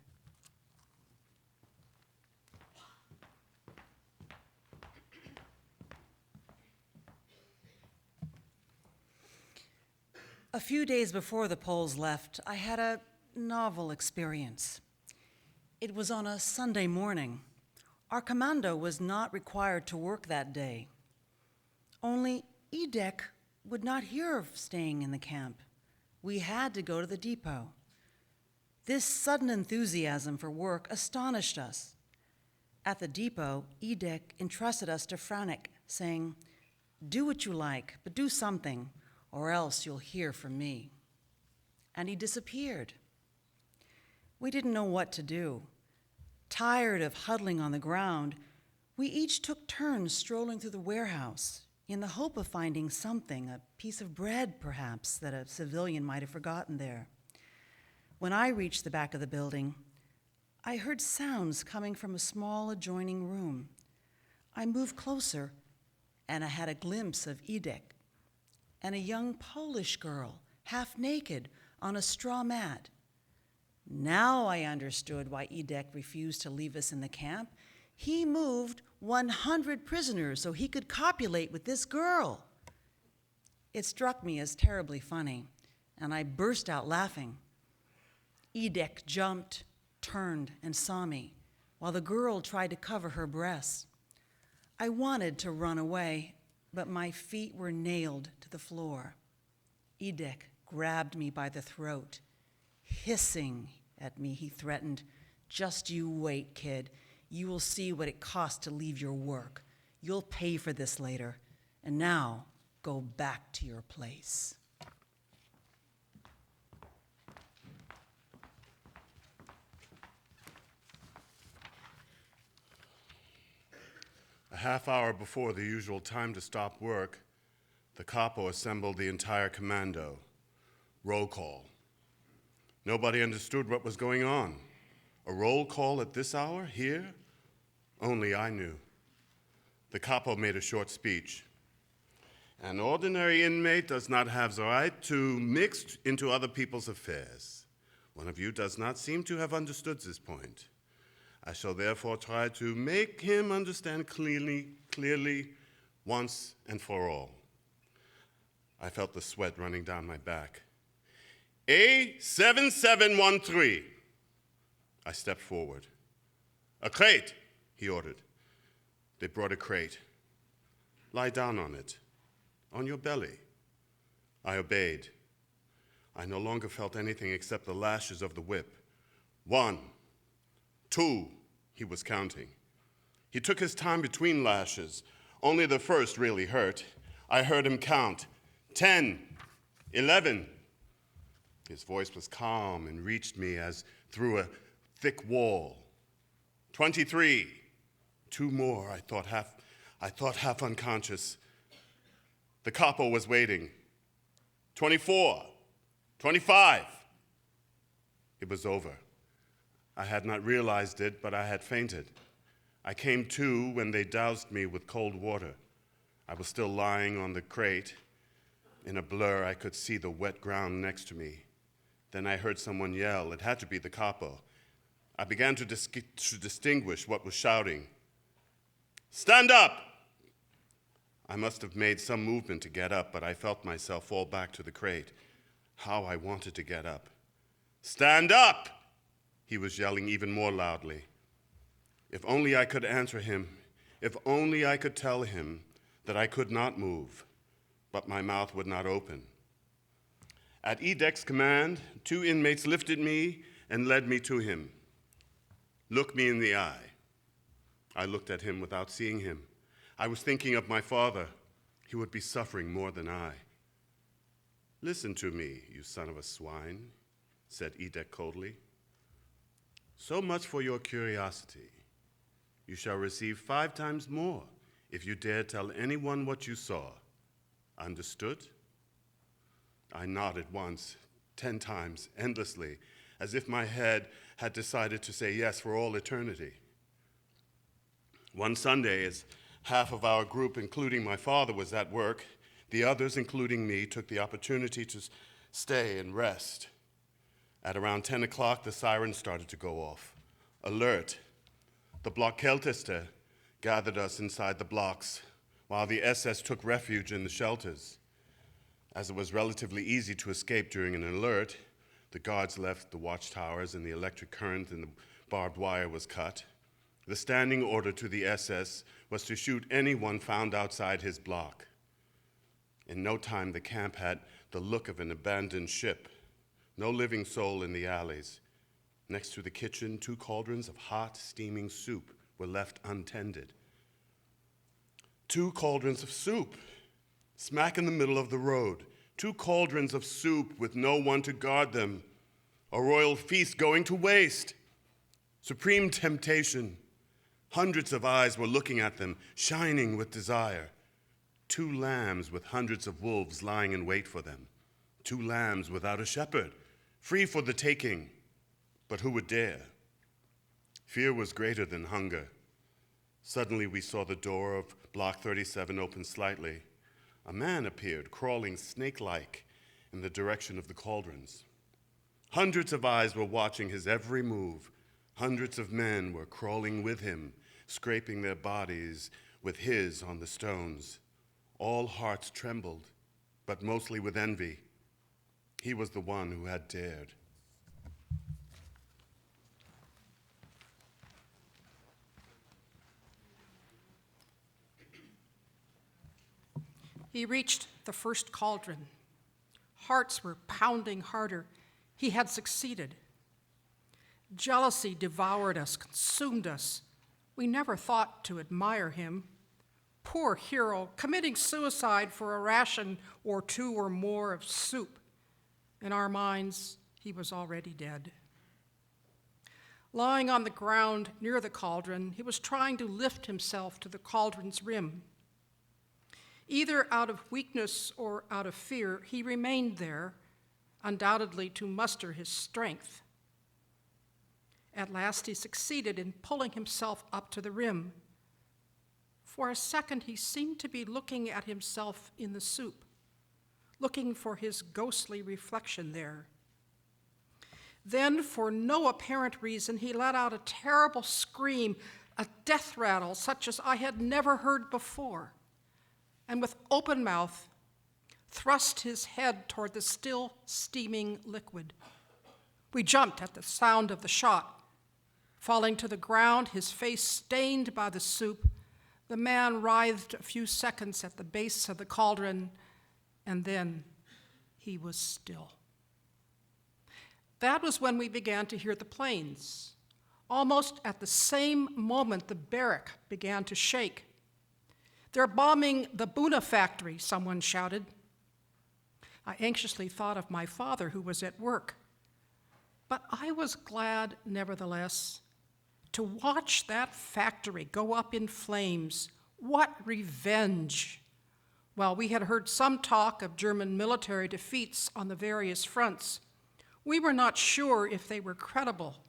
A few days before the Poles left, I had a novel experience. It was on a Sunday morning. Our commando was not required to work that day. Only Edek would not hear of staying in the camp. We had to go to the depot. This sudden enthusiasm for work astonished us. At the depot, Edek entrusted us to François, saying, "Do what you like, but do something, or else you'll hear from me." And he disappeared. We didn't know what to do. Tired of huddling on the ground, we each took turns strolling through the warehouse in the hope of finding something, a piece of bread perhaps, that a civilian might have forgotten there. When I reached the back of the building, I heard sounds coming from a small adjoining room. I moved closer, and I had a glimpse of Edek and a young Polish girl, half naked, on a straw mat. Now I understood why Edek refused to leave us in the camp. He moved 100 prisoners so he could copulate with this girl. It struck me as terribly funny, and I burst out laughing. Edek jumped, turned, and saw me, while the girl tried to cover her breasts. I wanted to run away, but my feet were nailed to the floor. Edek grabbed me by the throat. Hissing at me, he threatened, "Just you wait, kid. You will see what it costs to leave your work. You'll pay for this later. And now, go back to your place." A half hour before the usual time to stop work, the capo assembled the entire commando. Roll call. Nobody understood what was going on. A roll call at this hour, here? Only I knew. The capo made a short speech. An ordinary inmate does not have the right to mix into other people's affairs. One of you does not seem to have understood this point. I shall therefore try to make him understand clearly, once and for all. I felt the sweat running down my back. A7713. I stepped forward. A crate, he ordered. They brought a crate. Lie down on it, on your belly. I obeyed. I no longer felt anything except the lashes of the whip. 1, 2, he was counting. He took his time between lashes. Only the first really hurt. I heard him count. 10, 11. His voice was calm and reached me as through a thick wall. 23. 2 more, I thought half unconscious. The capo was waiting. 24. 25. It was over. I had not realized it, but I had fainted. I came to when they doused me with cold water. I was still lying on the crate. In a blur, I could see the wet ground next to me. Then I heard someone yell. It had to be the capo. I began to distinguish what was shouting. Stand up! I must have made some movement to get up, but I felt myself fall back to the crate. How I wanted to get up. Stand up! He was yelling even more loudly. If only I could answer him. If only I could tell him that I could not move, but my mouth would not open. At Edek's command, 2 inmates lifted me and led me to him. Look me in the eye. I looked at him without seeing him. I was thinking of my father. He would be suffering more than I. Listen to me, you son of a swine, said Edek coldly. So much for your curiosity. You shall receive 5 times more if you dare tell anyone what you saw. Understood? I nodded once, 10 times, endlessly, as if my head had decided to say yes for all eternity. One Sunday, as half of our group, including my father, was at work, the others, including me, took the opportunity to stay and rest. At around 10 o'clock, the sirens started to go off. Alert. The Blockälteste gathered us inside the blocks, while the SS took refuge in the shelters. As it was relatively easy to escape during an alert, the guards left the watchtowers and the electric current and the barbed wire was cut. The standing order to the SS was to shoot anyone found outside his block. In no time, the camp had the look of an abandoned ship. No living soul in the alleys. Next to the kitchen, 2 cauldrons of hot, steaming soup were left untended. 2 cauldrons of soup, smack in the middle of the road. 2 cauldrons of soup with no one to guard them. A royal feast going to waste. Supreme temptation. Hundreds of eyes were looking at them, shining with desire. 2 lambs with hundreds of wolves lying in wait for them. 2 lambs without a shepherd, free for the taking. But who would dare? Fear was greater than hunger. Suddenly we saw the door of Block 37 open slightly. A man appeared, crawling snake-like in the direction of the cauldrons. Hundreds of eyes were watching his every move. Hundreds of men were crawling with him, scraping their bodies with his on the stones. All hearts trembled, but mostly with envy. He was the one who had dared. He reached the first cauldron. Hearts were pounding harder. He had succeeded. Jealousy devoured us, consumed us. We never thought to admire him. Poor hero, committing suicide for a ration or 2 or more of soup. In our minds, he was already dead. Lying on the ground near the cauldron, he was trying to lift himself to the cauldron's rim. Either out of weakness or out of fear, he remained there, undoubtedly to muster his strength. At last, he succeeded in pulling himself up to the rim. For a second, he seemed to be looking at himself in the soup, looking for his ghostly reflection there. Then, for no apparent reason, he let out a terrible scream, a death rattle such as I had never heard before, and with open mouth, thrust his head toward the still steaming liquid. We jumped at the sound of the shot. Falling to the ground, his face stained by the soup, the man writhed a few seconds at the base of the cauldron, and then he was still. That was when we began to hear the planes. Almost at the same moment, the barrack began to shake. "They're bombing the Buna factory," someone shouted. I anxiously thought of my father, who was at work. But I was glad, nevertheless, to watch that factory go up in flames. What revenge! While we had heard some talk of German military defeats on the various fronts, we were not sure if they were credible.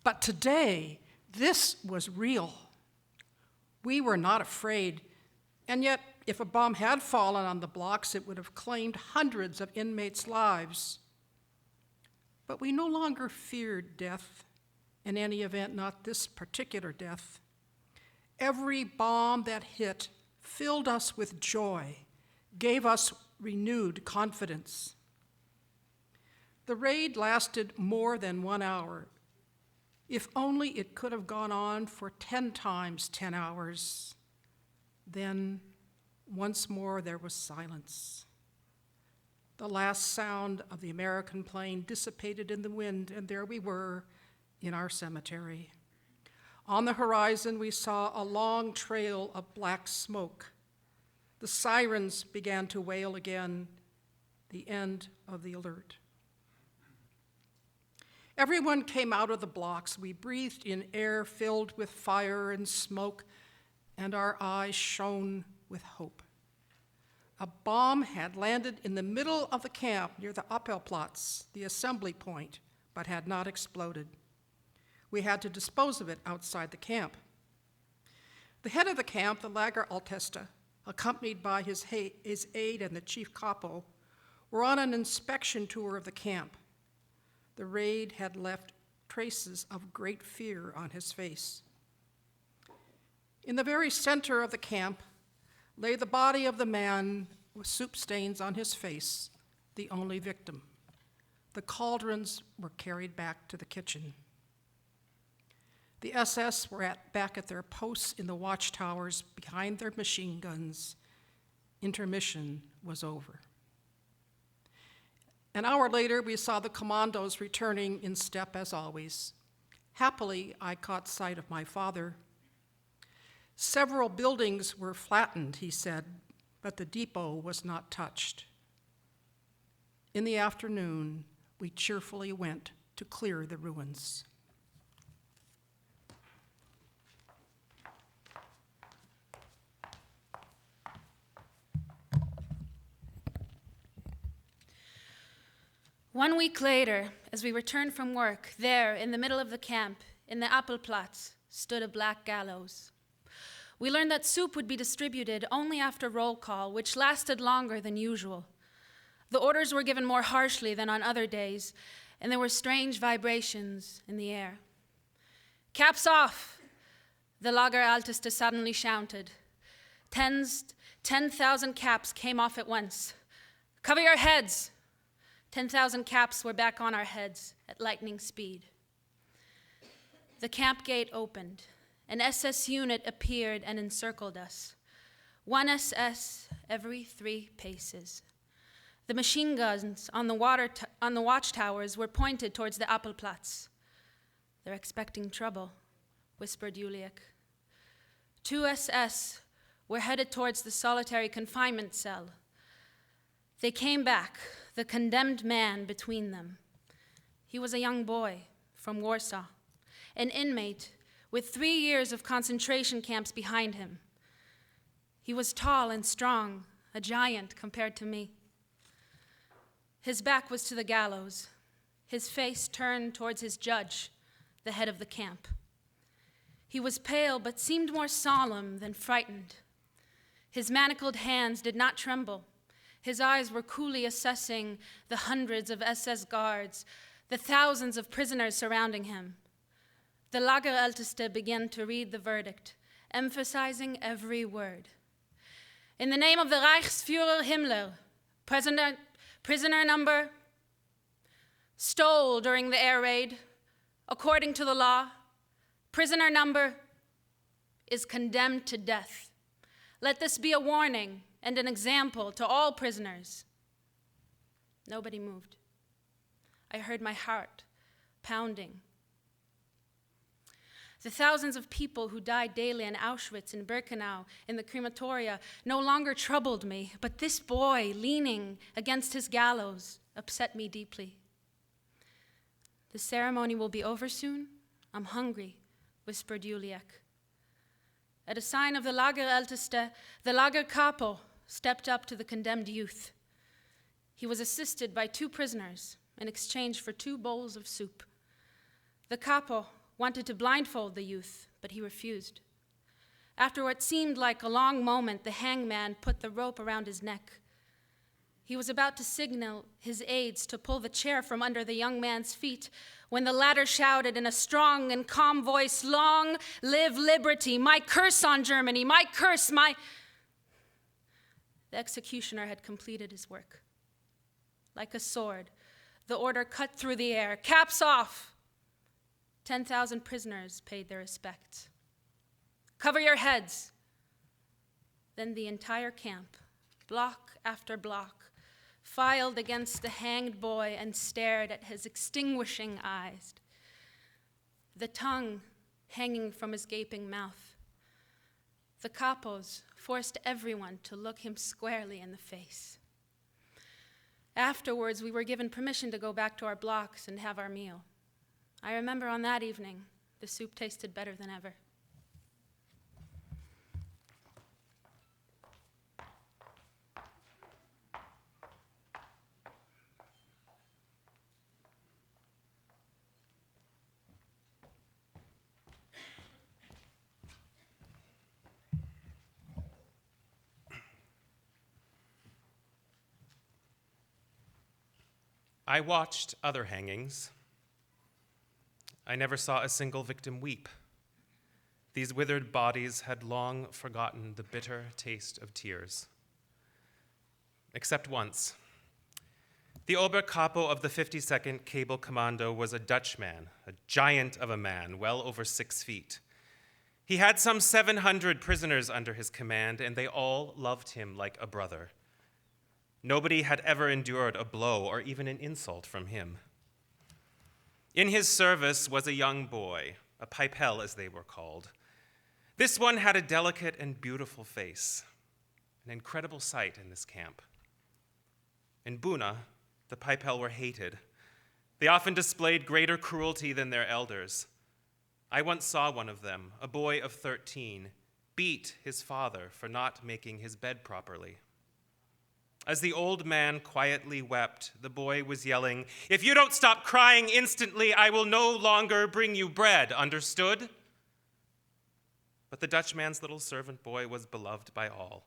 But today, this was real. We were not afraid, and yet, if a bomb had fallen on the blocks, it would have claimed hundreds of inmates' lives. But we no longer feared death, in any event, not this particular death. Every bomb that hit filled us with joy, gave us renewed confidence. The raid lasted more than 1 hour. If only it could have gone on for 10 times 10 hours. Then, once more, there was silence. The last sound of the American plane dissipated in the wind, and there we were in our cemetery. On the horizon, we saw a long trail of black smoke. The sirens began to wail again, the end of the alert. Everyone came out of the blocks. We breathed in air filled with fire and smoke, and our eyes shone with hope. A bomb had landed in the middle of the camp near the Appelplatz, the assembly point, but had not exploded. We had to dispose of it outside the camp. The head of the camp, the Lageraltester, accompanied by his aide and the chief capo, were on an inspection tour of the camp. The raid had left traces of great fear on his face. In the very center of the camp lay the body of the man with soup stains on his face, the only victim. The cauldrons were carried back to the kitchen. The SS were back at their posts in the watchtowers behind their machine guns. Intermission was over. An hour later, we saw the commandos returning in step as always. Happily, I caught sight of my father. Several buildings were flattened, he said, but the depot was not touched. In the afternoon, we cheerfully went to clear the ruins. One week later, as we returned from work, there, in the middle of the camp, in the Appelplatz, stood a black gallows. We learned that soup would be distributed only after roll call, which lasted longer than usual. The orders were given more harshly than on other days, and there were strange vibrations in the air. "Caps off!" the Lageraltester suddenly shouted. 10,000 caps came off at once. "Cover your heads!" 10,000 caps were back on our heads at lightning speed. The camp gate opened. An SS unit appeared and encircled us. One SS every 3 paces. The machine guns on the watchtowers were pointed towards the Appelplatz. "They're expecting trouble," whispered Juliek. 2 SS were headed towards the solitary confinement cell. They came back, the condemned man between them. He was a young boy from Warsaw, an inmate with 3 years of concentration camps behind him. He was tall and strong, a giant compared to me. His back was to the gallows, his face turned towards his judge, the head of the camp. He was pale but seemed more solemn than frightened. His manacled hands did not tremble. His eyes were coolly assessing the hundreds of SS guards, the thousands of prisoners surrounding him. The Lagerälteste began to read the verdict, emphasizing every word. In the name of the Reichsführer Himmler, prisoner number stole during the air raid, according to the law, prisoner number is condemned to death. Let this be a warning and an example to all prisoners. Nobody moved. I heard my heart pounding. The thousands of people who died daily in Auschwitz, in Birkenau, in the crematoria, no longer troubled me, but this boy leaning against his gallows upset me deeply. The ceremony will be over soon. I'm hungry, whispered Juliek. At a sign of the Lagerälteste, the Lagerkapo stepped up to the condemned youth. He was assisted by 2 prisoners in exchange for 2 bowls of soup. The capo wanted to blindfold the youth, but he refused. After what seemed like a long moment, the hangman put the rope around his neck. He was about to signal his aides to pull the chair from under the young man's feet when the latter shouted in a strong and calm voice, "Long live liberty, my curse on Germany, my curse, my..." The executioner had completed his work. Like a sword, the order cut through the air, "Caps off!" 10,000 prisoners paid their respects. "Cover your heads!" Then the entire camp, block after block, filed against the hanged boy and stared at his extinguishing eyes, the tongue hanging from his gaping mouth. The capos forced everyone to look him squarely in the face. Afterwards, we were given permission to go back to our blocks and have our meal. I remember on that evening, the soup tasted better than ever. I watched other hangings. I never saw a single victim weep. These withered bodies had long forgotten the bitter taste of tears. Except once. The Oberkapo of the 52nd Cable Commando was a Dutchman, a giant of a man, well over 6 feet. He had some 700 prisoners under his command, and they all loved him like a brother. Nobody had ever endured a blow or even an insult from him. In his service was a young boy, a pipel as they were called. This one had a delicate and beautiful face, an incredible sight in this camp. In Buna, the pipel were hated. They often displayed greater cruelty than their elders. I once saw one of them, a boy of 13, beat his father for not making his bed properly. As the old man quietly wept, the boy was yelling, "If you don't stop crying instantly, I will no longer bring you bread, understood?" But the Dutchman's little servant boy was beloved by all.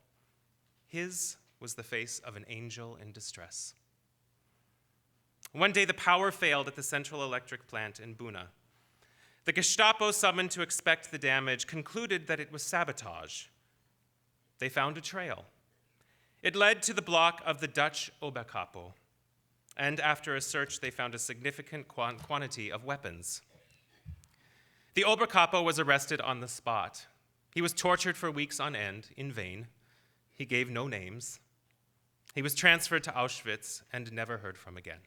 His was the face of an angel in distress. One day, the power failed at the central electric plant in Buna. The Gestapo, summoned to inspect the damage, concluded that it was sabotage. They found a trail. It led to the block of the Dutch Oberkapo, and after a search, they found a significant quantity of weapons. The Oberkapo was arrested on the spot. He was tortured for weeks on end, in vain. He gave no names. He was transferred to Auschwitz and never heard from again.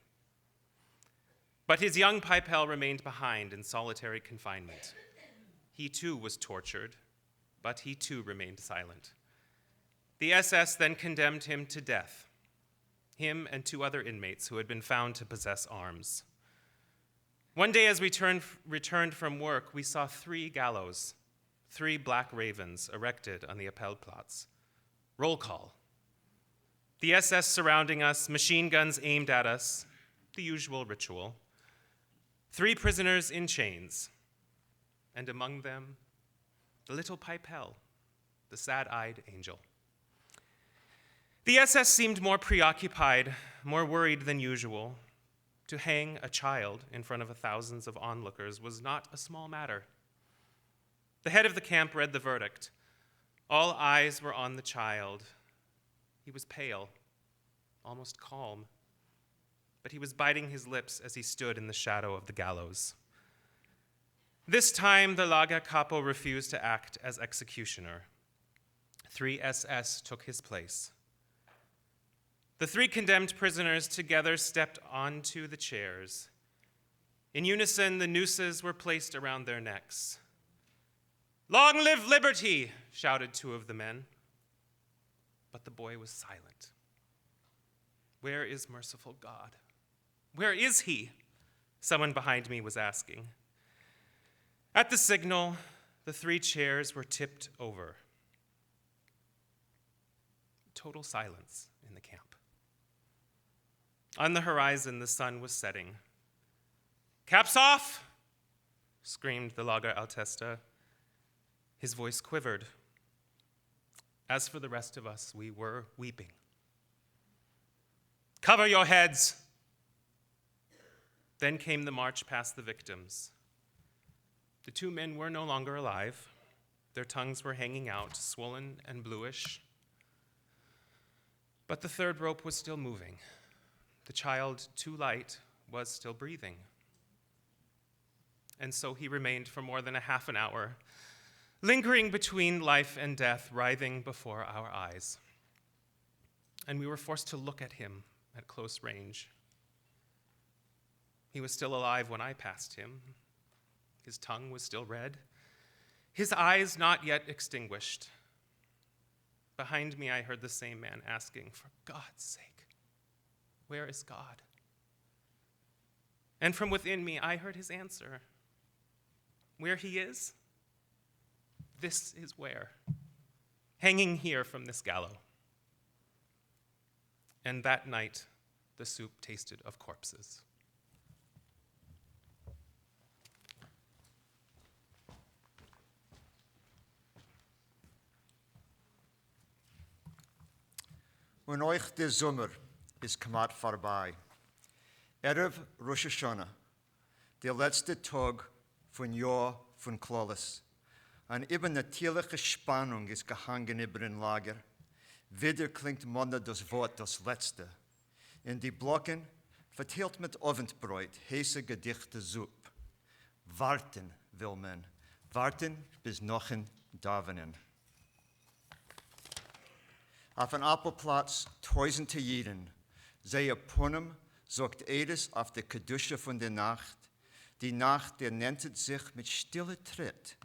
But his young pipel remained behind in solitary confinement. He too was tortured, but he too remained silent. The SS then condemned him to death, him and 2 other inmates who had been found to possess arms. One day as we returned from work, we saw 3 gallows, 3 black ravens erected on the Appellplatz. Roll call. The SS surrounding us, machine guns aimed at us, the usual ritual. 3 prisoners in chains, and among them, the little Pipel, the sad-eyed angel. The SS seemed more preoccupied, more worried than usual. To hang a child in front of thousands of onlookers was not a small matter. The head of the camp read the verdict. All eyes were on the child. He was pale, almost calm, but he was biting his lips as he stood in the shadow of the gallows. This time, the Lager Capo refused to act as executioner. 3 SS took his place. The 3 condemned prisoners together stepped onto the chairs. In unison, the nooses were placed around their necks. "Long live liberty!" shouted 2 of the men. But the boy was silent. "Where is merciful God? Where is he?" someone behind me was asking. At the signal, the 3 chairs were tipped over. Total silence in the camp. On the horizon, the sun was setting. "Caps off!" screamed the Lager Altesta. His voice quivered. As for the rest of us, we were weeping. "Cover your heads!" Then came the march past the victims. The 2 men were no longer alive. Their tongues were hanging out, swollen and bluish. But the 3rd rope was still moving. The child, too light, was still breathing. And so he remained for more than a half an hour, lingering between life and death, writhing before our eyes. And we were forced to look at him at close range. He was still alive when I passed him. His tongue was still red, his eyes not yet extinguished. Behind me, I heard the same man asking, "For God's sake, where is God?" And from within me, I heard his answer. Where he is? This is where. Hanging here from this gallows. And that night, the soup tasted of corpses. Und euch der Sommer ist kommt vorbei. Erev Rosh Hashanah, der letzte Tag von Jahr von Klolis. Eine übernatürliche Spannung ist gehangen über den Lager. Wieder klingt Monna das Wort das Letzte. In die Blocken verteilt mit Oventbräut heiße Gedichte Supp. Warten will man. Warten bis noch in Davenen. Auf einem Appelplatz tausende Jeden. Sehe Punem sorgt Edes auf der Kedusche von der Nacht. Die Nacht, der nennt sich mit stiller Tritt.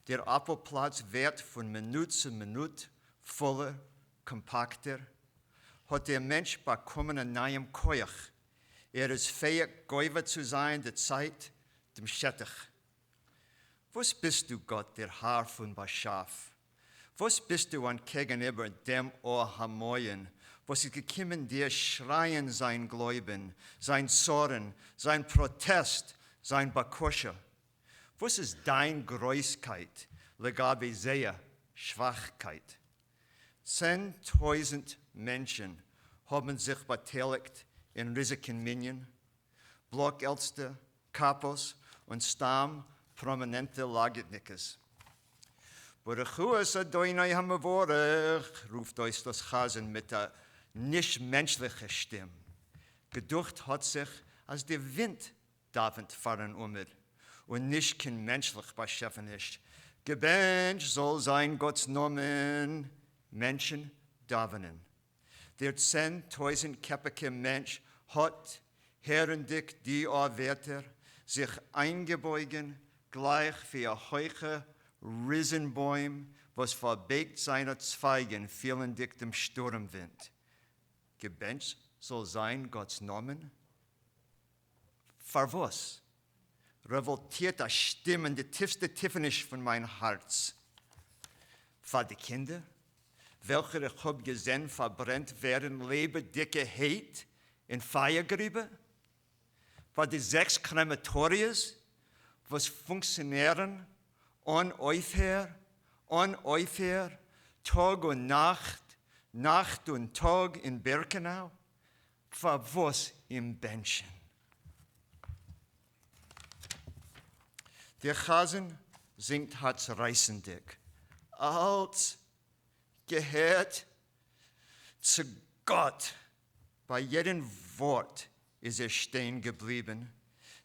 Der Appelplatz wird von Minute zu Minute voller, kompakter. Hat der Mensch bekommen einen neuen Keuch. Ist fähig, Gäuwe zu sein, der Zeit, dem Schettich. Was bist du, Gott, der Herr von Baschaf? Was bist du an gegenüber dem Hamoyen, was ist gekommen, dir schreien sein Gläuben, sein Zorn, sein Protest, sein Bakusche? Was ist dein Greußkeit, legabe sehr Schwachkeit? 10.000 Menschen haben sich beteiligt in riesigen Minien, Blockälteste, Kapos und Stammprominente Lagernickers. Baruch es Adonai Hamavorech, ruft euch das Chasen mit der nicht menschlichen Stimme. Geducht hat sich, als der Wind davend fahren umher und nicht kein menschlich beschaffen ist. Gebencht soll sein Gottes Namen, Menschen davenen. Der 10.000 käppige Mensch hat, herrendick die Wärter, sich eingebeugen, gleich wie ein heucher Riesenbäum, was verbegt seine Zweigen, fielen dick dem Sturmwind. Gebencht soll sein Gottes Namen. Für was? revoltiert eine Stimme in die tiefste Tiefenisch von meinem Herz. Für die Kinder, welche ich habe gesehen verbrennt werden, lebendicke Hecht in Feuergriebe. Für die 6 Krematories, was funktionieren, unaufhör, Tag und Nacht, Nacht und Tag in Birkenau. Für was im Menschen? Der Chasen singt herzreißendig, als gehört zu Gott. Bei jedem Wort ist stehen geblieben,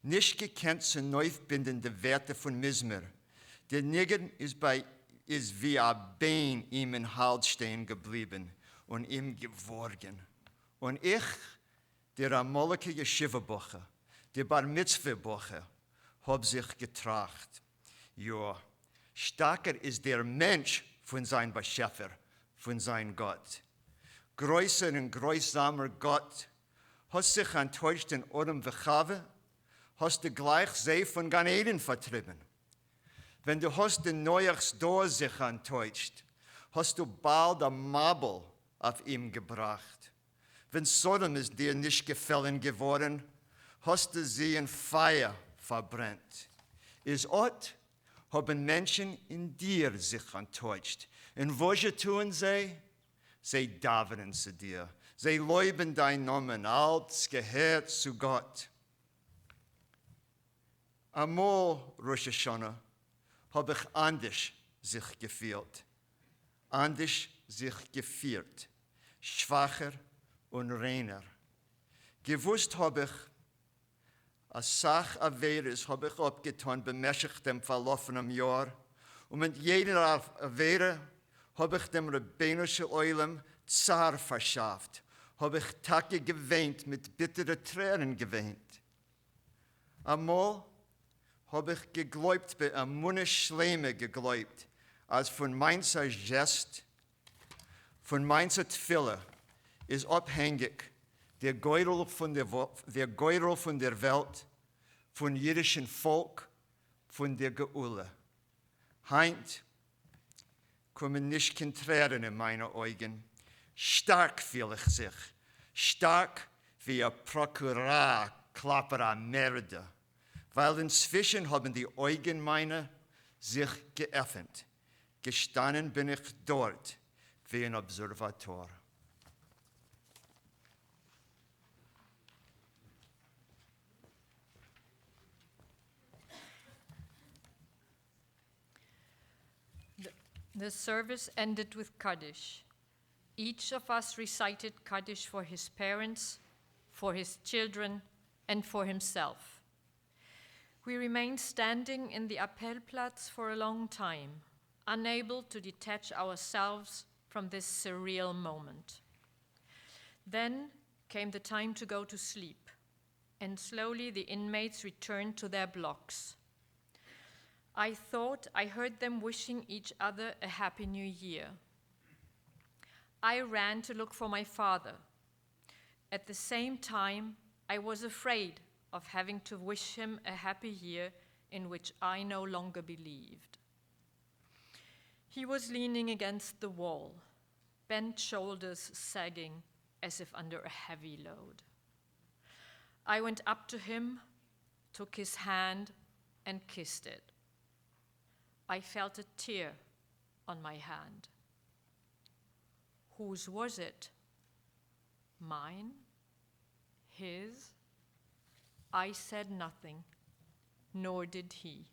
nicht gekannt zu neubindende Werte von Mismer. Der Nigen ist wie ein Bein ihm in Halt stehen geblieben und ihm geworgen. Und ich, der amolige Yeshiva-Boche, der Bar-Mitzvah-Boche, hab sich getracht. Ja, stärker ist der Mensch von seinem Beschöpfer, von seinem Gott. Größer und grausamer Gott, hast sich enttäuscht in Odem Vechave, hast du gleich sie von Gan Eden vertrieben. Wenn du hast den Neuachs Dor sich enttäuscht, hast du bald ein Mabel auf ihm gebracht. Wenn Sodom ist dir nicht gefallen geworden, hast du sie in Feuer verbrennt. Ist Ort, haben Menschen in dir sich enttäuscht. Und was tun sie? Sie davenen zu dir. Sie leuben dein Namen, als gehört zu Gott. Amol Rosh Hashanah habe ich anders sich gefühlt. Anders sich geführt. Schwacher und reiner. Gewusst habe ich, als Sach Averes habe ich abgetan bemächtigt dem verlaufenen Jahr. Und mit jeder Avere habe ich dem rabbinischen Eulam Zar verschafft. Habe ich Tage geweint, mit bitteren Tränen geweint. Einmal habe ich geglaubt, bei Amune Schleme geglaubt, als von meiner Gest, von meiner Tfille ist abhängig der Geutel von der Welt, von jüdischen Volk, von der Geule. Heint kommen nicht kein Tränen in meine Augen. Stark fühle ich sich, stark wie ein Prokurar, Klapperer Merde, weil inzwischen haben die Augen meine sich geöffnet. Gestanden bin ich dort wie ein Observator. The service ended with Kaddish. Each of us recited Kaddish for his parents, for his children, and for himself. We remained standing in the Appellplatz for a long time, unable to detach ourselves from this surreal moment. Then came the time to go to sleep, and slowly the inmates returned to their blocks. I thought I heard them wishing each other a happy new year. I ran to look for my father. At the same time, I was afraid of having to wish him a happy year in which I no longer believed. He was leaning against the wall, bent shoulders sagging as if under a heavy load. I went up to him, took his hand, and kissed it. I felt a tear on my hand. Whose was it? Mine? His? I said nothing, nor did he.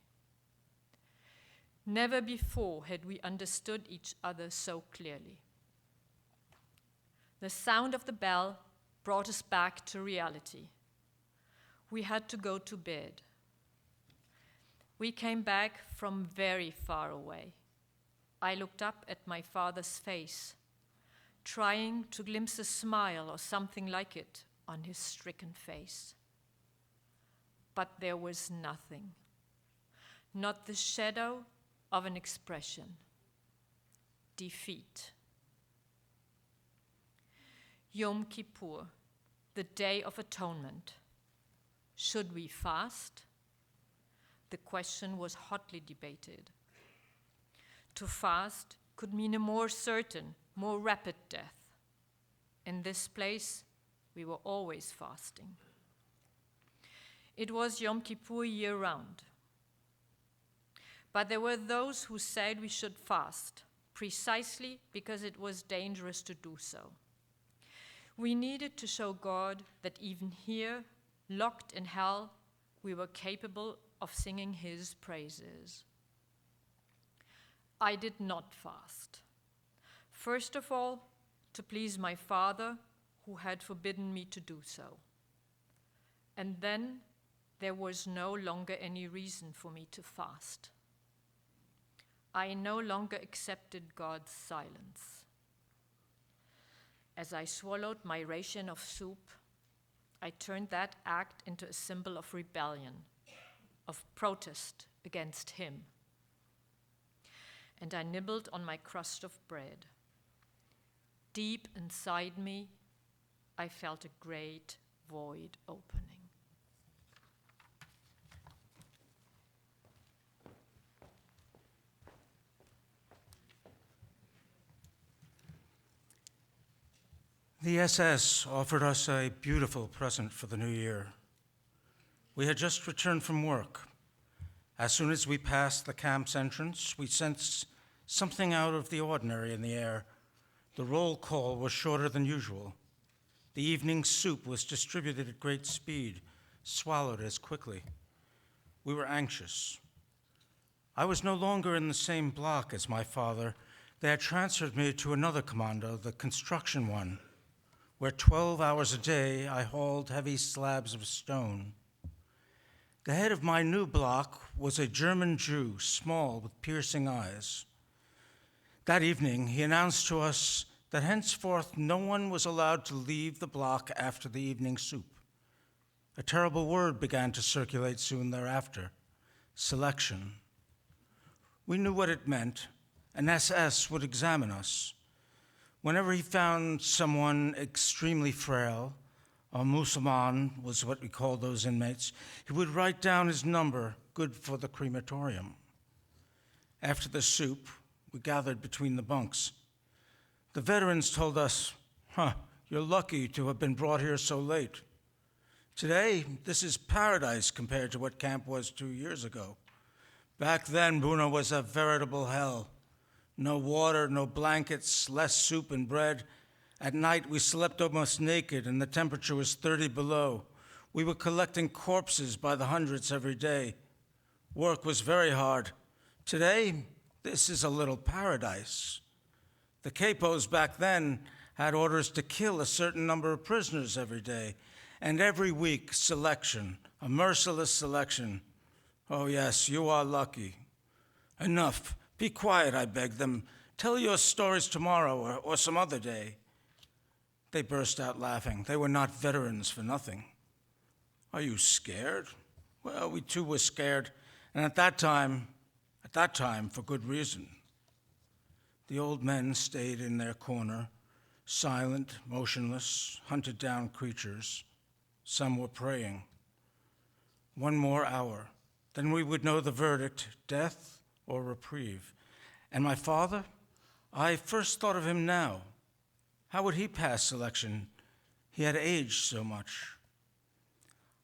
Never before had we understood each other so clearly. The sound of the bell brought us back to reality. We had to go to bed. We came back from very far away. I looked up at my father's face, trying to glimpse a smile or something like it on his stricken face. But there was nothing, not the shadow of an expression. Defeat. Yom Kippur, the Day of Atonement. Should we fast? the question was hotly debated. To fast could mean a more certain, more rapid death. In this place, we were always fasting. It was Yom Kippur year-round. But there were those who said we should fast, precisely because it was dangerous to do so. We needed to show God that even here, locked in hell, we were capable of singing his praises. I did not fast. First of all, to please my father, who had forbidden me to do so. And then there was no longer any reason for me to fast. I no longer accepted God's silence. As I swallowed my ration of soup, I turned that act into a symbol of rebellion, of protest against him. And I nibbled on my crust of bread. Deep inside me, I felt a great void opening. The SS offered us a beautiful present for the new year. We had just returned from work. As soon as we passed the camp's entrance, we sensed something out of the ordinary in the air. The roll call was shorter than usual. The evening soup was distributed at great speed, swallowed as quickly. We were anxious. I was no longer in the same block as my father. They had transferred me to another commando, the construction one, where 12 hours a day I hauled heavy slabs of stone. The head of my new block was a German Jew, small with piercing eyes. That evening, he announced to us that henceforth no one was allowed to leave the block after the evening soup. A terrible word began to circulate soon thereafter: selection. We knew what it meant. An SS would examine us. Whenever he found someone extremely frail, a Musulman was what we called those inmates, he would write down his number, good for the crematorium. After the soup, we gathered between the bunks. The veterans told us, you're lucky to have been brought here so late. Today, this is paradise compared to what camp was 2 years ago. Back then, Buna was a veritable hell. No water, no blankets, less soup and bread. At night, we slept almost naked, and the temperature was 30 below. We were collecting corpses by the hundreds every day. Work was very hard. Today, this is a little paradise. The capos back then had orders to kill a certain number of prisoners every day, and every week, selection, a merciless selection. Oh yes, you are lucky. Enough. Be quiet, I begged them. Tell your stories tomorrow or some other day. They burst out laughing. They were not veterans for nothing. Are you scared? Well, we too were scared, and at that time, for good reason. The old men stayed in their corner, silent, motionless, hunted down creatures. Some were praying. 1 more hour, then we would know the verdict, death or reprieve. And my father? I first thought of him now. How would he pass selection? He had aged so much.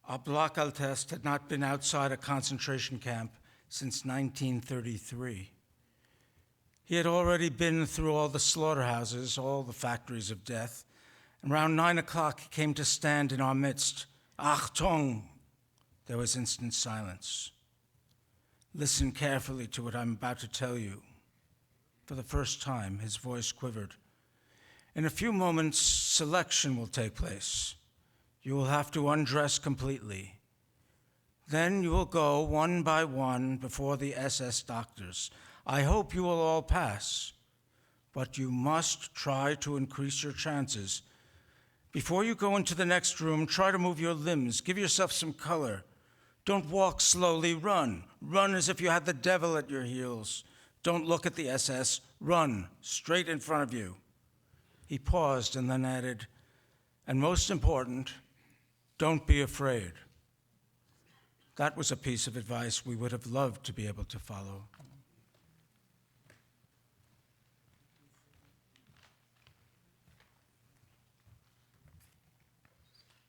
Our block Altest had not been outside a concentration camp since 1933. He had already been through all the slaughterhouses, all the factories of death. And around 9 o'clock, he came to stand in our midst. Achtung! There was instant silence. Listen carefully to what I'm about to tell you. For the first time, his voice quivered. In a few moments, selection will take place. You will have to undress completely. Then you will go one by one before the SS doctors. I hope you will all pass, but you must try to increase your chances. Before you go into the next room, try to move your limbs. Give yourself some color. Don't walk slowly, run. Run as if you had the devil at your heels. Don't look at the SS. Run, straight in front of you. He paused and then added, and most important, don't be afraid. That was a piece of advice we would have loved to be able to follow.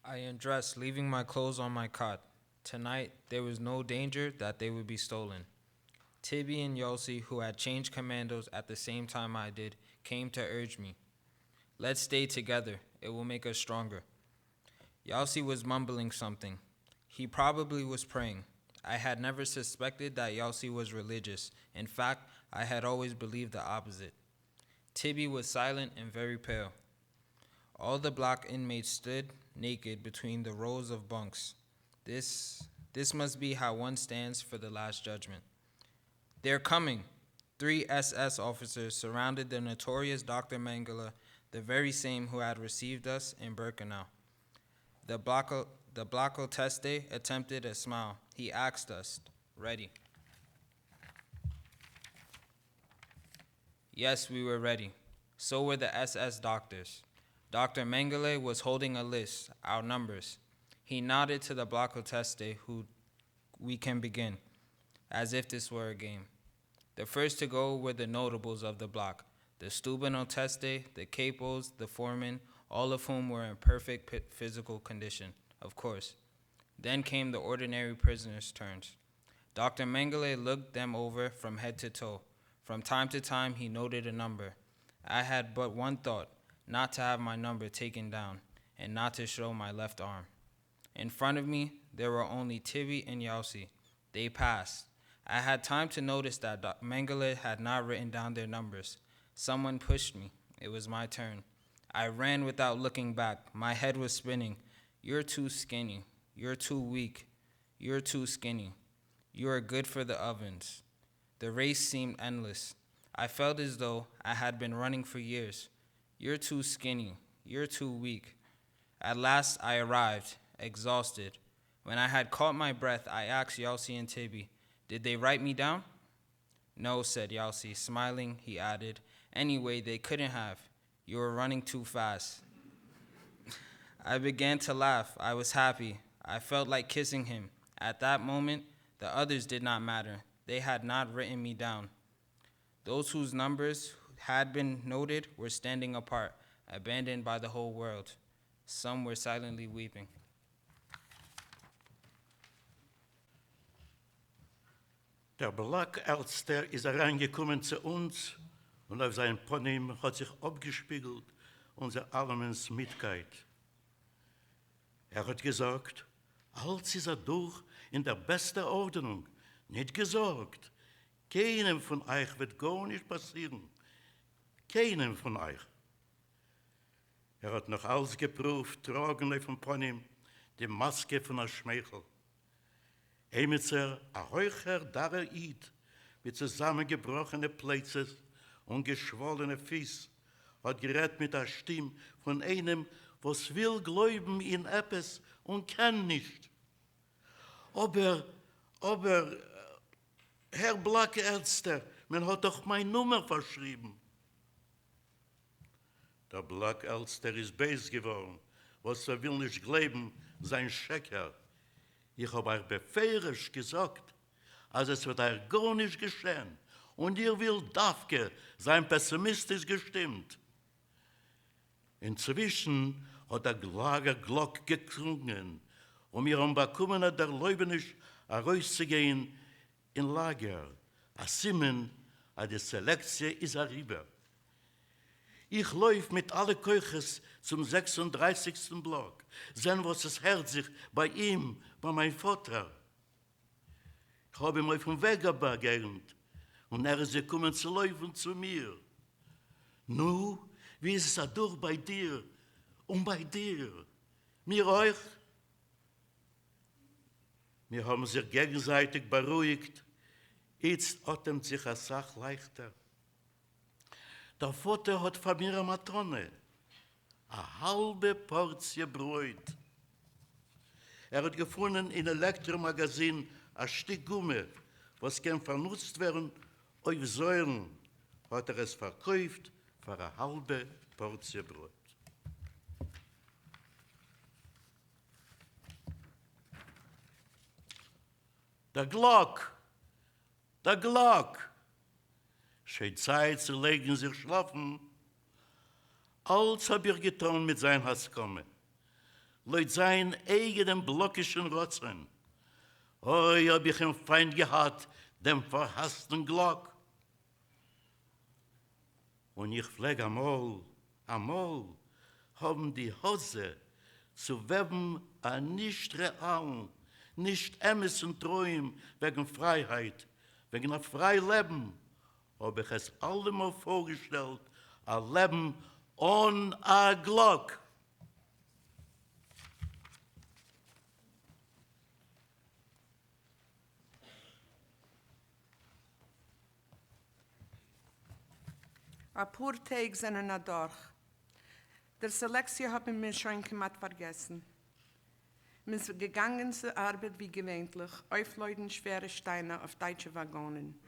I undressed, leaving my clothes on my cot. Tonight, there was no danger that they would be stolen. Tibby and Yossi, who had changed commandos at the same time I did, came to urge me. Let's stay together. It will make us stronger. Yossi was mumbling something. He probably was praying. I had never suspected that Yossi was religious. In fact, I had always believed the opposite. Tibby was silent and very pale. All the block inmates stood naked between the rows of bunks. This must be how one stands for the last judgment. They're coming. 3 SS officers surrounded the notorious Dr. Mengele, the very same who had received us in Birkenau. The Blocko Teste attempted a smile. He asked us, ready? Yes, we were ready. So were the SS doctors. Dr. Mengele was holding a list, our numbers. He nodded to the Blocko Teste, who we can begin, as if this were a game. The first to go were the notables of the block, the Stubino Teste, the capos, the foremen, all of whom were in perfect physical condition, of course. Then came the ordinary prisoners' turns. Dr. Mengele looked them over from head to toe. From time to time, he noted a number. I had but one thought, not to have my number taken down, and not to show my left arm. In front of me, there were only Tibby and Yossi. They passed. I had time to notice that Mengele had not written down their numbers. Someone pushed me. It was my turn. I ran without looking back. My head was spinning. You're too skinny. You're too weak. You're too skinny. You are good for the ovens. The race seemed endless. I felt as though I had been running for years. You're too skinny. You're too weak. At last I arrived, exhausted. When I had caught my breath, I asked Yossi and Tibby, did they write me down? No, said Yossi. Smiling, he added, anyway, they couldn't have. You were running too fast. I began to laugh. I was happy. I felt like kissing him. At that moment, the others did not matter. They had not written me down. Those whose numbers had been noted were standing apart, abandoned by the whole world. Some were silently weeping. Der Blackärzter ist hereingekommen zu uns und auf seinem Ponym hat sich abgespiegelt unser Armens Mitgeid. Hat gesagt, alles ist durch in der besten Ordnung, nicht gesorgt. Keinem von euch wird gar nicht passieren. Keinem von euch. Hat noch alles geprüft, tragen auf dem Ponym die Maske von der Schmeichel. Emitzer, ein heucher Daraid, mit zusammengebrochenen Plätzen und geschwollenen Fies, hat gerät mit der Stimme von einem, was will glauben in etwas und kann nicht. Aber, Herr Blackärzter, man hat doch meine Nummer verschrieben. Der Blackärzter ist böse geworden, was will nicht glauben, sein Schecker. Ich habe euch befehlisch gesagt, als es wird euch gar nicht geschehen. Und ihr will Dafke sein pessimistisch gestimmt. Inzwischen hat der Lagerglock geklungen und wir haben bekommen, der Leubenisch herauszugehen in Lager. Aciman, die Selektie ist arriba. Ich läuft mit allen Keuches zum 36. Block. Sehen, was es hört sich bei ihm, bei meinem Vater. Ich habe ihn auf dem Weg begegnet und ist gekommen zu laufen zu mir. Nu, wie ist es durch bei dir und bei dir? Mir euch? Wir haben sich gegenseitig beruhigt. Jetzt atmet sich eine Sache leichter. Der Vater hat von mir eine Matrone, eine halbe Portion Brot. Hat gefunden in einem Elektromagazin ein Stück Gummi, was kann vernutzt werden auf Säulen. Hat es verkauft für eine halbe Portion Brot. Der Glock! Der Glock! Schei Zeit zu legen sich schlafen. Als hab ich getan mit sein Haskomme. Leut sein eigenen blockischen Rotzen. Oi, hab ich ihn Feind gehabt, dem verhassten Glock. Und ich pfleg amol, haben die Hose zu weben an nicht real, nicht ämmissen Träum wegen Freiheit, wegen ein frei Leben, hab ich es allemal vorgestellt, ein Leben ohne a Glock. A paar Tage sind durch. Der Selektion haben wir schon gemacht vergessen. Wir sind gegangen zur Arbeit wie gewöhnlich, aufleuten schwere Steine auf deutsche Waggonen.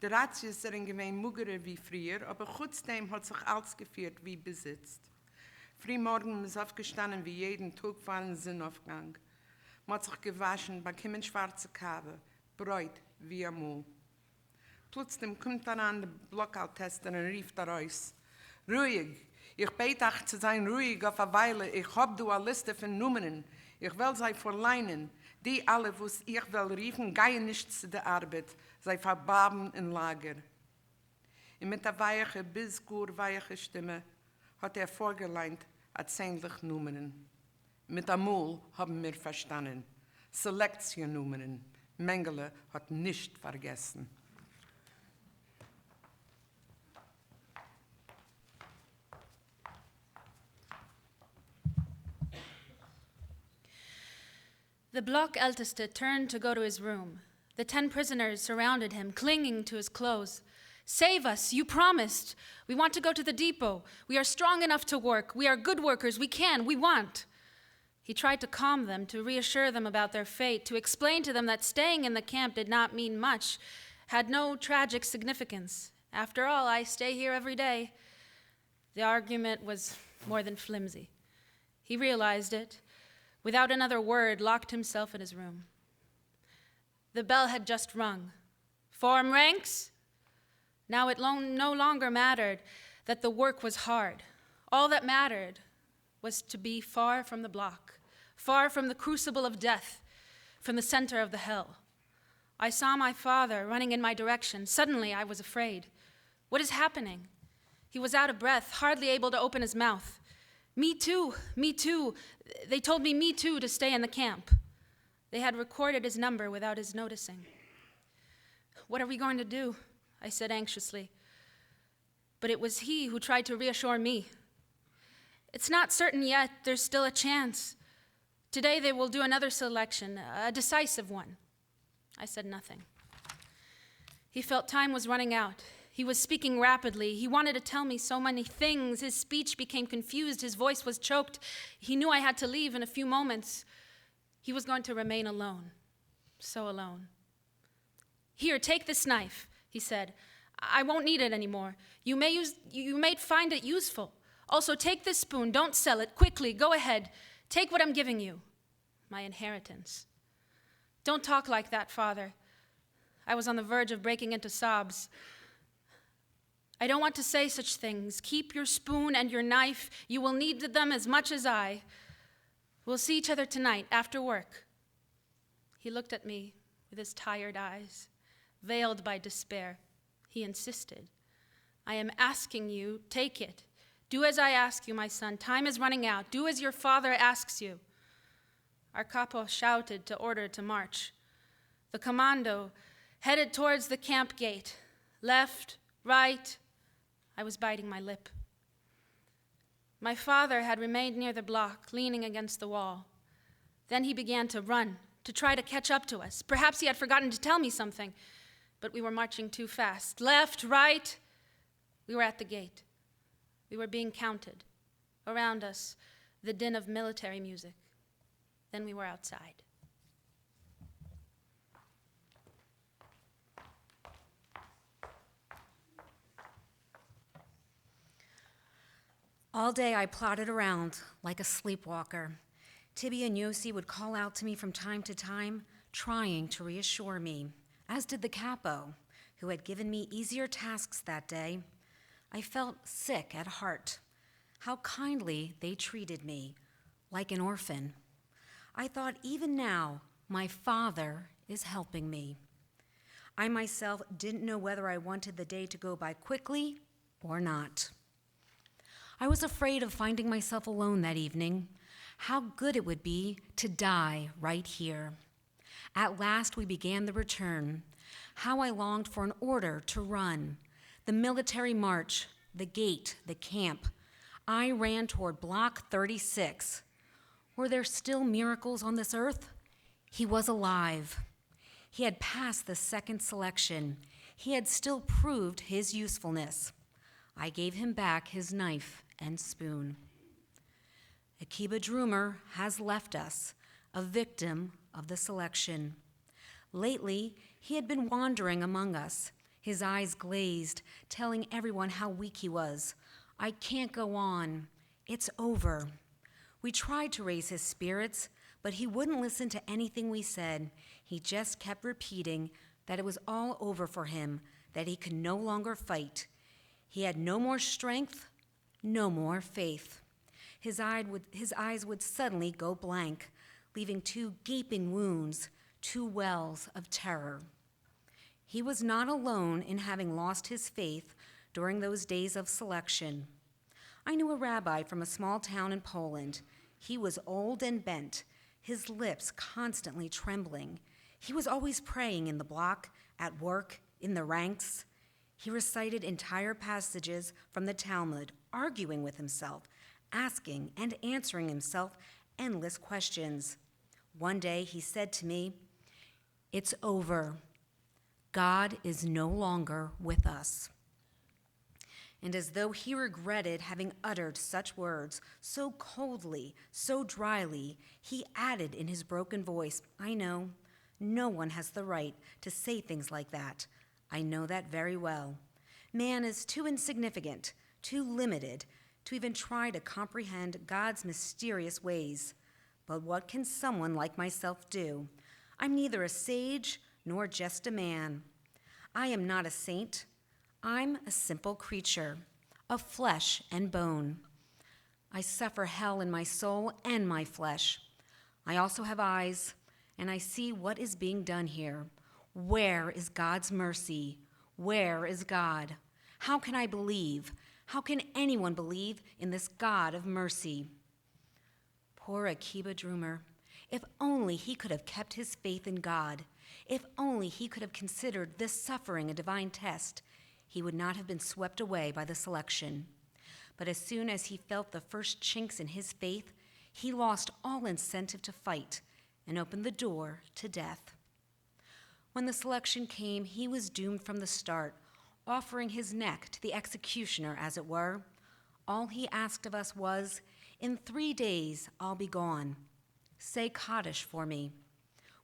Die Ratios sind gewesen muggerer wie früher, aber trotzdem hat sich alles geführt wie besitzt. Frühmorgen ist aufgestanden wie jeden Tag vor einem Sonnenaufgang. Man hat sich gewaschen, bekommen schwarze Kabe, Bräut wie amul. Plötzlich kommt dann an der Blockout-Tester und rief daraus: Ruhig, ich bete euch zu sein ruhig auf eine Weile, ich hab du eine Liste von Nummern, ich will sie verleinen, die alle, was ich will riefen, gehen nicht zu der Arbeit, sie verbarben im Lager. Und mit der weichen, bis gut weichen Stimme hat vorgeleint, erzähllich Nummern. Mit Amul haben wir verstanden, Selektion-Nummern, Mengele hat nicht vergessen. The block Älteste turned to go to his room. The 10 prisoners surrounded him, clinging to his clothes. Save us, you promised. We want to go to the depot. We are strong enough to work. We are good workers. We can. We want. He tried to calm them, to reassure them about their fate, to explain to them that staying in the camp did not mean much, had no tragic significance. After all, I stay here every day. The argument was more than flimsy. He realized it. Without another word, locked himself in his room. The bell had just rung. Form ranks? Now it no longer mattered that the work was hard. All that mattered was to be far from the block, far from the crucible of death, from the center of the hell. I saw my father running in my direction. Suddenly, I was afraid. What is happening? He was out of breath, hardly able to open his mouth. Me too, me too. They told me too, to stay in the camp. They had recorded his number without his noticing. What are we going to do? I said anxiously. But it was he who tried to reassure me. It's not certain yet. There's still a chance. Today they will do another selection, a decisive one. I said nothing. He felt time was running out. He was speaking rapidly. He wanted to tell me so many things. His speech became confused. His voice was choked. He knew I had to leave in a few moments. He was going to remain alone. So alone. Here, take this knife, he said. I won't need it anymore. You may find it useful. Also, take this spoon. Don't sell it. Quickly, go ahead. Take what I'm giving you. My inheritance. Don't talk like that, Father. I was on the verge of breaking into sobs. I don't want to say such things. Keep your spoon and your knife. You will need them as much as I. We'll see each other tonight after work. He looked at me with his tired eyes, veiled by despair. He insisted. I am asking you, take it. Do as I ask you, my son. Time is running out. Do as your father asks you. Our capo shouted to order to march. The commando headed towards the camp gate. Left, right. I was biting my lip. My father had remained near the block, leaning against the wall. Then he began to run, to try to catch up to us. Perhaps he had forgotten to tell me something, but we were marching too fast. Left, right. We were at the gate. We were being counted. Around us, the din of military music. Then we were outside. All day I plodded around like a sleepwalker. Tibby and Yossi would call out to me from time to time, trying to reassure me, as did the capo, who had given me easier tasks that day. I felt sick at heart. How kindly they treated me, like an orphan. I thought even now, my father is helping me. I myself didn't know whether I wanted the day to go by quickly or not. I was afraid of finding myself alone that evening. How good it would be to die right here. At last we began the return. How I longed for an order to run. The military march, the gate, the camp. I ran toward Block 36. Were there still miracles on this earth? He was alive. He had passed the second selection. He had still proved his usefulness. I gave him back his knife and spoon. Akiba Droomer has left us, a victim of the selection. Lately, he had been wandering among us, his eyes glazed, telling everyone how weak he was. I can't go on. It's over. We tried to raise his spirits, but he wouldn't listen to anything we said. He just kept repeating that it was all over for him, that he could no longer fight. He had no more strength, no more faith. His eyes would suddenly go blank, leaving 2 gaping wounds, 2 wells of terror. He was not alone in having lost his faith during those days of selection. I knew a rabbi from a small town in Poland. He was old and bent, his lips constantly trembling. He was always praying in the block, at work, in the ranks. He recited entire passages from the Talmud, arguing with himself, asking and answering himself endless questions. One day he said to me, "It's over. God is no longer with us." And as though he regretted having uttered such words so coldly, so dryly, he added in his broken voice, "I know, no one has the right to say things like that. I know that very well. Man is too insignificant, too limited, to even try to comprehend God's mysterious ways. But what can someone like myself do? I'm neither a sage nor just a man. I am not a saint. I'm a simple creature, of flesh and bone. I suffer hell in my soul and my flesh. I also have eyes, and I see what is being done here. Where is God's mercy? Where is God? How can I believe? How can anyone believe in this God of mercy?" Poor Akiba Droomer. If only he could have kept his faith in God. If only he could have considered this suffering a divine test, he would not have been swept away by the selection. But as soon as he felt the first chinks in his faith, he lost all incentive to fight and opened the door to death. When the selection came, he was doomed from the start, offering his neck to the executioner, as it were. All he asked of us was, "In 3 days, I'll be gone. Say Kaddish for me."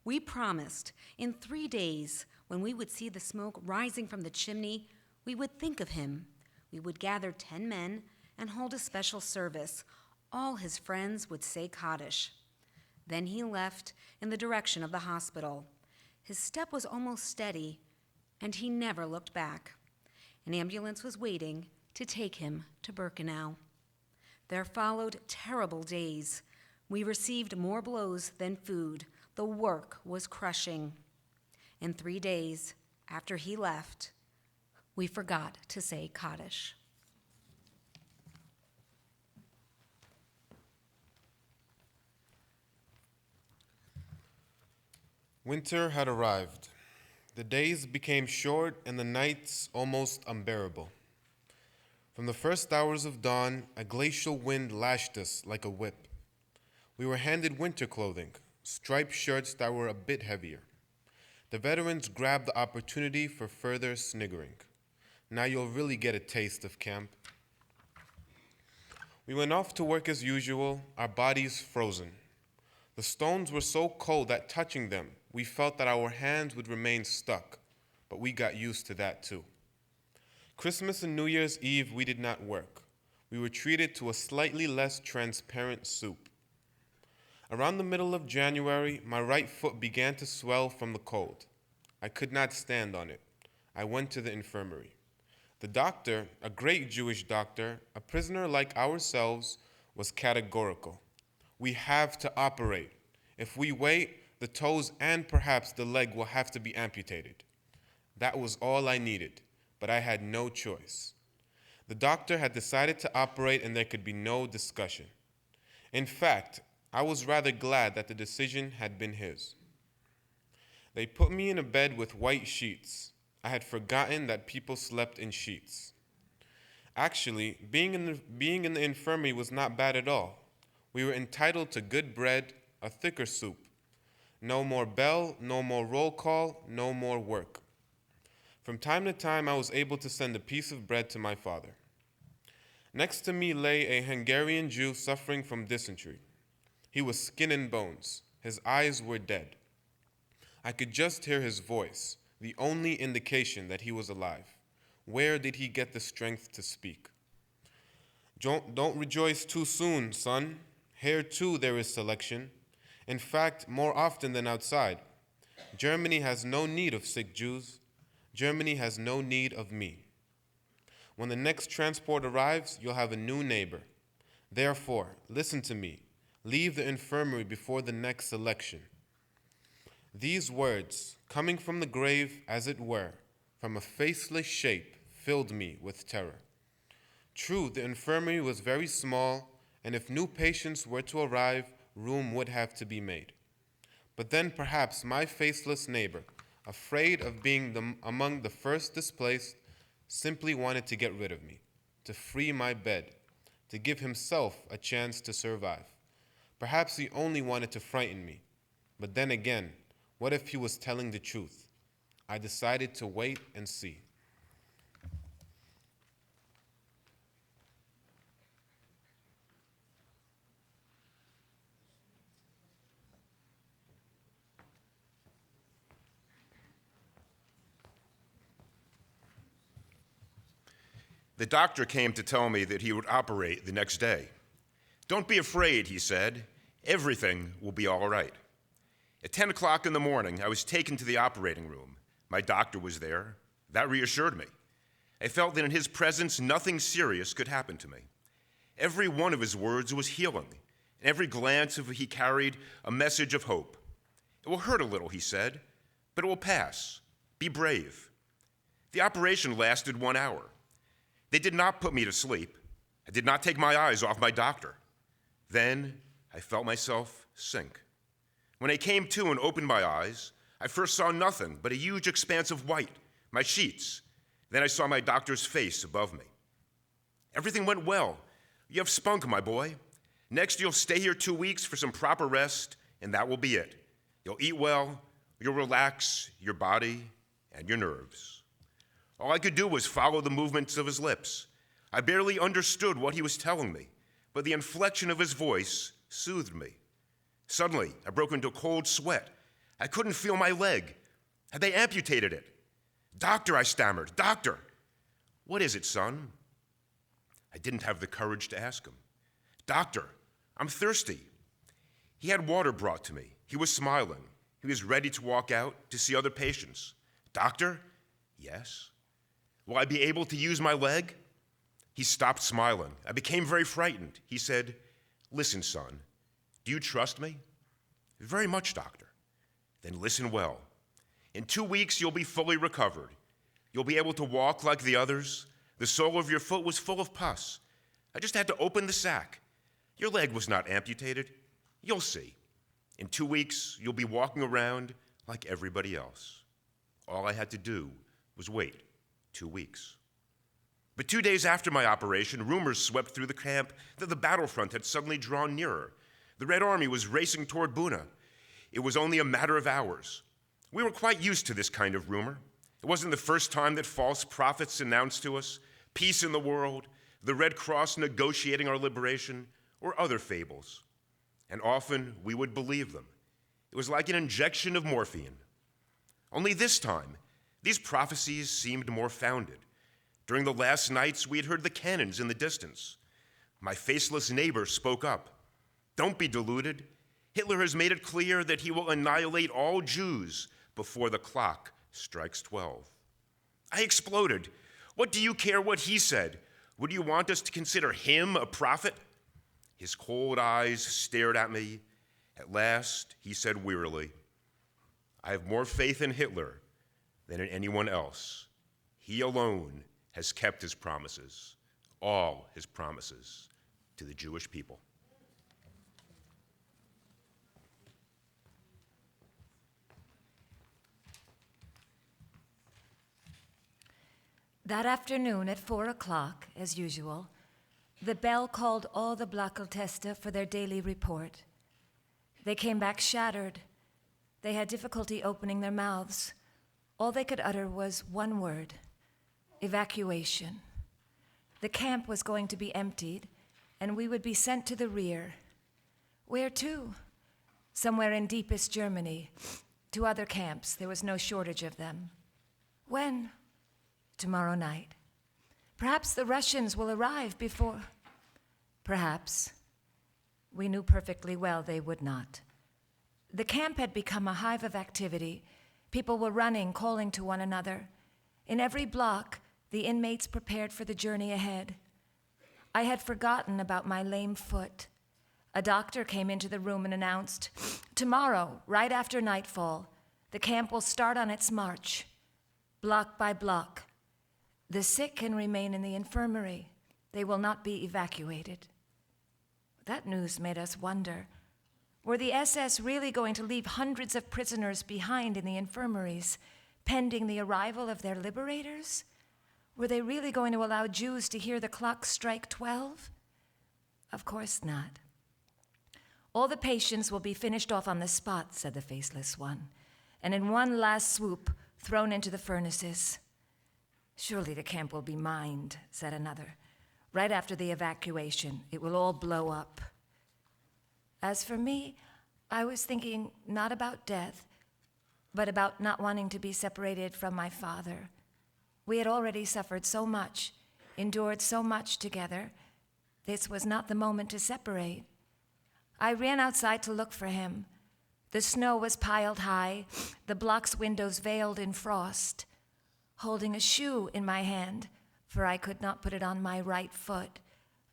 We promised in 3 days, when we would see the smoke rising from the chimney, we would think of him. We would gather 10 men and hold a special service. All his friends would say Kaddish. Then he left in the direction of the hospital. His step was almost steady, and he never looked back. An ambulance was waiting to take him to Birkenau. There followed terrible days. We received more blows than food. The work was crushing. In 3 days after he left, we forgot to say Kaddish. Winter had arrived. The days became short and the nights almost unbearable. From the first hours of dawn, a glacial wind lashed us like a whip. We were handed winter clothing, striped shirts that were a bit heavier. The veterans grabbed the opportunity for further sniggering. Now you'll really get a taste of camp. We went off to work as usual, our bodies frozen. The stones were so cold that touching them, we felt that our hands would remain stuck, but we got used to that too. Christmas and New Year's Eve, we did not work. We were treated to a slightly less transparent soup. Around the middle of January, my right foot began to swell from the cold. I could not stand on it. I went to the infirmary. The doctor, a great Jewish doctor, a prisoner like ourselves, was categorical. We have to operate. If we wait, the toes and perhaps the leg will have to be amputated. That was all I needed, but I had no choice. The doctor had decided to operate and there could be no discussion. In fact, I was rather glad that the decision had been his. They put me in a bed with white sheets. I had forgotten that people slept in sheets. Actually, being in the infirmary was not bad at all. We were entitled to good bread, a thicker soup. No more bell, no more roll call, no more work. From time to time, I was able to send a piece of bread to my father. Next to me lay a Hungarian Jew suffering from dysentery. He was skin and bones. His eyes were dead. I could just hear his voice, the only indication that he was alive. Where did he get the strength to speak? Don't rejoice too soon, son. Here too there is selection. In fact, more often than outside. Germany has no need of sick Jews. Germany has no need of me. When the next transport arrives, you'll have a new neighbor. Therefore, listen to me. Leave the infirmary before the next election. These words, coming from the grave, as it were, from a faceless shape, filled me with terror. True, the infirmary was very small, and if new patients were to arrive, room would have to be made. But then perhaps my faceless neighbor, afraid of being among the first displaced, simply wanted to get rid of me, to free my bed, to give himself a chance to survive. Perhaps he only wanted to frighten me. But then again, what if he was telling the truth? I decided to wait and see. The doctor came to tell me that he would operate the next day. Don't be afraid, he said. Everything will be all right. At 10 o'clock in the morning, I was taken to the operating room. My doctor was there. That reassured me. I felt that in his presence, nothing serious could happen to me. Every one of his words was healing, and every glance he carried a message of hope. It will hurt a little, he said, but it will pass. Be brave. The operation lasted 1 hour. They did not put me to sleep. I did not take my eyes off my doctor. Then I felt myself sink. When I came to and opened my eyes, I first saw nothing but a huge expanse of white, my sheets. Then I saw my doctor's face above me. Everything went well. You have spunk, my boy. Next, you'll stay here 2 weeks for some proper rest, and that will be it. You'll eat well, you'll relax your body and your nerves. All I could do was follow the movements of his lips. I barely understood what he was telling me, but the inflection of his voice soothed me. Suddenly, I broke into a cold sweat. I couldn't feel my leg. Had they amputated it? Doctor, I stammered. Doctor! What is it, son? I didn't have the courage to ask him. Doctor, I'm thirsty. He had water brought to me. He was smiling. He was ready to walk out to see other patients. Doctor? Yes. Will I be able to use my leg? He stopped smiling. I became very frightened. He said, listen, son, do you trust me? Very much, doctor. Then listen well. In 2 weeks, you'll be fully recovered. You'll be able to walk like the others. The sole of your foot was full of pus. I just had to open the sack. Your leg was not amputated. You'll see. In 2 weeks, you'll be walking around like everybody else. All I had to do was wait 2 weeks. But 2 days after my operation, rumors swept through the camp that the battlefront had suddenly drawn nearer. The Red Army was racing toward Buna. It was only a matter of hours. We were quite used to this kind of rumor. It wasn't the first time that false prophets announced to us peace in the world, the Red Cross negotiating our liberation, or other fables. And often we would believe them. It was like an injection of morphine. Only this time, these prophecies seemed more founded. During the last nights, we had heard the cannons in the distance. My faceless neighbor spoke up. Don't be deluded. Hitler has made it clear that he will annihilate all Jews before the clock strikes 12. I exploded. What do you care what he said? Would you want us to consider him a prophet? His cold eyes stared at me. At last, he said wearily, I have more faith in Hitler than in anyone else. He alone has kept his promises, all his promises, to the Jewish people. That afternoon at 4 o'clock, as usual, the bell called all the Blackeltester for their daily report. They came back shattered. They had difficulty opening their mouths. All they could utter was one word: evacuation. The camp was going to be emptied, and we would be sent to the rear. Where to? Somewhere in deepest Germany. To other camps. There was no shortage of them. When? Tomorrow night. Perhaps the Russians will arrive before. Perhaps. We knew perfectly well they would not. The camp had become a hive of activity. People were running, calling to one another. In every block, the inmates prepared for the journey ahead. I had forgotten about my lame foot. A doctor came into the room and announced, tomorrow, right after nightfall, the camp will start on its march, block by block. The sick can remain in the infirmary. They will not be evacuated. That news made us wonder. Were the SS really going to leave hundreds of prisoners behind in the infirmaries, pending the arrival of their liberators? Were they really going to allow Jews to hear the clock strike 12? Of course not. All the patients will be finished off on the spot, said the faceless one, and in one last swoop, thrown into the furnaces. Surely the camp will be mined, said another. Right after the evacuation, it will all blow up. As for me, I was thinking not about death, but about not wanting to be separated from my father. We had already suffered so much, endured so much together. This was not the moment to separate. I ran outside to look for him. The snow was piled high, the block's windows veiled in frost. Holding a shoe in my hand, for I could not put it on my right foot,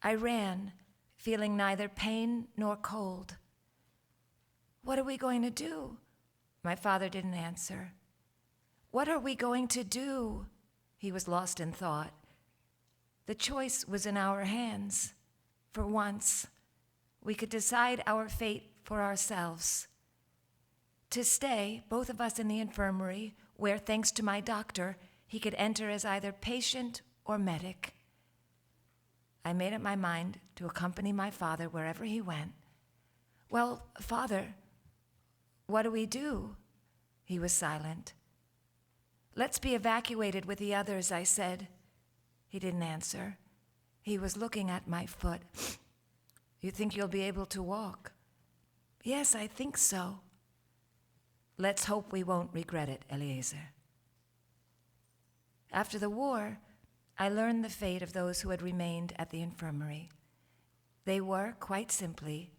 I ran, feeling neither pain nor cold. What are we going to do? My father didn't answer. What are we going to do? He was lost in thought. The choice was in our hands. For once, we could decide our fate for ourselves. To stay, both of us in the infirmary, where, thanks to my doctor, he could enter as either patient or medic. I made up my mind to accompany my father wherever he went. Well, Father, what do we do? He was silent. Let's be evacuated with the others, I said. He didn't answer. He was looking at my foot. You think you'll be able to walk? Yes, I think so. Let's hope we won't regret it, Eliezer. After the war, I learned the fate of those who had remained at the infirmary. They were, quite simply,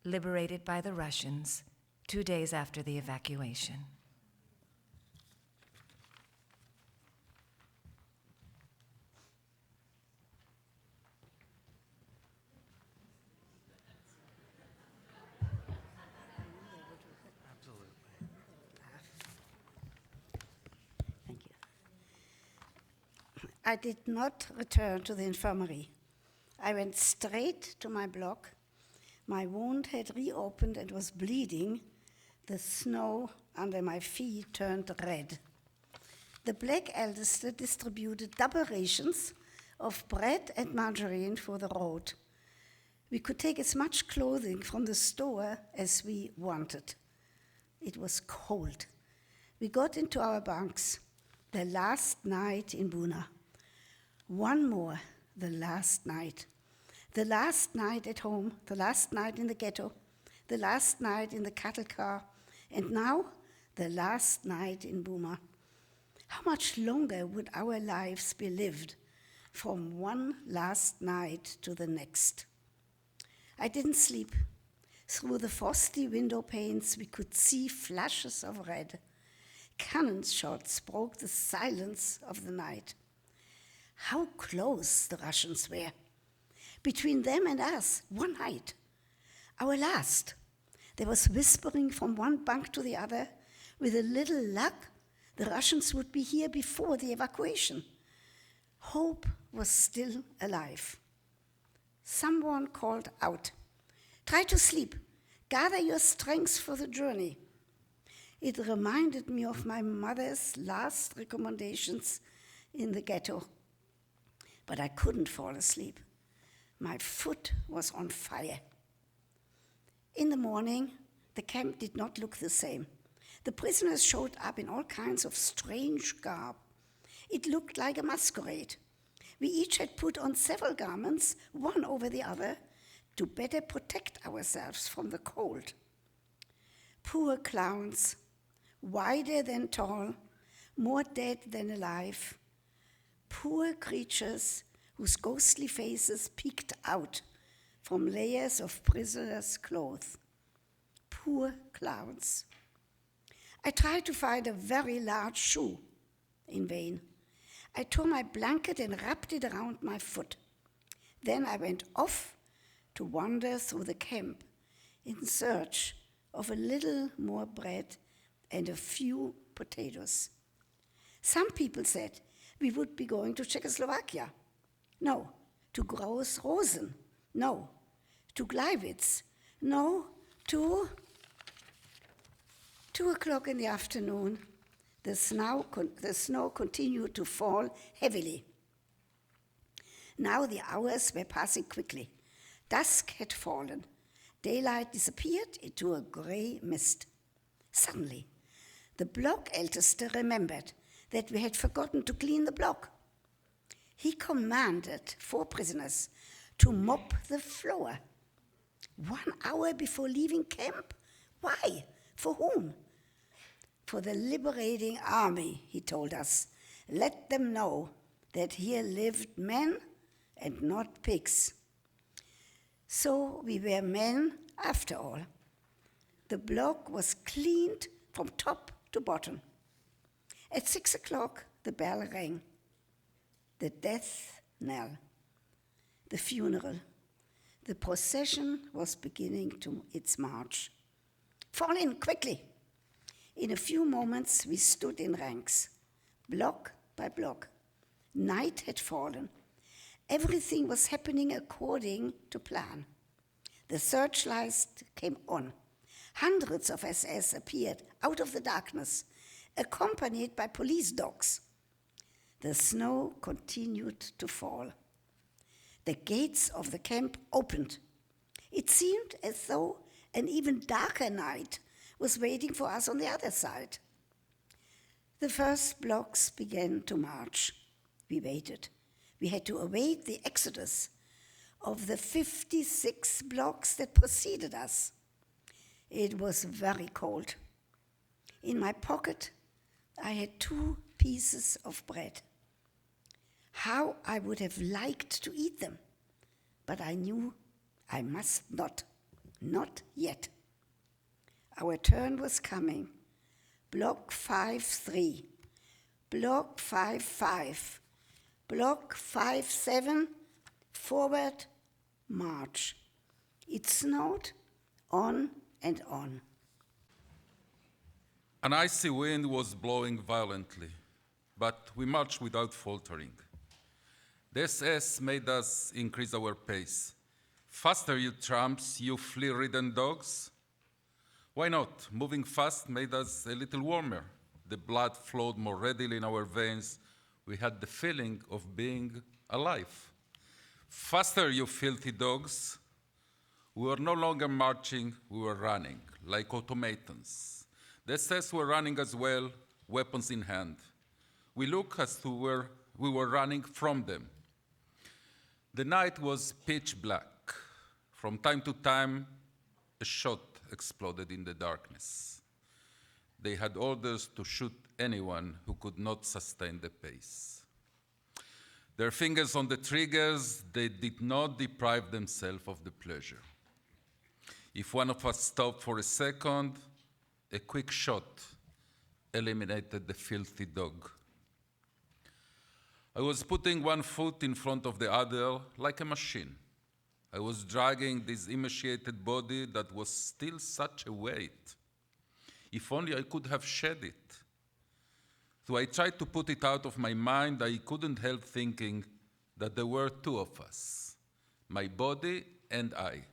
liberated by the Russians 2 days after the evacuation. I did not return to the infirmary. I went straight to my block. My wound had reopened and was bleeding. The snow under my feet turned red. The black eldest distributed double rations of bread and margarine for the road. We could take as much clothing from the store as we wanted. It was cold. We got into our bunks. The last night in Buna. One more, the last night. The last night at home, the last night in the ghetto, the last night in the cattle car, and now the last night in Buma. How much longer would our lives be lived from one last night to the next? I didn't sleep. Through the frosty window panes, we could see flashes of red. Cannon shots broke the silence of the night. How close the Russians were. Between them and us, one height. Our last. There was whispering from one bunk to the other. With a little luck, the Russians would be here before the evacuation. Hope was still alive. Someone called out, "Try to sleep. Gather your strength for the journey." It reminded me of my mother's last recommendations in the ghetto. But I couldn't fall asleep. My foot was on fire. In the morning, the camp did not look the same. The prisoners showed up in all kinds of strange garb. It looked like a masquerade. We each had put on several garments, one over the other, to better protect ourselves from the cold. Poor clowns, wider than tall, more dead than alive. Poor creatures whose ghostly faces peeked out from layers of prisoners' clothes. Poor clowns. I tried to find a very large shoe. In vain. I tore my blanket and wrapped it around my foot. Then I went off to wander through the camp in search of a little more bread and a few potatoes. Some people said we would be going to Czechoslovakia. No. To Groß Rosen. No. To Gleiwitz. No. To 2:00 in the afternoon. The snow continued to fall heavily. Now the hours were passing quickly. Dusk had fallen. Daylight disappeared into a gray mist. Suddenly, the block Älteste remembered that we had forgotten to clean the block. He commanded 4 prisoners to mop the floor. 1 hour before leaving camp? Why? For whom? For the liberating army, he told us. Let them know that here lived men and not pigs. So we were men after all. The block was cleaned from top to bottom. At 6:00, the bell rang. The death knell. The funeral. The procession was beginning its march. Fall in, quickly. In a few moments, we stood in ranks, block by block. Night had fallen. Everything was happening according to plan. The searchlights came on. Hundreds of SS appeared out of the darkness, accompanied by police dogs. The snow continued to fall. The gates of the camp opened. It seemed as though an even darker night was waiting for us on the other side. The first blocks began to march. We waited. We had to await the exodus of the 56 blocks that preceded us. It was very cold. In my pocket, I had 2 pieces of bread. How I would have liked to eat them, but I knew I must not yet. Our turn was coming. Block 5-3, Block 5-5, Block 5-7, forward, march. It snowed on and on. An icy wind was blowing violently, but we marched without faltering. The SS made us increase our pace. Faster, you tramps, you flea-ridden dogs. Why not? Moving fast made us a little warmer. The blood flowed more readily in our veins. We had the feeling of being alive. Faster, you filthy dogs. We were no longer marching, we were running, like automatons. The SS were running as well, weapons in hand. We looked as though we were running from them. The night was pitch black. From time to time, a shot exploded in the darkness. They had orders to shoot anyone who could not sustain the pace. Their fingers on the triggers, they did not deprive themselves of the pleasure. If one of us stopped for a second, a quick shot eliminated the filthy dog. I was putting one foot in front of the other like a machine. I was dragging this emaciated body that was still such a weight. If only I could have shed it. So I tried to put it out of my mind. I couldn't help thinking that there were two of us, my body and I.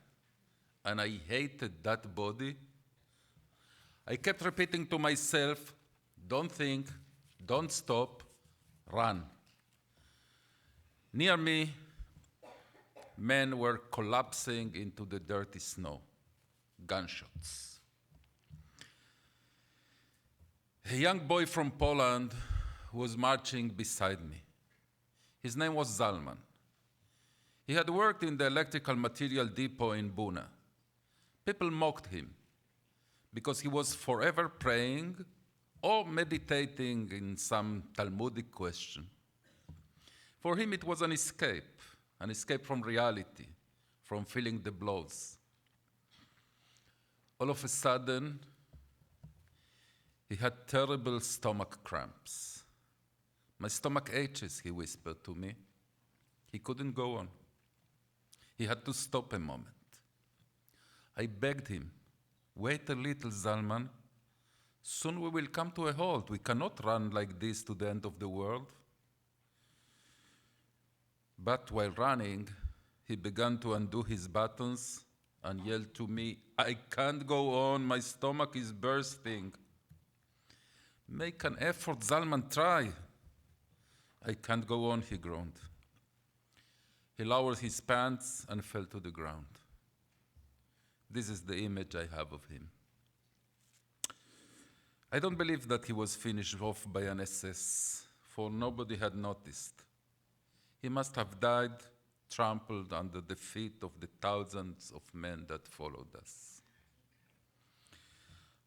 And I hated that body. I kept repeating to myself, don't think, don't stop, run. Near me, men were collapsing into the dirty snow, gunshots. A young boy from Poland was marching beside me. His name was Zalman. He had worked in the electrical material depot in Buna. People mocked him because he was forever praying or meditating in some Talmudic question. For him, it was an escape from reality, from feeling the blows. All of a sudden, he had terrible stomach cramps. My stomach aches, he whispered to me. He couldn't go on. He had to stop a moment. I begged him, wait a little, Zalman. Soon we will come to a halt. We cannot run like this to the end of the world. But while running, he began to undo his buttons and yelled to me, I can't go on, my stomach is bursting. Make an effort, Zalman, try. I can't go on, he groaned. He lowered his pants and fell to the ground. This is the image I have of him. I don't believe that he was finished off by an SS, for nobody had noticed. He must have died trampled under the feet of the thousands of men that followed us.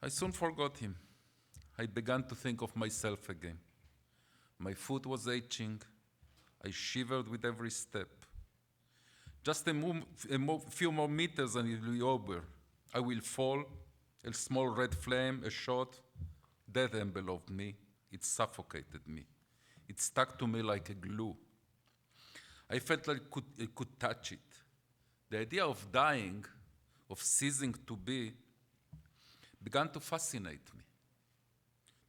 I soon forgot him. I began to think of myself again. My foot was itching. I shivered with every step. Just a few more meters and it will be over. I will fall. A small red flame, a shot. Death enveloped me. It suffocated me. It stuck to me like a glue. I felt like I could touch it. The idea of dying, of ceasing to be, began to fascinate me.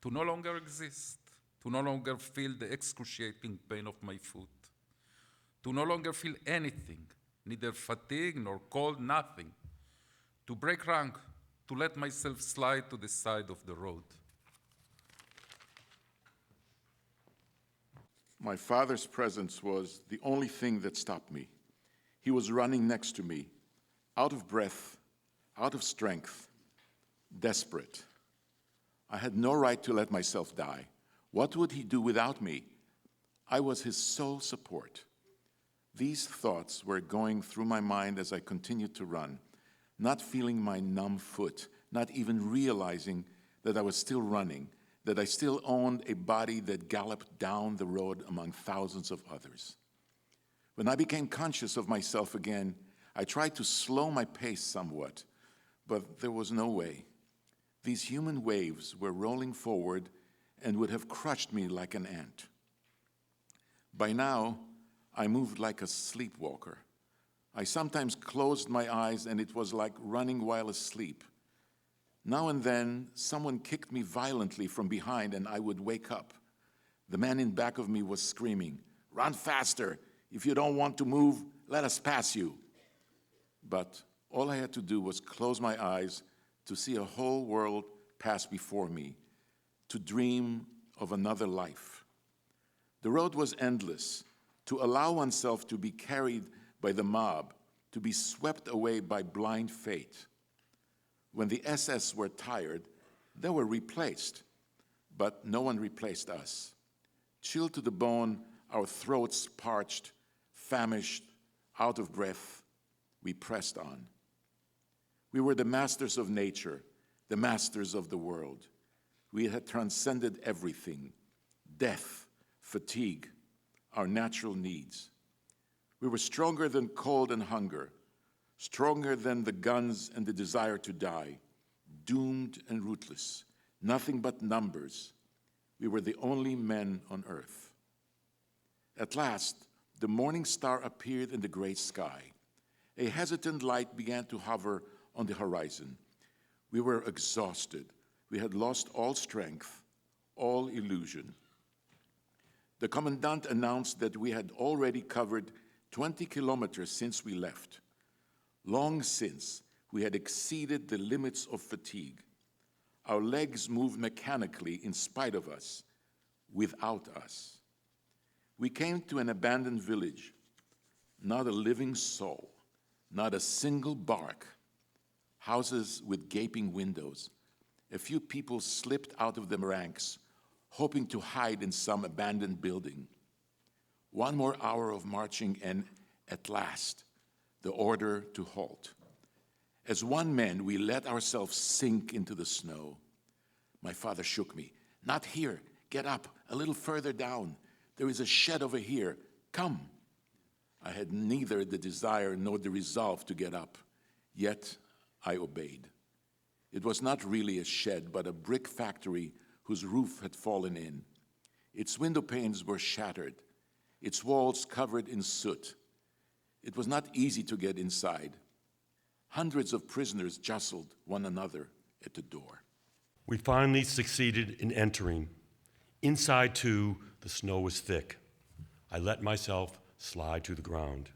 To no longer exist, to no longer feel the excruciating pain of my foot, to no longer feel anything, neither fatigue nor cold, nothing, to break rank, to let myself slide to the side of the road. My father's presence was the only thing that stopped me. He was running next to me, out of breath, out of strength, desperate. I had no right to let myself die. What would he do without me? I was his sole support. These thoughts were going through my mind as I continued to run, not feeling my numb foot, not even realizing that I was still running, that I still owned a body that galloped down the road among thousands of others. When I became conscious of myself again, I tried to slow my pace somewhat, but there was no way. These human waves were rolling forward and would have crushed me like an ant. By now, I moved like a sleepwalker. I sometimes closed my eyes and it was like running while asleep. Now and then, someone kicked me violently from behind and I would wake up. The man in back of me was screaming, "Run faster! If you don't want to move, let us pass you." But all I had to do was close my eyes to see a whole world pass before me, to dream of another life. The road was endless, to allow oneself to be carried by the mob, to be swept away by blind fate. When the SS were tired, they were replaced, but no one replaced us. Chilled to the bone, our throats parched, famished, out of breath, we pressed on. We were the masters of nature, the masters of the world. We had transcended everything, death, fatigue, our natural needs. We were stronger than cold and hunger, stronger than the guns and the desire to die, doomed and rootless, nothing but numbers. We were the only men on earth. At last, the morning star appeared in the gray sky. A hesitant light began to hover on the horizon. We were exhausted. We had lost all strength, all illusion. The commandant announced that we had already covered 20 kilometers since we left. Long since, we had exceeded the limits of fatigue. Our legs moved mechanically in spite of us, without us. We came to an abandoned village. Not a living soul, not a single bark. Houses with gaping windows. A few people slipped out of the ranks, hoping to hide in some abandoned building. One more hour of marching and, at last, the order to halt. As one man, we let ourselves sink into the snow. My father shook me. Not here. Get up, a little further down. There is a shed over here. Come. I had neither the desire nor the resolve to get up, yet I obeyed. It was not really a shed, but a brick factory whose roof had fallen in. Its window panes were shattered, its walls covered in soot. It was not easy to get inside. Hundreds of prisoners jostled one another at the door. We finally succeeded in entering. Inside, too, the snow was thick. I let myself slide to the ground.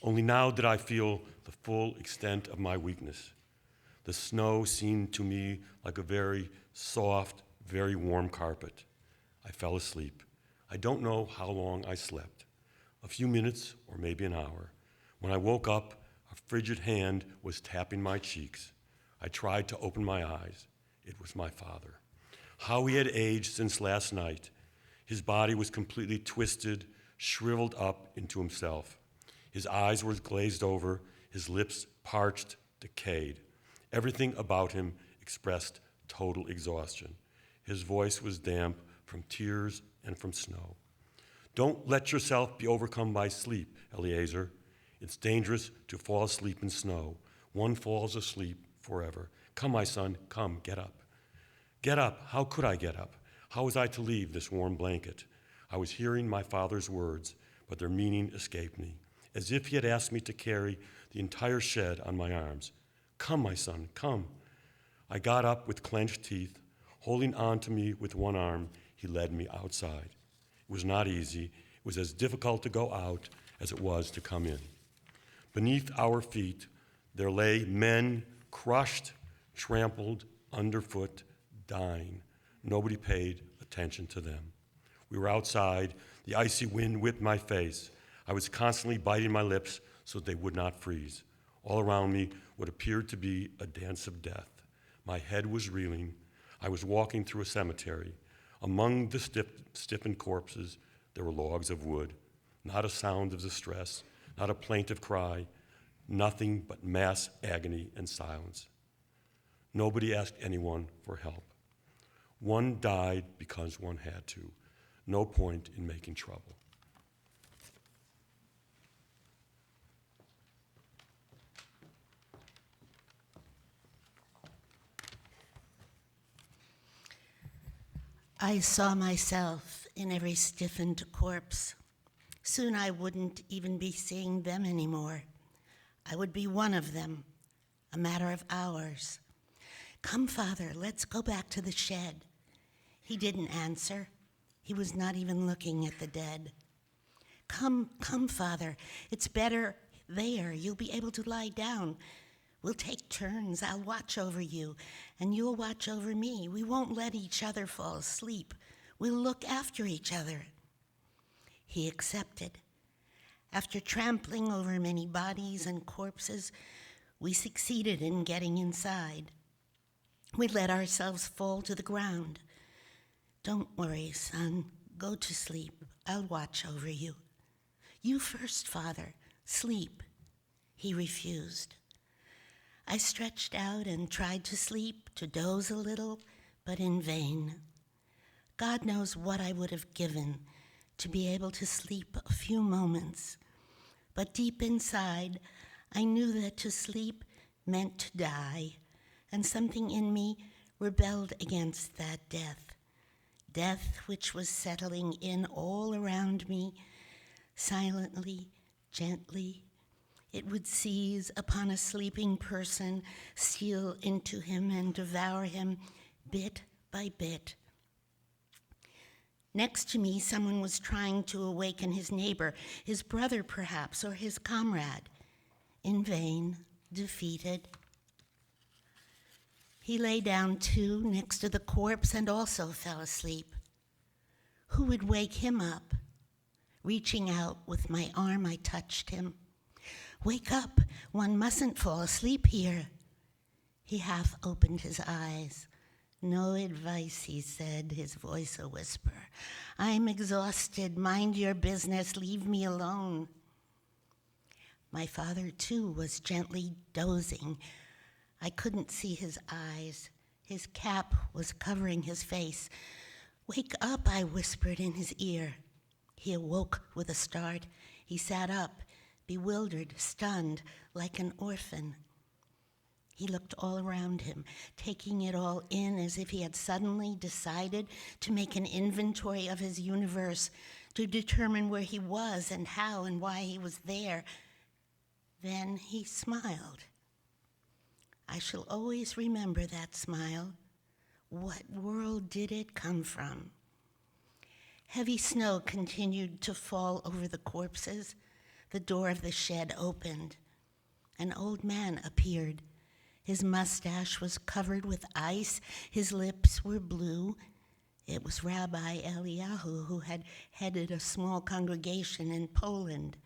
Only now did I feel the full extent of my weakness. The snow seemed to me like a very soft, very warm carpet. I fell asleep. I don't know how long I slept. A few minutes or maybe an hour. When I woke up, a frigid hand was tapping my cheeks. I tried to open my eyes. It was my father. How he had aged since last night. His body was completely twisted, shriveled up into himself. His eyes were glazed over, his lips parched, decayed. Everything about him expressed total exhaustion. His voice was damp from tears and from snow. Don't let yourself be overcome by sleep, Eliezer. It's dangerous to fall asleep in snow. One falls asleep forever. Come, my son, come, get up. Get up. How could I get up? How was I to leave this warm blanket? I was hearing my father's words, but their meaning escaped me, as if he had asked me to carry the entire shed on my arms. Come, my son, come. I got up with clenched teeth. Holding on to me with one arm, he led me outside. It was not easy. It was as difficult to go out as it was to come in. Beneath our feet, there lay men crushed, trampled, underfoot, dying. Nobody paid attention to them. We were outside. The icy wind whipped my face. I was constantly biting my lips so they would not freeze. All around me, what appeared to be a dance of death. My head was reeling. I was walking through a cemetery. Among the stiffened corpses, there were logs of wood. Not a sound of distress, not a plaintive cry, nothing but mass agony and silence. Nobody asked anyone for help. One died because one had to. No point in making trouble. I saw myself in every stiffened corpse. Soon I wouldn't even be seeing them anymore. I would be one of them, a matter of hours. Come, Father, let's go back to the shed. He didn't answer. He was not even looking at the dead. Come, Father, it's better there. You'll be able to lie down. We'll take turns. I'll watch over you, and you'll watch over me. We won't let each other fall asleep. We'll look after each other. He accepted. After trampling over many bodies and corpses, we succeeded in getting inside. We let ourselves fall to the ground. Don't worry, son. Go to sleep. I'll watch over you. You first, Father. Sleep. He refused. I stretched out and tried to sleep, to doze a little, but in vain. God knows what I would have given to be able to sleep a few moments. But deep inside, I knew that to sleep meant to die, and something in me rebelled against that death. Death which was settling in all around me, silently, gently. It would seize upon a sleeping person, steal into him and devour him bit by bit. Next to me, someone was trying to awaken his neighbor, his brother perhaps, or his comrade. In vain, defeated. He lay down too, next to the corpse, and also fell asleep. Who would wake him up? Reaching out with my arm, I touched him. Wake up, one mustn't fall asleep here. He half opened his eyes. No advice, he said, his voice a whisper. I'm exhausted, mind your business, leave me alone. My father, too, was gently dozing. I couldn't see his eyes. His cap was covering his face. Wake up, I whispered in his ear. He awoke with a start. He sat up, bewildered, stunned, like an orphan. He looked all around him, taking it all in as if he had suddenly decided to make an inventory of his universe, to determine where he was and how and why he was there. Then he smiled. I shall always remember that smile. What world did it come from? Heavy snow continued to fall over the corpses. The door of the shed opened. An old man appeared. His mustache was covered with ice. His lips were blue. It was Rabbi Eliyahu, who had headed a small congregation in Poland.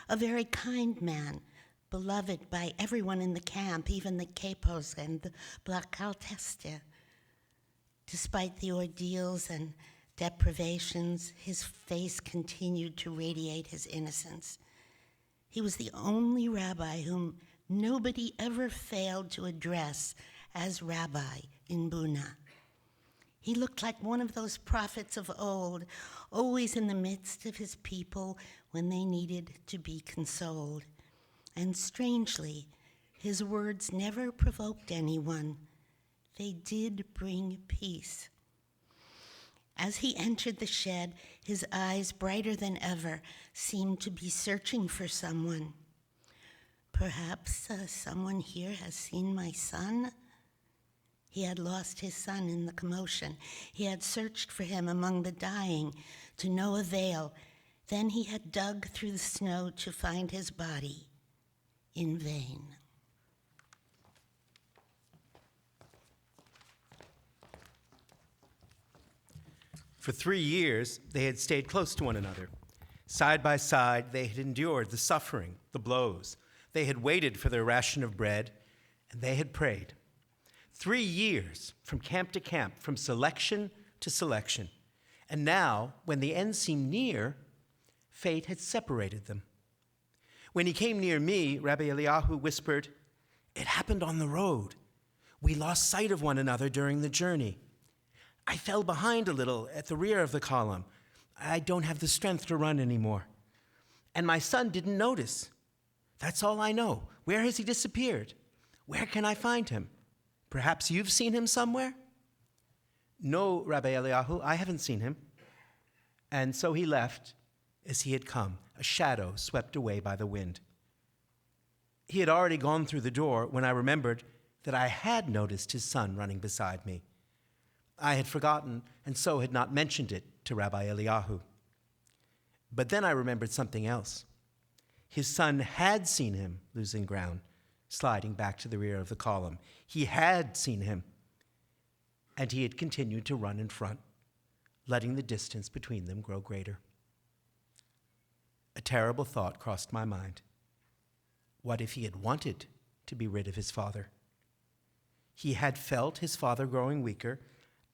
A very kind man, beloved by everyone in the camp, even the capos and the Blackalteste. Despite the ordeals and deprivations, his face continued to radiate his innocence. He was the only rabbi whom nobody ever failed to address as rabbi in Buna. He looked like one of those prophets of old, always in the midst of his people when they needed to be consoled. And strangely, his words never provoked anyone. They did bring peace. As he entered the shed, his eyes, brighter than ever, seemed to be searching for someone. Perhaps someone here has seen my son? He had lost his son in the commotion. He had searched for him among the dying, to no avail. Then he had dug through the snow to find his body, in vain. For 3 years, they had stayed close to one another. Side by side, they had endured the suffering, the blows. They had waited for their ration of bread, and they had prayed. 3 years, from camp to camp, from selection to selection. And now, when the end seemed near, fate had separated them. When he came near me, Rabbi Eliyahu whispered, "It happened on the road. We lost sight of one another during the journey. I fell behind a little at the rear of the column. I don't have the strength to run anymore. And my son didn't notice. That's all I know. Where has he disappeared? Where can I find him? Perhaps you've seen him somewhere?" "No, Rabbi Eliyahu, I haven't seen him." And so he left as he had come, a shadow swept away by the wind. He had already gone through the door when I remembered that I had noticed his son running beside me. I had forgotten and so had not mentioned it to Rabbi Eliyahu. But then I remembered something else. His son had seen him losing ground, sliding back to the rear of the column. He had seen him, and he had continued to run in front, letting the distance between them grow greater. A terrible thought crossed my mind. What if he had wanted to be rid of his father? He had felt his father growing weaker,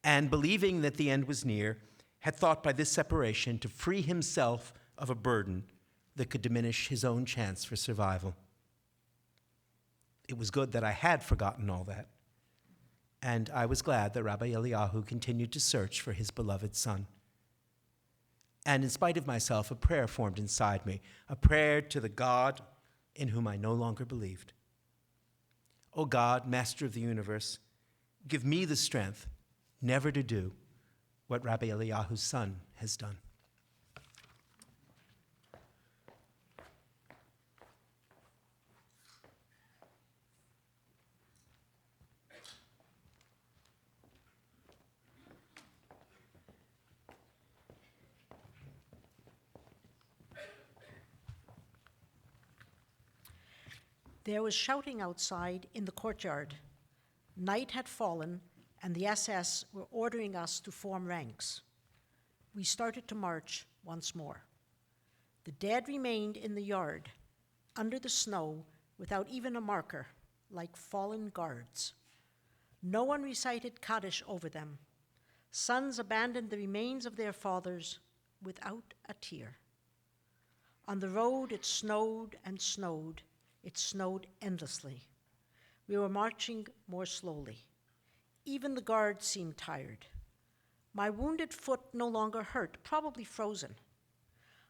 and believing that the end was near, had thought by this separation to free himself of a burden that could diminish his own chance for survival. It was good that I had forgotten all that, and I was glad that Rabbi Eliyahu continued to search for his beloved son. And in spite of myself, a prayer formed inside me, a prayer to the God in whom I no longer believed. O God, master of the universe, give me the strength never to do what Rabbi Eliyahu's son has done. There was shouting outside in the courtyard. Night had fallen, and the SS were ordering us to form ranks. We started to march once more. The dead remained in the yard, under the snow, without even a marker, like fallen guards. No one recited Kaddish over them. Sons abandoned the remains of their fathers without a tear. On the road, it snowed and snowed. It snowed endlessly. We were marching more slowly. Even the guards seemed tired. My wounded foot no longer hurt, probably frozen.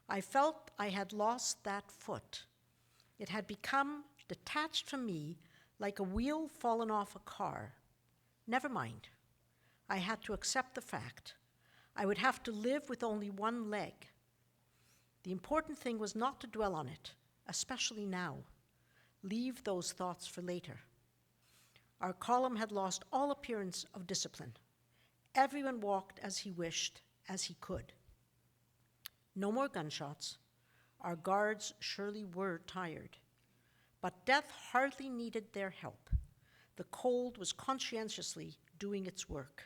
I felt I had lost that foot. It had become detached from me like a wheel fallen off a car. Never mind. I had to accept the fact. I would have to live with only one leg. The important thing was not to dwell on it, especially now. Leave those thoughts for later. Our column had lost all appearance of discipline. Everyone walked as he wished, as he could. No more gunshots. Our guards surely were tired. But death hardly needed their help. The cold was conscientiously doing its work.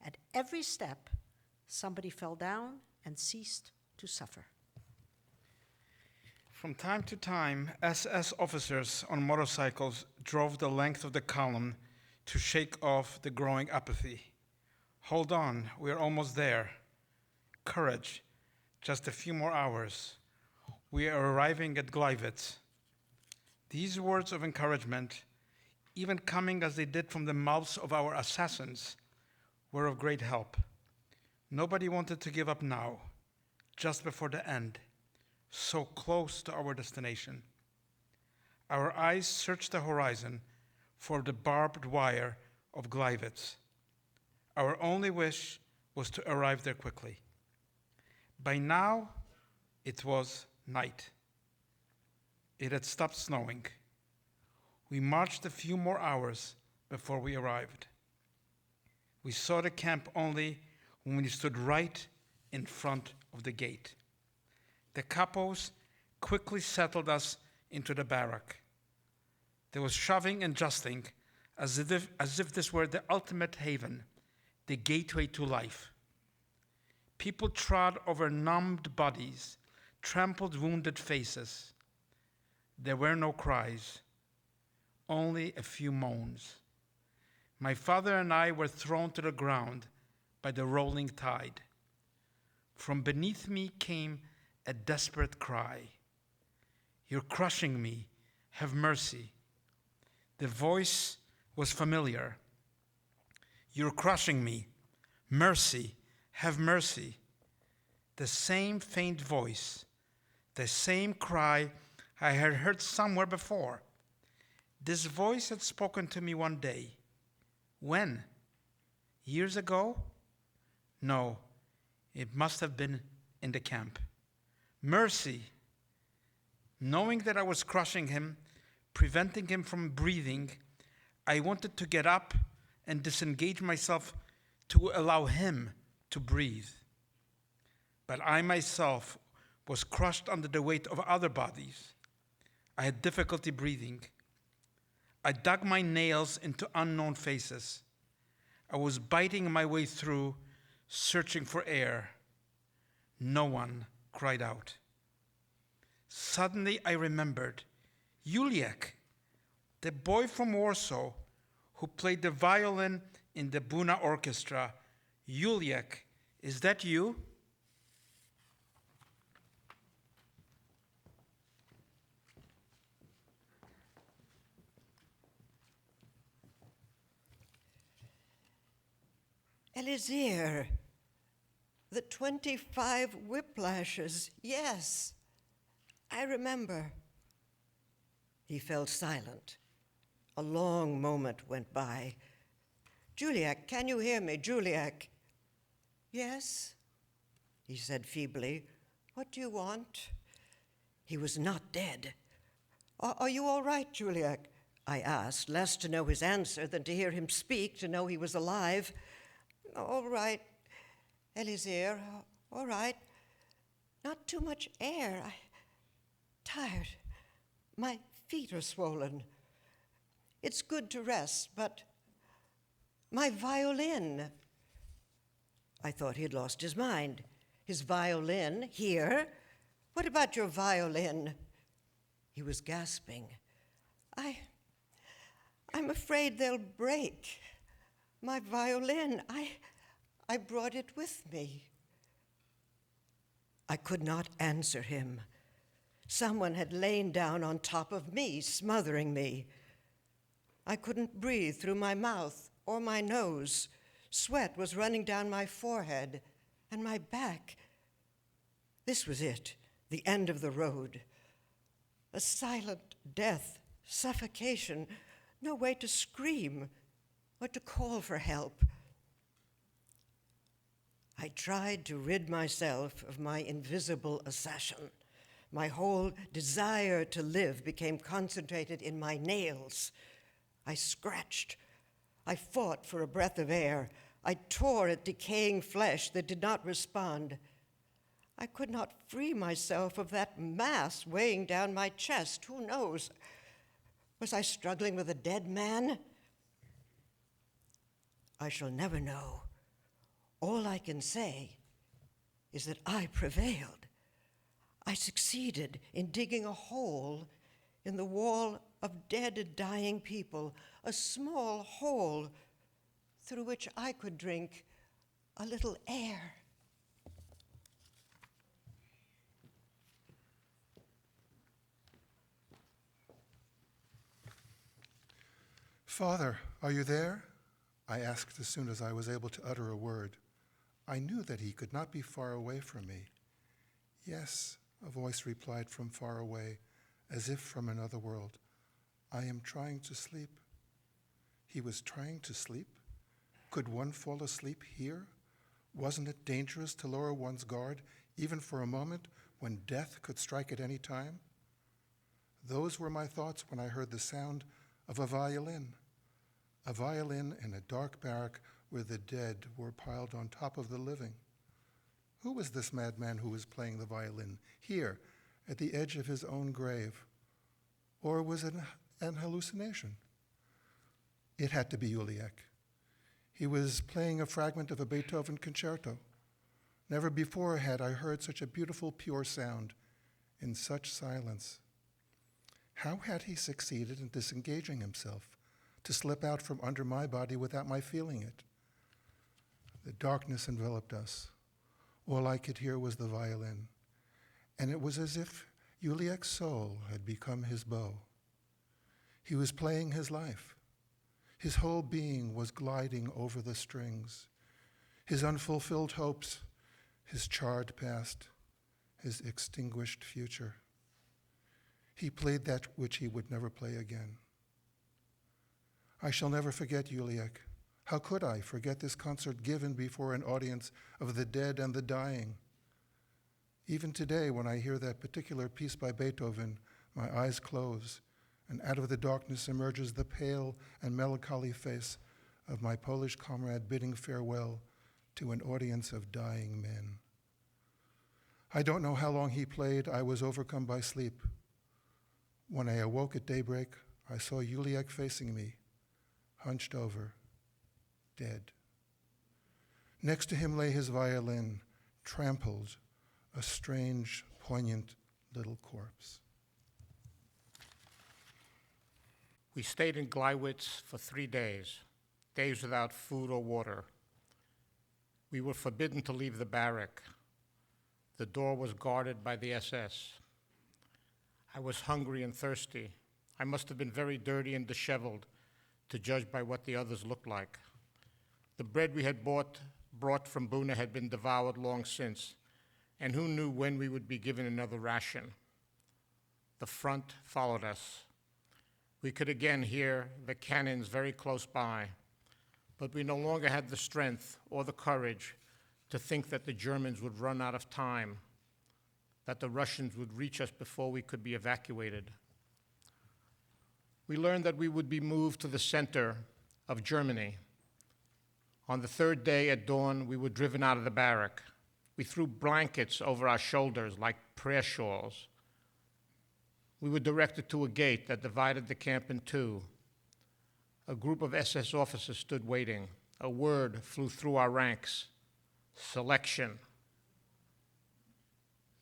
At every step, somebody fell down and ceased to suffer. From time to time, SS officers on motorcycles drove the length of the column to shake off the growing apathy. Hold on, we're almost there. Courage, just a few more hours. We are arriving at Gleiwitz. These words of encouragement, even coming as they did from the mouths of our assassins, were of great help. Nobody wanted to give up now, just before the end. So close to our destination. Our eyes searched the horizon for the barbed wire of Gleiwitz. Our only wish was to arrive there quickly. By now, it was night. It had stopped snowing. We marched a few more hours before we arrived. We saw the camp only when we stood right in front of the gate. The capos quickly settled us into the barrack. There was shoving and justing as if this were the ultimate haven, the gateway to life. People trod over numbed bodies, trampled wounded faces. There were no cries, only a few moans. My father and I were thrown to the ground by the rolling tide. From beneath me came a desperate cry. You're crushing me, have mercy. The voice was familiar. You're crushing me, mercy, have mercy. The same faint voice, the same cry I had heard somewhere before. This voice had spoken to me one day. When? Years ago? No, it must have been in the camp. Mercy. Knowing that I was crushing him, preventing him from breathing, I wanted to get up and disengage myself to allow him to breathe. But I myself was crushed under the weight of other bodies. I had difficulty breathing. I dug my nails into unknown faces. I was biting my way through, searching for air. No one cried out. Suddenly I remembered Juliek, the boy from Warsaw who played the violin in the Buna orchestra. Juliek, is that you? Eliezer, the 25 whiplashes, yes, I remember. He fell silent. A long moment went by. Juliac, can you hear me, Juliac? Yes, he said feebly. What do you want? He was not dead. Are you all right, Juliac? I asked, less to know his answer than to hear him speak, to know he was alive. All right, Elisir, all right. Not too much air. I'm tired. My feet are swollen. It's good to rest, but my violin. I thought he'd lost his mind. His violin here? What about your violin? He was gasping. I'm afraid they'll break. My violin, I brought it with me. I could not answer him. Someone had lain down on top of me, smothering me. I couldn't breathe through my mouth or my nose. Sweat was running down my forehead and my back. This was it, the end of the road. A silent death, suffocation, no way to scream or to call for help. I tried to rid myself of my invisible assassin. My whole desire to live became concentrated in my nails. I scratched. I fought for a breath of air. I tore at decaying flesh that did not respond. I could not free myself of that mass weighing down my chest. Who knows? Was I struggling with a dead man? I shall never know. All I can say is that I prevailed. I succeeded in digging a hole in the wall of dead and dying people, a small hole through which I could drink a little air. Father, are you there? I asked as soon as I was able to utter a word. I knew that he could not be far away from me. Yes, a voice replied from far away, as if from another world. I am trying to sleep. He was trying to sleep? Could one fall asleep here? Wasn't it dangerous to lower one's guard, even for a moment, when death could strike at any time? Those were my thoughts when I heard the sound of a violin in a dark barrack where the dead were piled on top of the living. Who was this madman who was playing the violin, here, at the edge of his own grave? Or was it an hallucination? It had to be Juliac. He was playing a fragment of a Beethoven concerto. Never before had I heard such a beautiful, pure sound in such silence. How had he succeeded in disengaging himself, to slip out from under my body without my feeling it? The darkness enveloped us. All I could hear was the violin, and it was as if Juliac's soul had become his bow. He was playing his life. His whole being was gliding over the strings. His unfulfilled hopes, his charred past, his extinguished future. He played that which he would never play again. I shall never forget Juliac. How could I forget this concert given before an audience of the dead and the dying? Even today, when I hear that particular piece by Beethoven, my eyes close, and out of the darkness emerges the pale and melancholy face of my Polish comrade bidding farewell to an audience of dying men. I don't know how long he played. I was overcome by sleep. When I awoke at daybreak, I saw Juliac facing me, hunched over, dead. Next to him lay his violin, trampled, a strange, poignant little corpse. We stayed in Gleiwitz for 3 days, days without food or water. We were forbidden to leave the barrack. The door was guarded by the SS. I was hungry and thirsty. I must have been very dirty and disheveled, to judge by what the others looked like. The bread we had brought from Buna had been devoured long since, and who knew when we would be given another ration. The front followed us. We could again hear the cannons very close by, but we no longer had the strength or the courage to think that the Germans would run out of time, that the Russians would reach us before we could be evacuated. We learned that we would be moved to the center of Germany. On the third day at dawn, we were driven out of the barrack. We threw blankets over our shoulders like prayer shawls. We were directed to a gate that divided the camp in two. A group of SS officers stood waiting. A word flew through our ranks: selection.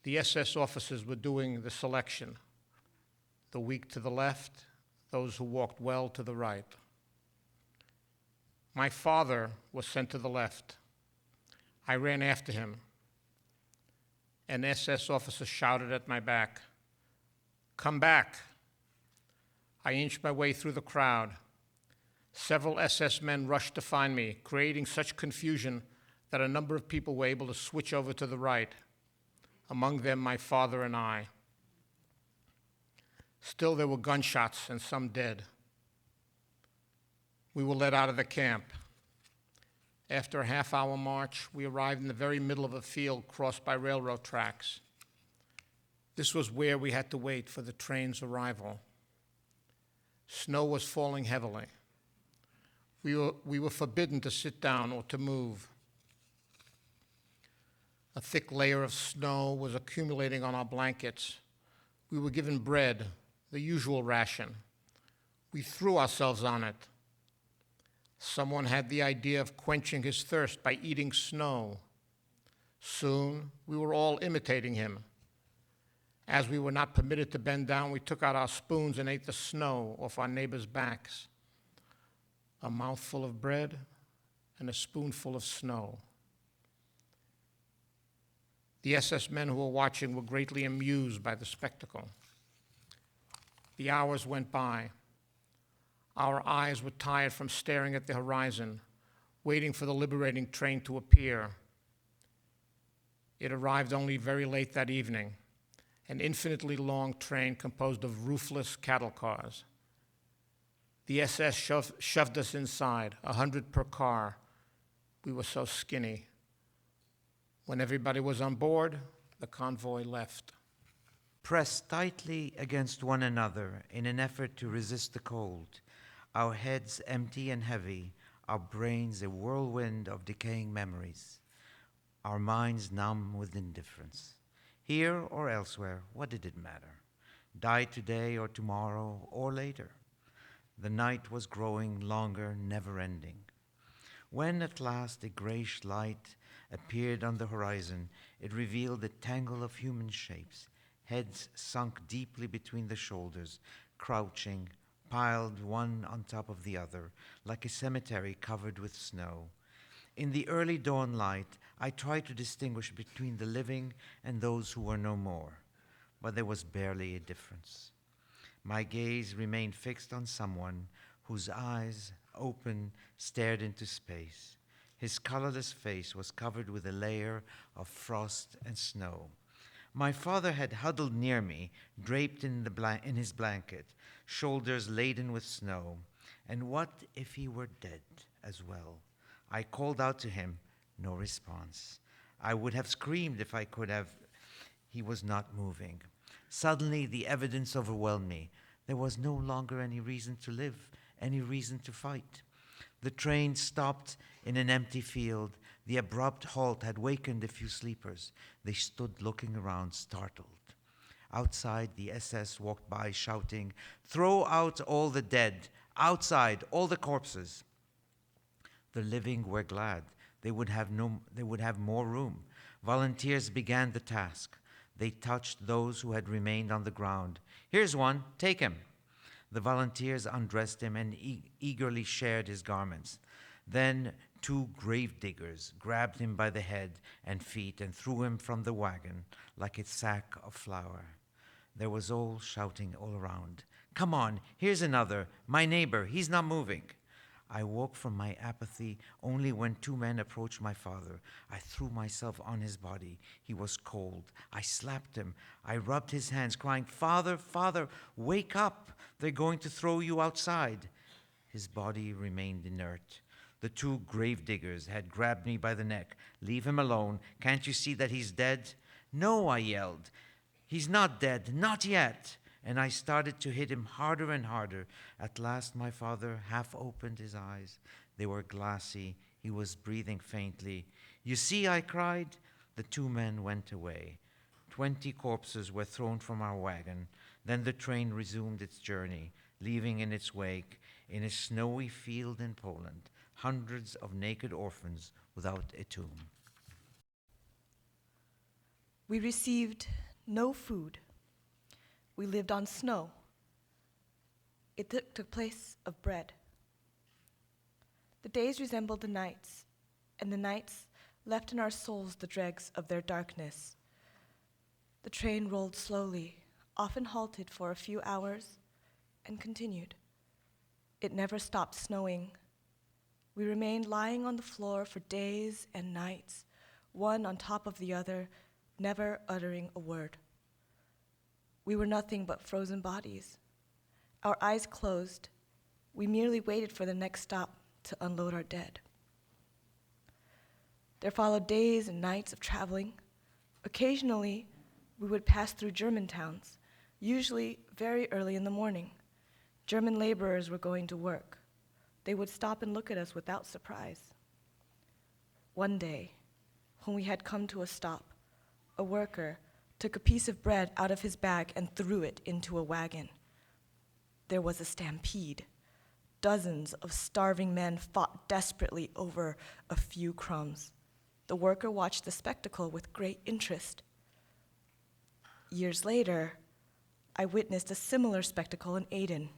The SS officers were doing the selection. The weak to the left, those who walked well to the right. My father was sent to the left. I ran after him. An SS officer shouted at my back, "Come back." I inched my way through the crowd. Several SS men rushed to find me, creating such confusion that a number of people were able to switch over to the right, among them my father and I. Still, there were gunshots and some dead. We were let out of the camp. After a half-hour march, we arrived in the very middle of a field crossed by railroad tracks. This was where we had to wait for the train's arrival. Snow was falling heavily. We were forbidden to sit down or to move. A thick layer of snow was accumulating on our blankets. We were given bread, the usual ration. We threw ourselves on it. Someone had the idea of quenching his thirst by eating snow. Soon, we were all imitating him. As we were not permitted to bend down, we took out our spoons and ate the snow off our neighbors' backs. A mouthful of bread and a spoonful of snow. The SS men who were watching were greatly amused by the spectacle. The hours went by. Our eyes were tired from staring at the horizon, waiting for the liberating train to appear. It arrived only very late that evening, an infinitely long train composed of roofless cattle cars. The SS shoved us inside, 100 per car. We were so skinny. When everybody was on board, the convoy left. Pressed tightly against one another in an effort to resist the cold, our heads empty and heavy, our brains a whirlwind of decaying memories, our minds numb with indifference. Here or elsewhere, what did it matter? Die today or tomorrow or later? The night was growing longer, never-ending. When at last a grayish light appeared on the horizon, it revealed a tangle of human shapes, heads sunk deeply between the shoulders, crouching, piled one on top of the other, like a cemetery covered with snow. In the early dawn light, I tried to distinguish between the living and those who were no more, but there was barely a difference. My gaze remained fixed on someone whose eyes, open, stared into space. His colorless face was covered with a layer of frost and snow. My father had huddled near me, draped in his blanket, shoulders laden with snow. And what if he were dead as well? I called out to him, no response. I would have screamed if I could have. He was not moving. Suddenly, the evidence overwhelmed me. There was no longer any reason to live, any reason to fight. The train stopped in an empty field. The abrupt halt had wakened a few sleepers. They stood looking around, startled. Outside, the SS walked by, shouting, "Throw out all the dead! Outside, all the corpses!" The living were glad. They would have more room. Volunteers began the task. They touched those who had remained on the ground. "Here's one, take him." The volunteers undressed him and eagerly shared his garments. Then 2 grave diggers grabbed him by the head and feet and threw him from the wagon like a sack of flour. There was all shouting all around. "Come on, here's another. My neighbor, he's not moving." I woke from my apathy only when 2 men approached my father. I threw myself on his body. He was cold. I slapped him. I rubbed his hands, crying, "Father, Father, wake up. They're going to throw you outside." His body remained inert. The 2 gravediggers had grabbed me by the neck. "Leave him alone. Can't you see that he's dead?" "No," I yelled. "He's not dead, not yet." And I started to hit him harder and harder. At last my father half opened his eyes. They were glassy. He was breathing faintly. "You see," I cried. The 2 men went away. 20 corpses were thrown from our wagon. Then the train resumed its journey, leaving in its wake, in a snowy field in Poland, hundreds of naked orphans without a tomb. We received no food. We lived on snow. It took place of bread. The days resembled the nights, and the nights left in our souls the dregs of their darkness. The train rolled slowly, often halted for a few hours, and continued. It never stopped snowing. We remained lying on the floor for days and nights, one on top of the other, never uttering a word. We were nothing but frozen bodies. Our eyes closed. We merely waited for the next stop to unload our dead. There followed days and nights of traveling. Occasionally, we would pass through German towns, usually very early in the morning. German laborers were going to work. They would stop and look at us without surprise. One day, when we had come to a stop, a worker took a piece of bread out of his bag and threw it into a wagon. There was a stampede. Dozens of starving men fought desperately over a few crumbs. The worker watched the spectacle with great interest. Years later, I witnessed a similar spectacle in Aden.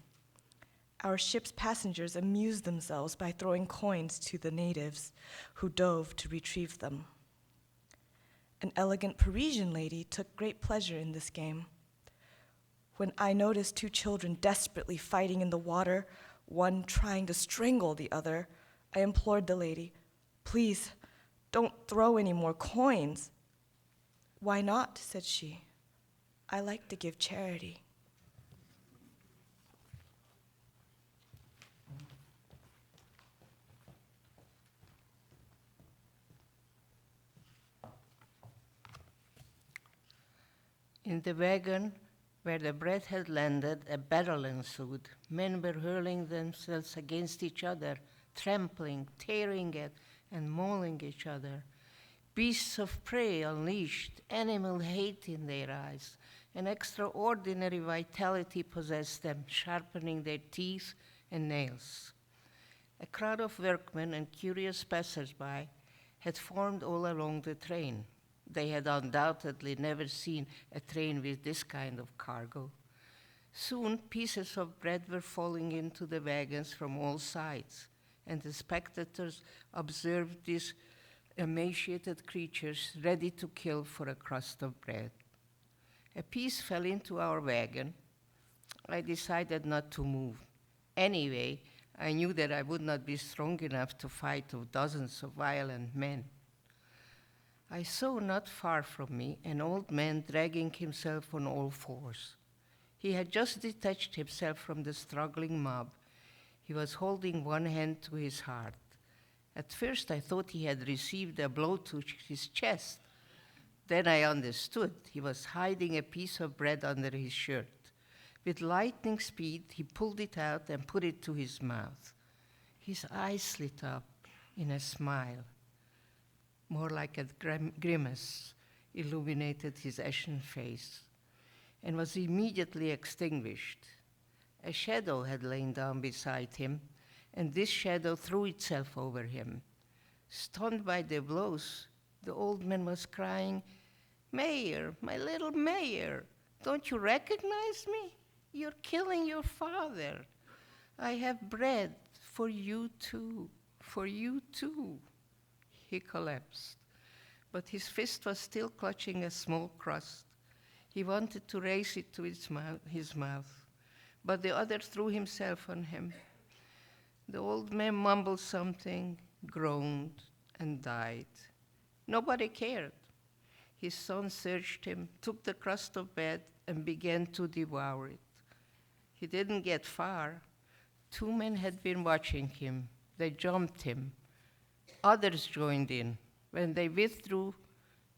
Our ship's passengers amused themselves by throwing coins to the natives, who dove to retrieve them. An elegant Parisian lady took great pleasure in this game. When I noticed 2 children desperately fighting in the water, one trying to strangle the other, I implored the lady, "Please, don't throw any more coins." "Why not?" said she. "I like to give charity." In the wagon where the bread had landed, a battle ensued. Men were hurling themselves against each other, trampling, tearing at, and mauling each other. Beasts of prey unleashed, animal hate in their eyes. An extraordinary vitality possessed them, sharpening their teeth and nails. A crowd of workmen and curious passers-by had formed all along the train. They had undoubtedly never seen a train with this kind of cargo. Soon, pieces of bread were falling into the wagons from all sides, and the spectators observed these emaciated creatures ready to kill for a crust of bread. A piece fell into our wagon. I decided not to move. Anyway, I knew that I would not be strong enough to fight off dozens of violent men. I saw not far from me an old man dragging himself on all fours. He had just detached himself from the struggling mob. He was holding one hand to his heart. At first I thought he had received a blow to his chest. Then I understood he was hiding a piece of bread under his shirt. With lightning speed, he pulled it out and put it to his mouth. His eyes lit up in a smile. More like a grimace illuminated his ashen face and was immediately extinguished. A shadow had lain down beside him, and this shadow threw itself over him. Stunned by the blows, the old man was crying, "Mayor, my little mayor, don't you recognize me? You're killing your father. I have bread for you too, for you too." He collapsed, but his fist was still clutching a small crust. He wanted to raise it to his mouth, but the other threw himself on him. The old man mumbled something, groaned, and died. Nobody cared. His son searched him, took the crust of bread, and began to devour it. He didn't get far. 2 men had been watching him. They jumped him. Others joined in. When they withdrew,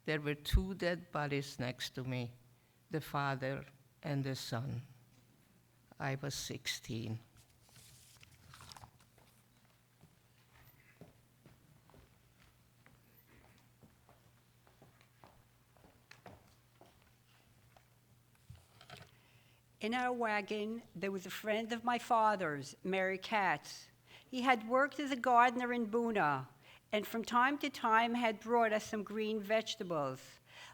there were 2 dead bodies next to me, the father and the son. I was 16. In our wagon, there was a friend of my father's, Mary Katz. He had worked as a gardener in Buna, and from time to time had brought us some green vegetables.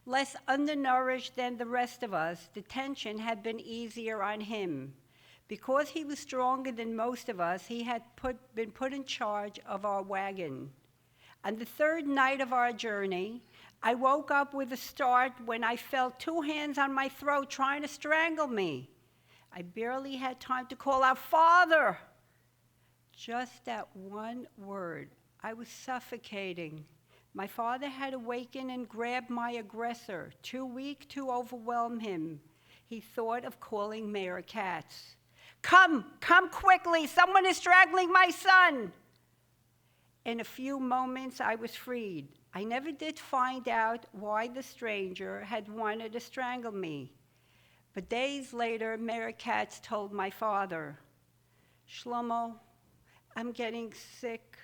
Less undernourished than the rest of us, the tension had been easier on him. Because he was stronger than most of us, he had been put in charge of our wagon. On the 3rd night of our journey, I woke up with a start when I felt 2 hands on my throat trying to strangle me. I barely had time to call out, "Father!" Just that one word. I was suffocating. My father had awakened and grabbed my aggressor, too weak to overwhelm him. He thought of calling Mayor Katz. Come quickly, someone is strangling my son." In a few moments, I was freed. I never did find out why the stranger had wanted to strangle me. But days later, Mayor Katz told my father, "Shlomo, I'm getting sick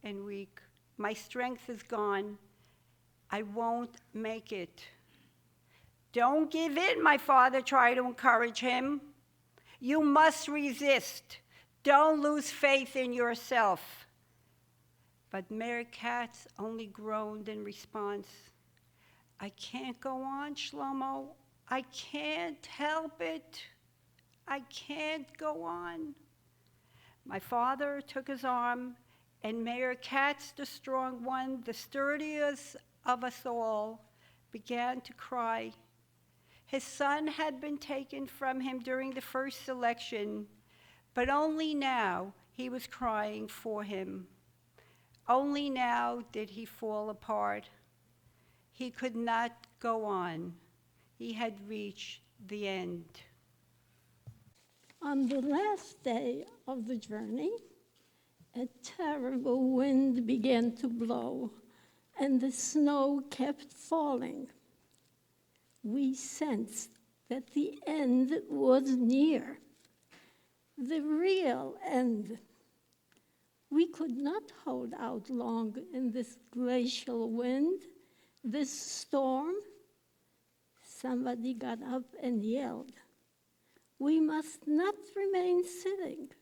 and weak. My strength is gone. I won't make it." "Don't give in," my father tried to encourage him. "You must resist. Don't lose faith in yourself." But Mayor Katz only groaned in response. "I can't go on, Shlomo. I can't help it. I can't go on." My father took his arm, and Mayor Katz, the strong one, the sturdiest of us all, began to cry. His son had been taken from him during the first selection, but only now he was crying for him. Only now did he fall apart. He could not go on. He had reached the end. On the last day of the journey, a terrible wind began to blow, and the snow kept falling. We sensed that the end was near, the real end. We could not hold out long in this glacial wind, this storm. Somebody got up and yelled, "We must not remain sitting.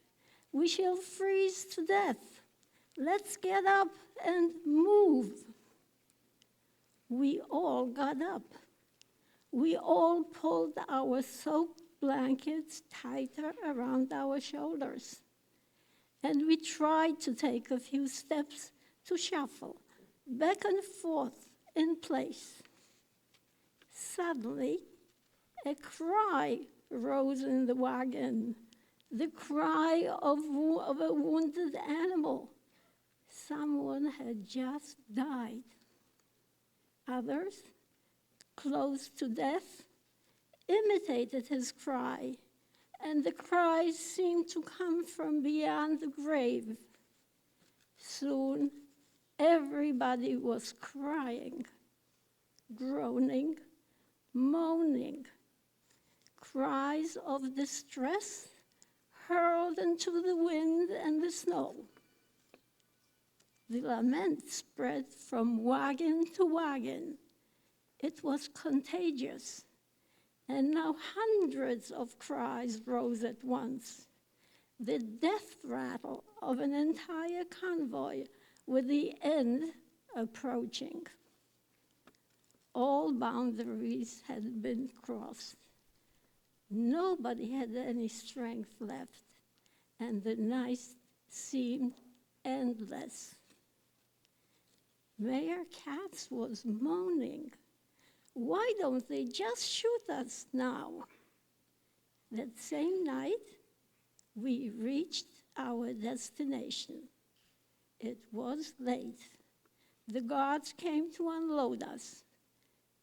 We shall freeze to death. Let's get up and move." We all got up. We all pulled our soaked blankets tighter around our shoulders. And we tried to take a few steps to shuffle back and forth in place. Suddenly, a cry rose in the wagon, the cry of a wounded animal. Someone had just died. Others, close to death, imitated his cry, and the cries seemed to come from beyond the grave. Soon, everybody was crying, groaning, moaning, cries of distress hurled into the wind and the snow. The lament spread from wagon to wagon. It was contagious, and now hundreds of cries rose at once, the death rattle of an entire convoy with the end approaching. All boundaries had been crossed. Nobody had any strength left, and the night seemed endless. Mayor Katz was moaning, "Why don't they just shoot us now?" That same night, we reached our destination. It was late. The guards came to unload us.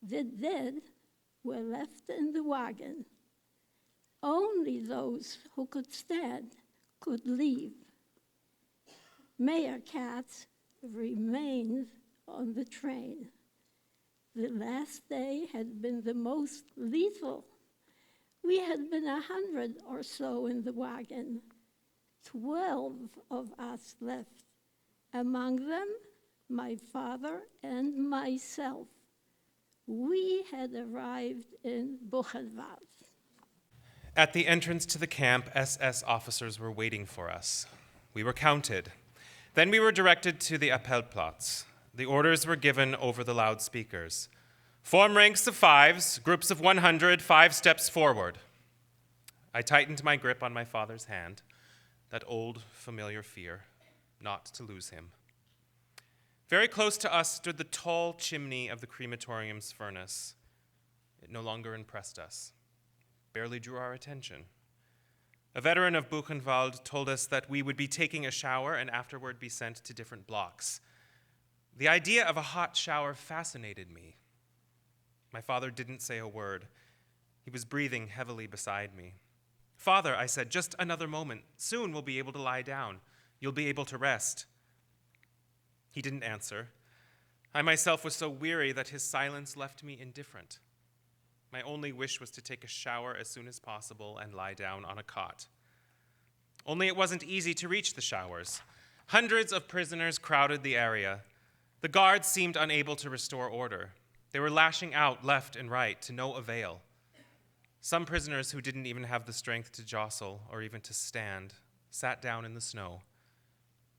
The dead were left in the wagon. Only those who could stand could leave. Mayor Katz remained on the train. The last day had been the most lethal. We had been 100 or so in the wagon. 12 of us left. Among them, my father and myself. We had arrived in Buchenwald. At the entrance to the camp, SS officers were waiting for us. We were counted. Then we were directed to the Appellplatz. The orders were given over the loudspeakers. Form ranks of fives, groups of 100, 5 steps forward. I tightened my grip on my father's hand, that old, familiar fear, not to lose him. Very close to us stood the tall chimney of the crematorium's furnace. It no longer impressed us, barely drew our attention. A veteran of Buchenwald told us that we would be taking a shower and afterward be sent to different blocks. The idea of a hot shower fascinated me. My father didn't say a word. He was breathing heavily beside me. "Father," I said, "just another moment. Soon we'll be able to lie down. You'll be able to rest." He didn't answer. I myself was so weary that his silence left me indifferent. My only wish was to take a shower as soon as possible and lie down on a cot. Only it wasn't easy to reach the showers. Hundreds of prisoners crowded the area. The guards seemed unable to restore order. They were lashing out left and right to no avail. Some prisoners who didn't even have the strength to jostle or even to stand sat down in the snow.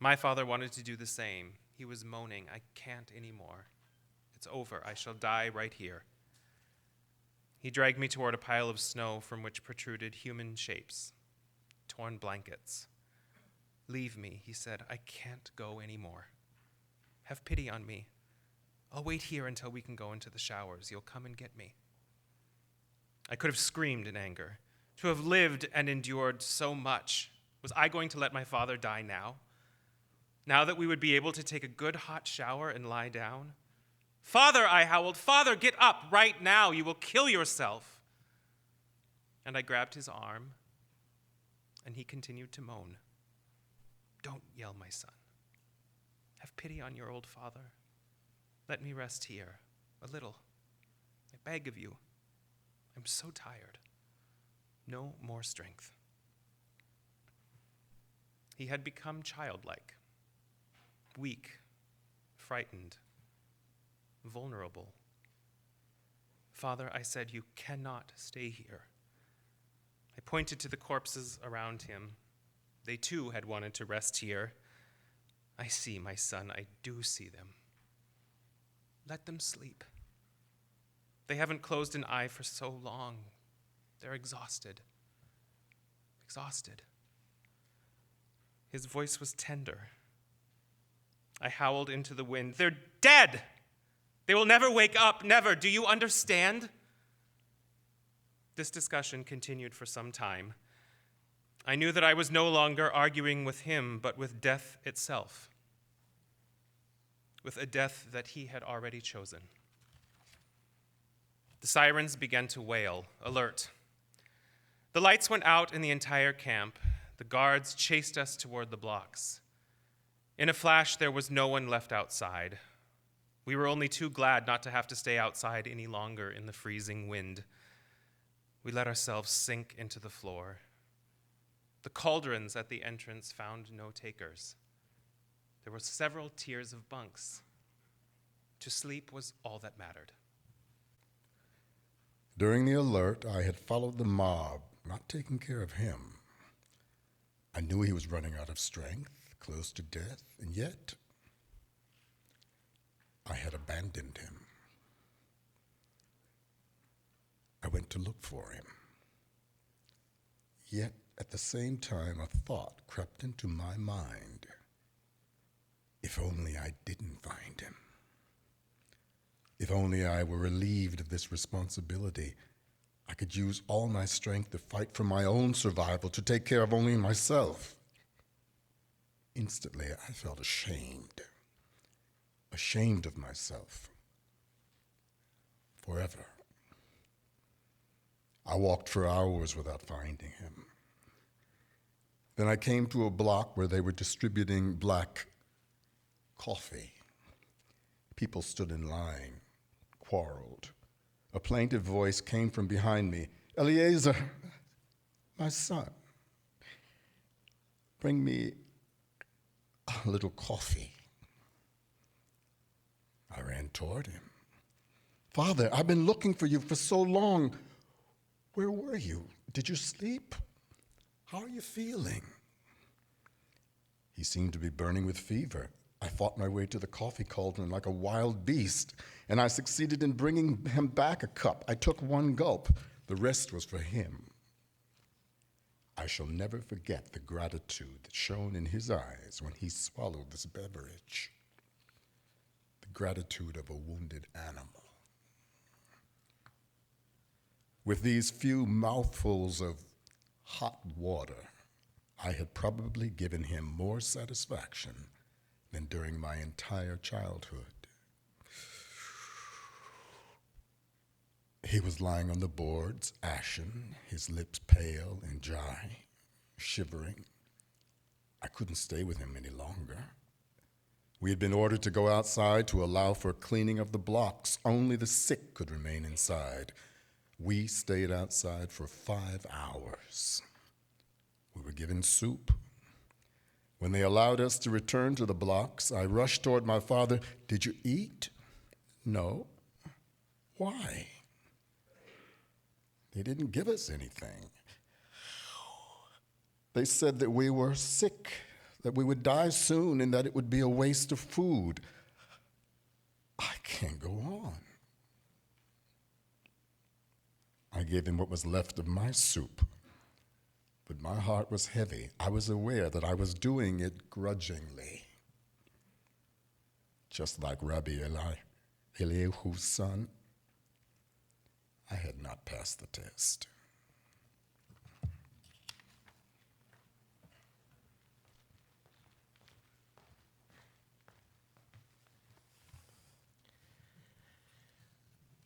My father wanted to do the same. He was moaning, "I can't anymore. It's over. I shall die right here." He dragged me toward a pile of snow from which protruded human shapes, torn blankets. "Leave me," he said. "I can't go anymore. Have pity on me. I'll wait here until we can go into the showers. You'll come and get me." I could have screamed in anger. To have lived and endured so much, was I going to let my father die now? Now that we would be able to take a good hot shower and lie down? "Father," I howled, "Father, get up right now. You will kill yourself." And I grabbed his arm, and he continued to moan. "Don't yell, my son. Have pity on your old father. Let me rest here, a little. I beg of you. I'm so tired. No more strength." He had become childlike, weak, frightened, vulnerable. "Father," I said, "you cannot stay here." I pointed to the corpses around him. They too had wanted to rest here. "I see, my son, I do see them. Let them sleep. They haven't closed an eye for so long. They're exhausted. Exhausted." His voice was tender. I howled into the wind, "They're dead! They will never wake up, never. Do you understand?" This discussion continued for some time. I knew that I was no longer arguing with him, but with death itself, with a death that he had already chosen. The sirens began to wail, alert. The lights went out in the entire camp. The guards chased us toward the blocks. In a flash, there was no one left outside. We were only too glad not to have to stay outside any longer in the freezing wind. We let ourselves sink into the floor. The cauldrons at the entrance found no takers. There were several tiers of bunks. To sleep was all that mattered. During the alert, I had followed the mob, not taking care of him. I knew he was running out of strength, close to death, and yet I had abandoned him. I went to look for him. Yet, at the same time, a thought crept into my mind. If only I didn't find him. If only I were relieved of this responsibility, I could use all my strength to fight for my own survival, to take care of only myself. Instantly, I felt ashamed of myself, forever. I walked for hours without finding him. Then I came to a block where they were distributing black coffee. People stood in line, quarreled. A plaintive voice came from behind me. "Eliezer, my son, bring me a little coffee." I ran toward him. "Father, I've been looking for you for so long. Where were you? Did you sleep? How are you feeling?" He seemed to be burning with fever. I fought my way to the coffee cauldron like a wild beast, and I succeeded in bringing him back a cup. I took one gulp. The rest was for him. I shall never forget the gratitude that shone in his eyes when he swallowed this beverage. The gratitude of a wounded animal. With these few mouthfuls of hot water, I had probably given him more satisfaction than during my entire childhood. He was lying on the boards, ashen, his lips pale and dry, shivering. I couldn't stay with him any longer. We had been ordered to go outside to allow for cleaning of the blocks. Only the sick could remain inside. We stayed outside for 5 hours. We were given soup. When they allowed us to return to the blocks, I rushed toward my father. "Did you eat?" "No." "Why?" "They didn't give us anything. They said that we were sick, that we would die soon, and that it would be a waste of food." I can't go on. I gave him what was left of my soup, but my heart was heavy. I was aware that I was doing it grudgingly. Just like Rabbi Eliyahu's son, I had not passed the test.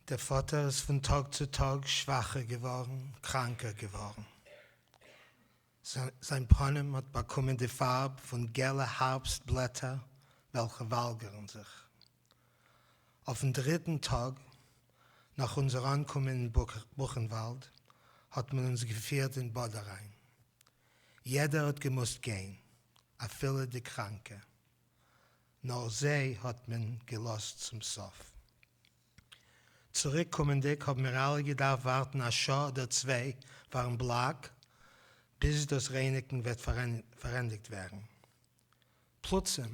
Der Vater ist von Tag zu Tag schwacher geworden, kranker geworden. Sein Panem hat bekommen die Farbe von gelben Herbstblättern, welche walgern sich. Auf dem 3. Tag, nach unserer Ankunft in Buchenwald, hat man uns geführt in Boderein. Jeder hat gemusst gehen, a viele die Kranke. Nur sie hat man gelost zum Sof. Zurückkommendig haben wir alle gedacht, warten eine Schau oder 2 waren Blag, bis das Reinigen wird verwendet werden. Plötzlich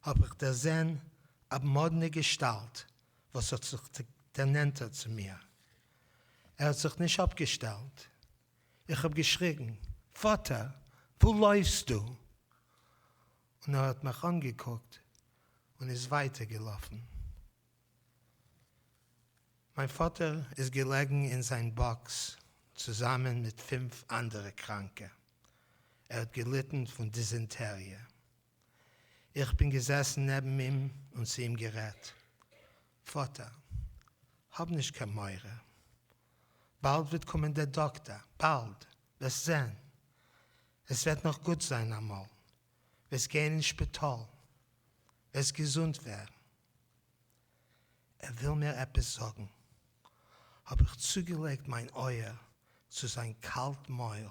habe ich gesehen, eine moderne Gestalt, was hat sich genannt zu mir. Hat sich nicht abgestellt. Ich habe geschrien, "Vater, wo läufst du?" Und hat mich angeguckt und ist weitergelaufen. Mein Vater ist gelegen in seiner Box, zusammen mit 5 anderen Kranken. Hat gelitten von Dysenterie. Ich bin gesessen neben ihm und zu ihm geredet. "Vater, hab nicht keine Meure. Bald wird kommen der Doktor, bald, wirst sehen. Es wird noch gut sein einmal. Wirst gehen ins Spital, wirst gesund werden." Will mir etwas sagen. Habe ich zugelegt mein Euer zu sein kalten Mäuel.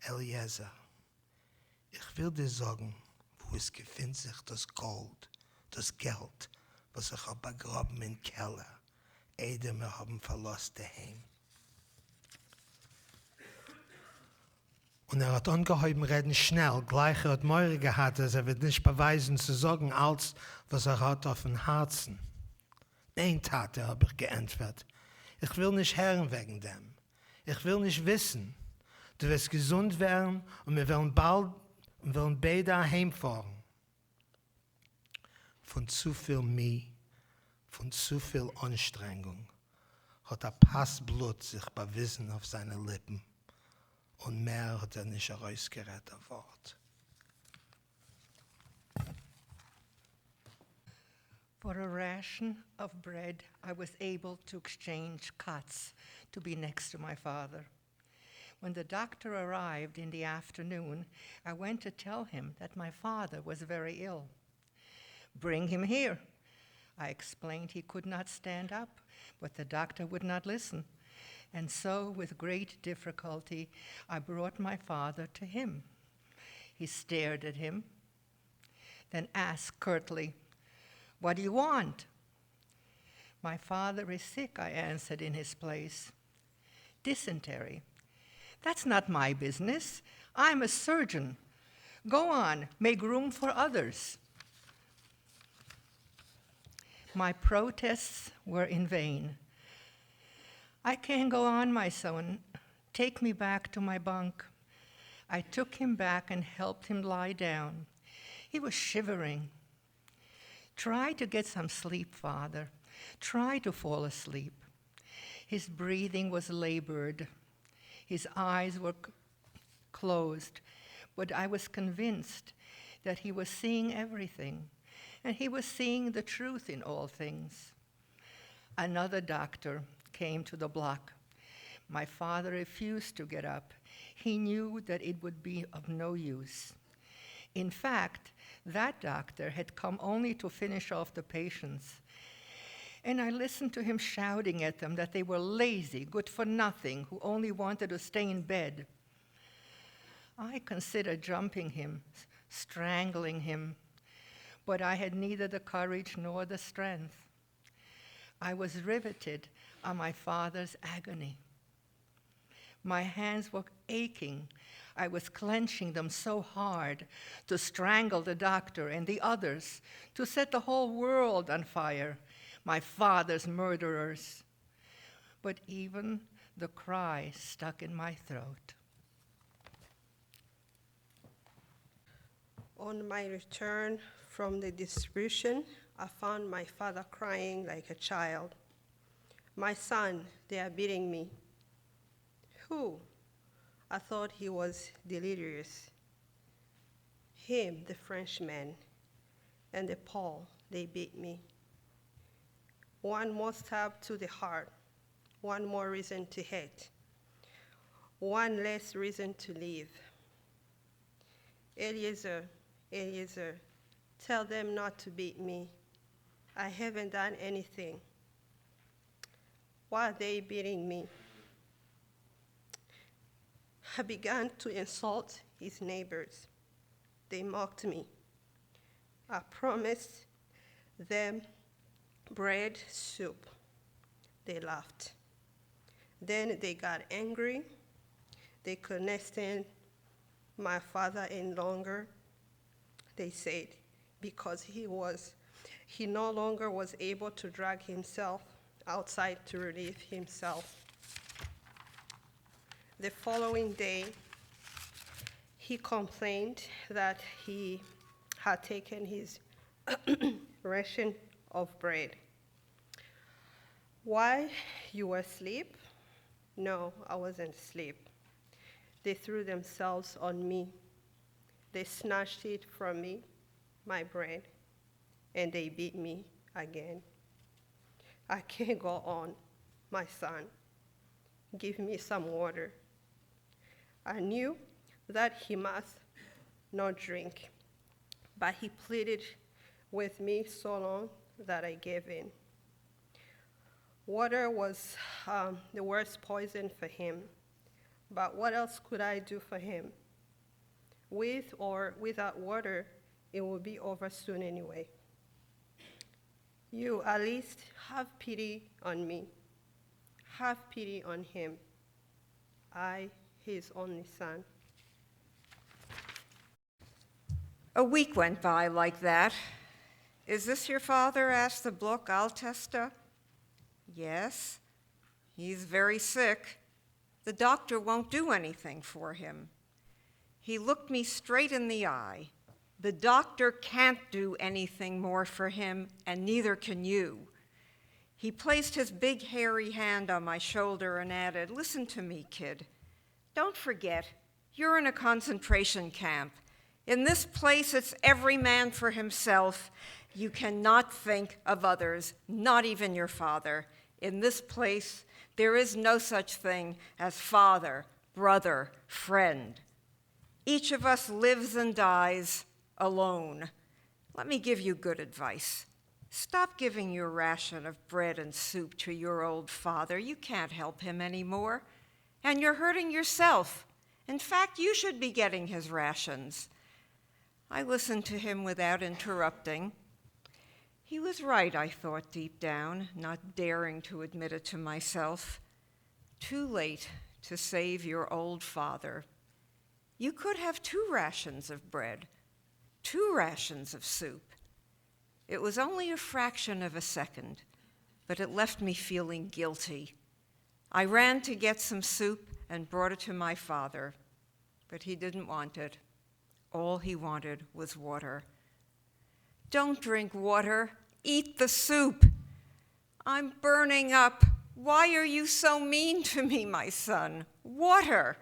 "Eliezer, ich will dir sagen, wo es befindet sich das Gold, das Geld, was ich habe begraben im Keller, ehe wir haben verlassen daheim." Und hat angehoben reden schnell, gleich hat Meure gehabt, dass wird nicht beweisen zu sagen, als was hat auf dem Herzen. "Nein, Tate", habe ich geantwortet. "Ich will nicht hören wegen dem. Ich will nicht wissen. Du wirst gesund werden und wir wollen beide heimfahren." Von zu viel Mie, von zu viel Anstrengung hat ein Pass Blut sich bewiesen auf seine Lippen und mehr hat nicht herausgerettet Wort. For a ration of bread, I was able to exchange cots to be next to my father. When the doctor arrived in the afternoon, I went to tell him that my father was very ill. Bring him here. I explained he could not stand up, but the doctor would not listen. And so, with great difficulty, I brought my father to him. He stared at him, then asked curtly, "What do you want?" "My father is sick," I answered in his place. "Dysentery." "That's not my business. I'm a surgeon. Go on, make room for others." My protests were in vain. "I can't go on, my son. Take me back to my bunk." I took him back and helped him lie down. He was shivering. "Try to get some sleep, Father. Try to fall asleep." His breathing was labored. His eyes were closed, but I was convinced that he was seeing everything, and he was seeing the truth in all things. Another doctor came to the block. My father refused to get up. He knew that it would be of no use. In fact, that doctor had come only to finish off the patients. And I listened to him shouting at them that they were lazy, good for nothing, who only wanted to stay in bed. I considered jumping him, strangling him, but I had neither the courage nor the strength. I was riveted on my father's agony. My hands were aching. I was clenching them so hard to strangle the doctor and the others, to set the whole world on fire, my father's murderers. But even the cry stuck in my throat. On my return from the distribution, I found my father crying like a child. "My son, they are beating me." "Who?" I thought he was delirious. "Him, the Frenchman, and the Paul, they beat me." One more stab to the heart, one more reason to hate, one less reason to live. "Eliezer, Eliezer, tell them not to beat me. I haven't done anything. Why are they beating me?" I began to insult his neighbors. They mocked me. I promised them bread, soup. They laughed. Then they got angry. They could not stand my father any longer. They said, because he no longer was able to drag himself outside to relieve himself. The following day, he complained that he had taken his ration of bread. "Why, you were asleep?" "No, I wasn't asleep. They threw themselves on me. They snatched it from me, my bread, and they beat me again. I can't go on, my son. Give me some water." I knew that he must not drink, but he pleaded with me so long that I gave in. Water was the worst poison for him, but what else could I do for him? With or without water, it will be over soon anyway. "You at least have pity on me. Have pity on him. I, his only son." A week went by like that. "Is this your father?" asked the Block Altester. "Yes. He's very sick. The doctor won't do anything for him." He looked me straight in the eye. "The doctor can't do anything more for him, and neither can you." He placed his big hairy hand on my shoulder and added, "Listen to me, kid. Don't forget, you're in a concentration camp. In this place, it's every man for himself. You cannot think of others, not even your father. In this place, there is no such thing as father, brother, friend. Each of us lives and dies alone. Let me give you good advice. Stop giving your ration of bread and soup to your old father. You can't help him anymore, and you're hurting yourself. In fact, you should be getting his rations. I listened to him without interrupting. He was right, I thought deep down, not daring to admit it to myself. Too late to save your old father. You could have 2 rations of bread, 2 rations of soup. It was only a fraction of a second, but it left me feeling guilty. I ran to get some soup and brought it to my father, but he didn't want it. All he wanted was water. Don't drink water, eat the soup. I'm burning up. Why are you so mean to me, my son? Water.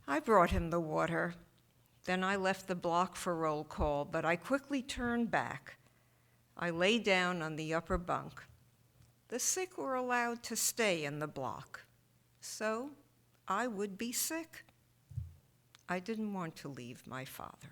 I brought him the water. Then I left the block for roll call, but I quickly turned back. I lay down on the upper bunk. The sick were allowed to stay in the block, so I would be sick. I didn't want to leave my father.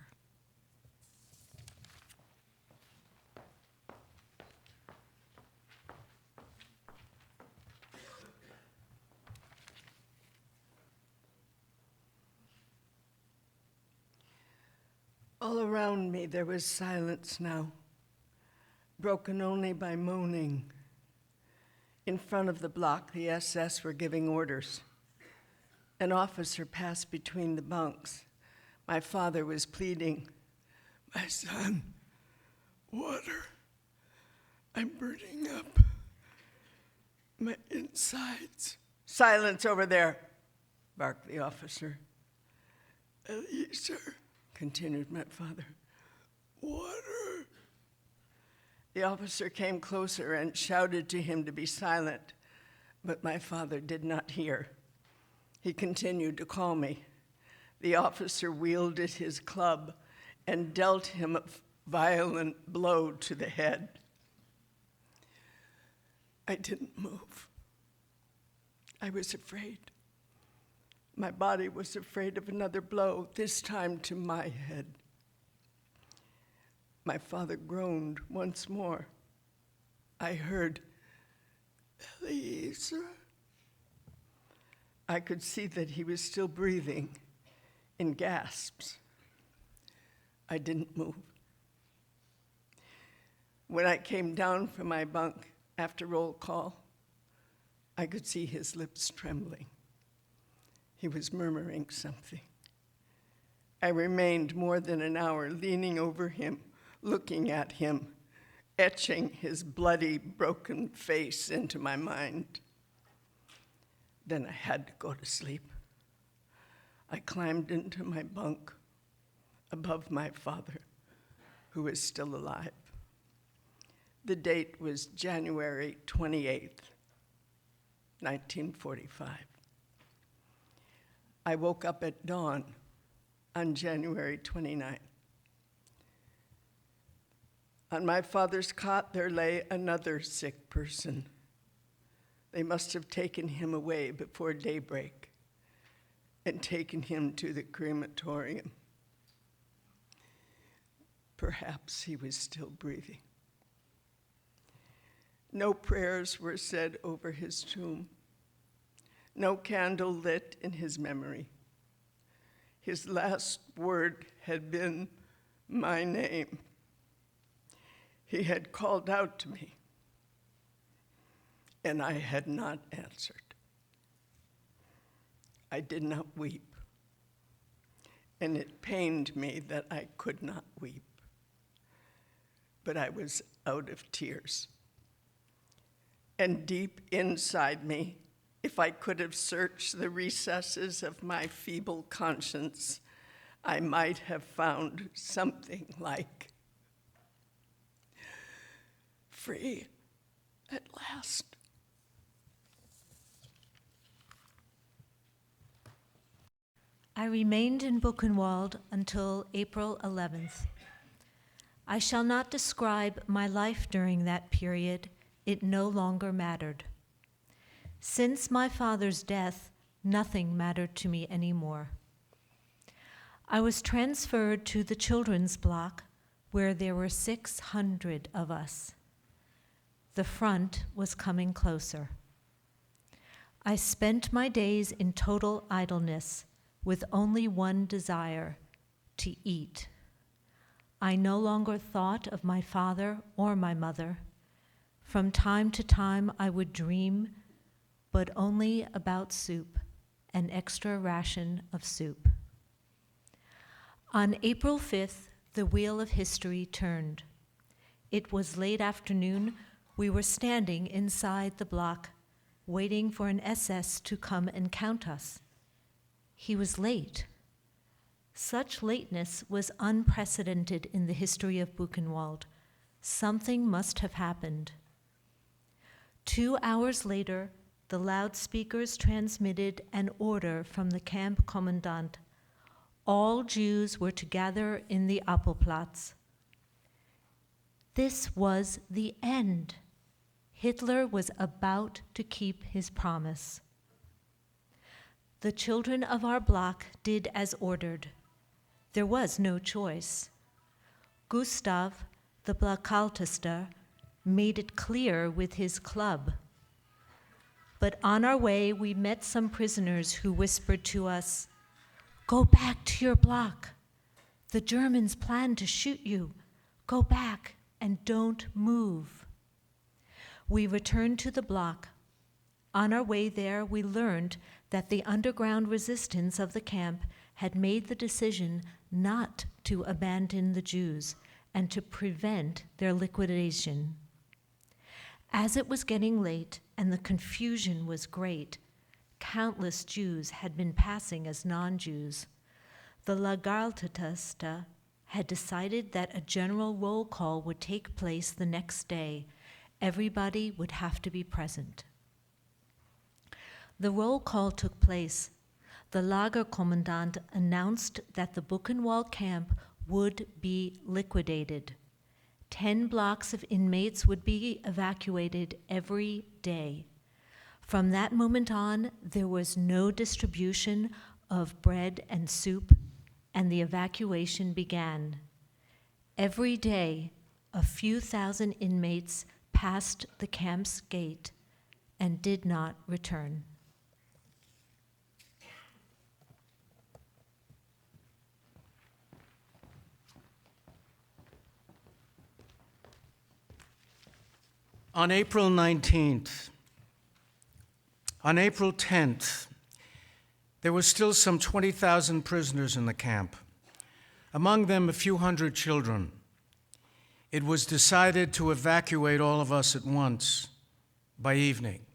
All around me there was silence now, broken only by moaning. In front of the block, the SS were giving orders. An officer passed between the bunks. My father was pleading, "My son, water. I'm burning up. My insides." "Silence over there," barked the officer. "Elisha," continued my father, "water." The officer came closer and shouted to him to be silent, but my father did not hear. He continued to call me. The officer wielded his club and dealt him a violent blow to the head. I didn't move. I was afraid. My body was afraid of another blow, this time to my head. My father groaned once more. I heard, "Elisha." I could see that he was still breathing in gasps. I didn't move. When I came down from my bunk after roll call, I could see his lips trembling. He was murmuring something. I remained more than an hour leaning over him, looking at him, etching his bloody, broken face into my mind. Then I had to go to sleep. I climbed into my bunk above my father, who was still alive. The date was January 28th, 1945. I woke up at dawn on January 29th. On my father's cot, there lay another sick person. They must have taken him away before daybreak and taken him to the crematorium. Perhaps he was still breathing. No prayers were said over his tomb. No candle lit in his memory. His last word had been my name. He had called out to me, and I had not answered. I did not weep, and it pained me that I could not weep, but I was out of tears. And deep inside me, if I could have searched the recesses of my feeble conscience, I might have found something like, "Free at last." I remained in Buchenwald until April 11th. I shall not describe my life during that period. It no longer mattered. Since my father's death, nothing mattered to me anymore. I was transferred to the children's block, where there were 600 of us. The front was coming closer. I spent my days in total idleness, with only one desire: to eat. I no longer thought of my father or my mother. From time to time I would dream, but only about soup, an extra ration of soup. On April 5th, the wheel of history turned. It was late afternoon. We were standing inside the block, waiting for an SS to come and count us. He was late. Such lateness was unprecedented in the history of Buchenwald. Something must have happened. 2 hours later, the loudspeakers transmitted an order from the camp commandant. All Jews were to gather in the Appelplatz. This was the end. Hitler was about to keep his promise. The children of our block did as ordered. There was no choice. Gustav, the Blockaltester, made it clear with his club. But on our way, we met some prisoners who whispered to us, "Go back to your block. The Germans plan to shoot you. Go back and don't move." We returned to the block. On our way there, we learned that the underground resistance of the camp had made the decision not to abandon the Jews and to prevent their liquidation. As it was getting late and the confusion was great, countless Jews had been passing as non-Jews. The Legaltatista had decided that a general roll call would take place the next day. Everybody would have to be present. The roll call took place. The Lagerkommandant announced that the Buchenwald camp would be liquidated. 10 blocks of inmates would be evacuated every day. From that moment on, there was no distribution of bread and soup, and the evacuation began. Every day, a few thousand inmates passed the camp's gate and did not return. On April 19th, on April 10th, there were still some 20,000 prisoners in the camp, among them a few hundred children. It was decided to evacuate all of us at once by evening.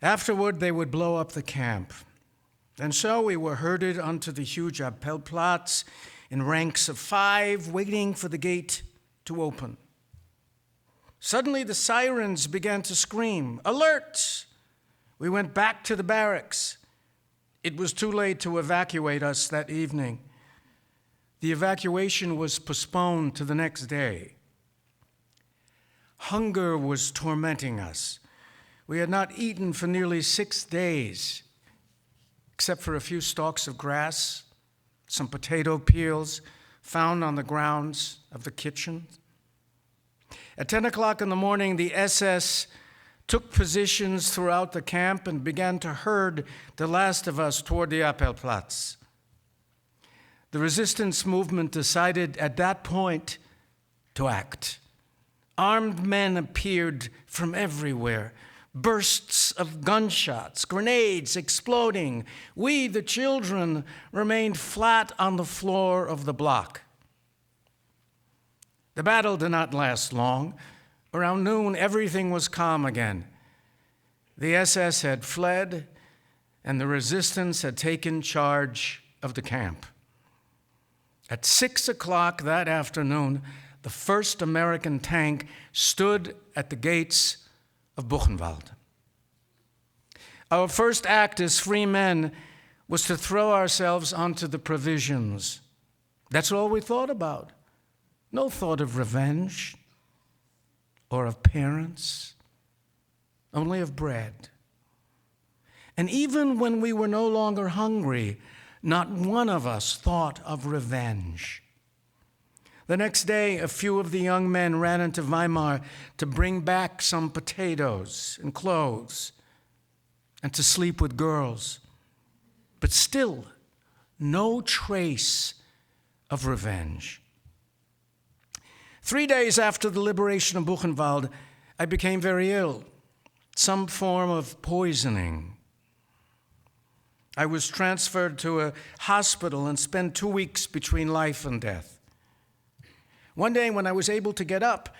Afterward, they would blow up the camp. And so we were herded onto the huge Appelplatz in ranks of 5, waiting for the gate to open. Suddenly, the sirens began to scream, "Alert!" We went back to the barracks. It was too late to evacuate us that evening. The evacuation was postponed to the next day. Hunger was tormenting us. We had not eaten for nearly 6 days, except for a few stalks of grass, some potato peels found on the grounds of the kitchen. At 10 o'clock in the morning, the SS took positions throughout the camp and began to herd the last of us toward the Appelplatz. The resistance movement decided at that point to act. Armed men appeared from everywhere, bursts of gunshots, grenades exploding. We, the children, remained flat on the floor of the block. The battle did not last long. Around noon, everything was calm again. The SS had fled, and the resistance had taken charge of the camp. At 6 o'clock that afternoon, the first American tank stood at the gates of Buchenwald. Our first act as free men was to throw ourselves onto the provisions. That's all we thought about. No thought of revenge or of parents, only of bread. And even when we were no longer hungry, not one of us thought of revenge. The next day, a few of the young men ran into Weimar to bring back some potatoes and clothes and to sleep with girls. But still, no trace of revenge. 3 days after the liberation of Buchenwald, I became very ill, some form of poisoning. I was transferred to a hospital and spent 2 weeks between life and death. One day when I was able to get up,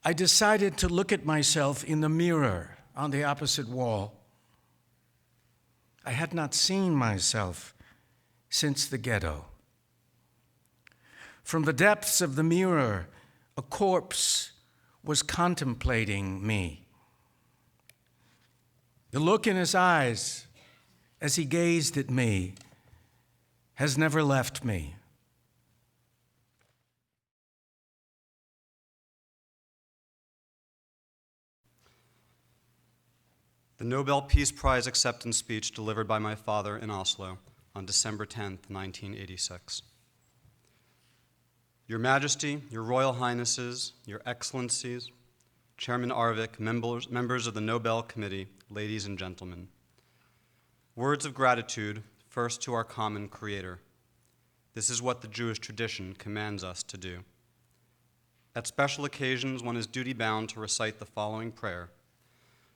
I decided to look at myself in the mirror on the opposite wall. I had not seen myself since the ghetto. From the depths of the mirror, a corpse was contemplating me. The look in his eyes as he gazed at me has never left me. The Nobel Peace Prize acceptance speech delivered by my father in Oslo on December 10th, 1986. Your Majesty, Your Royal Highnesses, Your Excellencies, Chairman Arvik, members of the Nobel Committee, ladies and gentlemen. Words of gratitude, first to our common Creator. This is what the Jewish tradition commands us to do. At special occasions, one is duty-bound to recite the following prayer.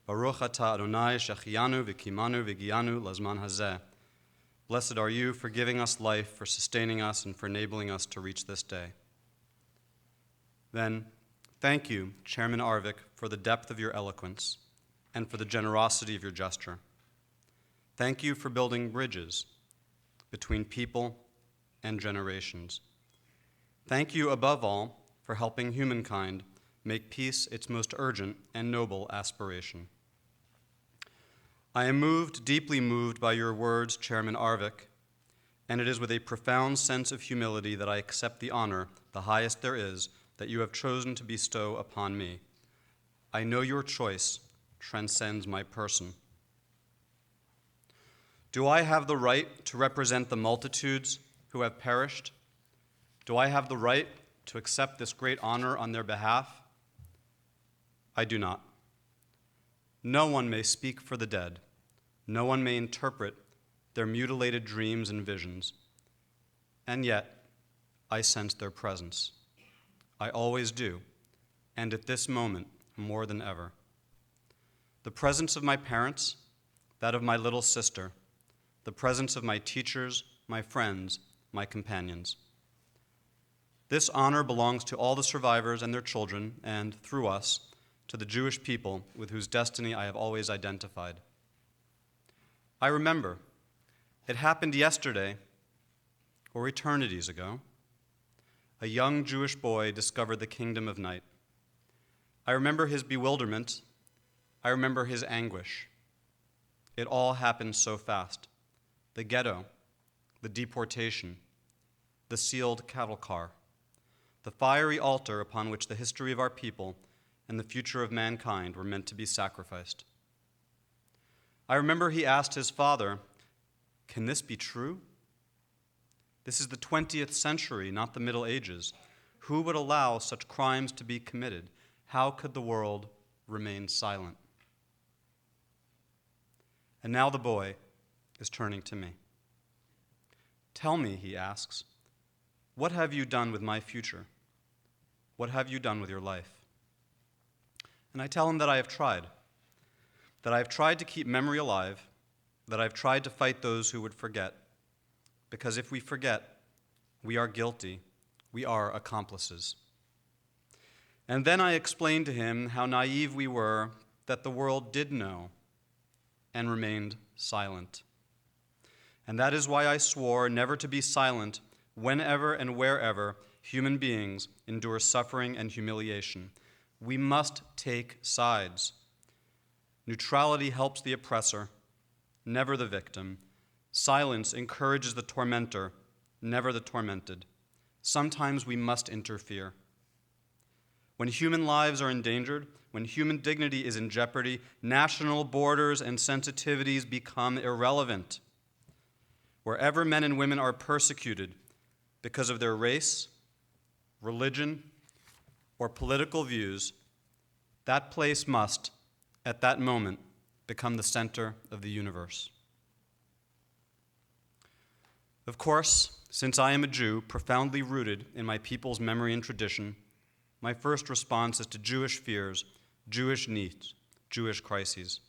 Baruch atah Adonai shechianu v'kimanu v'gianu lazman hazeh. Blessed are you for giving us life, for sustaining us, and for enabling us to reach this day. Then, thank you, Chairman Arvik, for the depth of your eloquence and for the generosity of your gesture. Thank you for building bridges between people and generations. Thank you, above all, for helping humankind make peace its most urgent and noble aspiration. I am moved, deeply moved by your words, Chairman Arvik, and it is with a profound sense of humility that I accept the honor, the highest there is, that you have chosen to bestow upon me. I know your choice transcends my person. Do I have the right to represent the multitudes who have perished? Do I have the right to accept this great honor on their behalf? I do not. No one may speak for the dead. No one may interpret their mutilated dreams and visions. And yet, I sense their presence. I always do, and at this moment, more than ever. The presence of my parents, that of my little sister, the presence of my teachers, my friends, my companions. This honor belongs to all the survivors and their children, and, through us, to the Jewish people with whose destiny I have always identified. I remember, it happened yesterday, or eternities ago. A young Jewish boy discovered the kingdom of night. I remember his bewilderment. I remember his anguish. It all happened so fast. The ghetto, the deportation, the sealed cattle car, the fiery altar upon which the history of our people and the future of mankind were meant to be sacrificed. I remember he asked his father, "Can this be true? This is the 20th century, not the Middle Ages. Who would allow such crimes to be committed? How could the world remain silent?" And now the boy is turning to me. "Tell me," he asks, "what have you done with my future? What have you done with your life?" And I tell him that I have tried to keep memory alive, that I've tried to fight those who would forget, because if we forget, we are guilty, we are accomplices. And then I explained to him how naive we were, that the world did know and remained silent. And that is why I swore never to be silent whenever and wherever human beings endure suffering and humiliation. We must take sides. Neutrality helps the oppressor, never the victim. Silence encourages the tormentor, never the tormented. Sometimes we must interfere. When human lives are endangered, when human dignity is in jeopardy, national borders and sensitivities become irrelevant. Wherever men and women are persecuted because of their race, religion, or political views, that place must, at that moment, become the center of the universe. Of course, since I am a Jew profoundly rooted in my people's memory and tradition, my first response is to Jewish fears, Jewish needs, Jewish crises.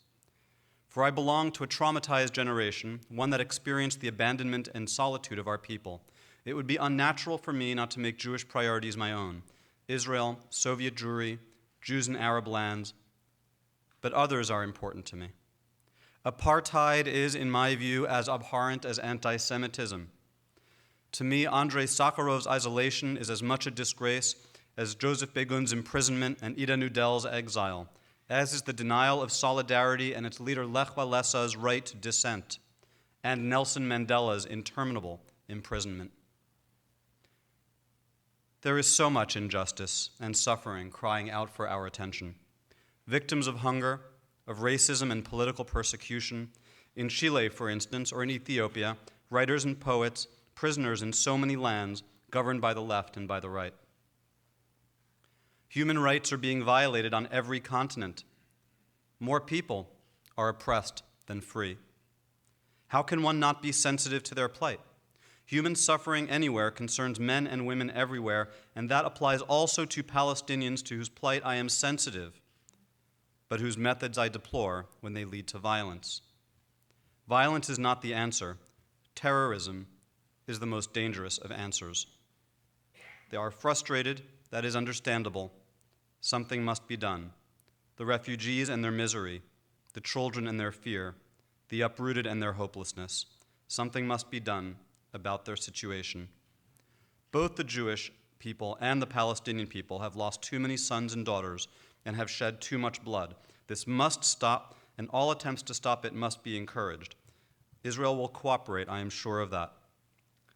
For I belong to a traumatized generation, one that experienced the abandonment and solitude of our people. It would be unnatural for me not to make Jewish priorities my own: Israel, Soviet Jewry, Jews in Arab lands, but others are important to me. Apartheid is, in my view, as abhorrent as anti-Semitism. To me, Andrei Sakharov's isolation is as much a disgrace as Joseph Begun's imprisonment and Ida Nudel's exile, as is the denial of solidarity and its leader Lech Walesa's right to dissent, and Nelson Mandela's interminable imprisonment. There is so much injustice and suffering crying out for our attention. Victims of hunger, of racism and political persecution, in Chile, for instance, or in Ethiopia, writers and poets, prisoners in so many lands, governed by the left and by the right. Human rights are being violated on every continent. More people are oppressed than free. How can one not be sensitive to their plight? Human suffering anywhere concerns men and women everywhere, and that applies also to Palestinians to whose plight I am sensitive, but whose methods I deplore when they lead to violence. Violence is not the answer. Terrorism is the most dangerous of answers. They are frustrated, that is understandable. Something must be done. The refugees and their misery, the children and their fear, the uprooted and their hopelessness. Something must be done about their situation. Both the Jewish people and the Palestinian people have lost too many sons and daughters and have shed too much blood. This must stop, and all attempts to stop it must be encouraged. Israel will cooperate, I am sure of that.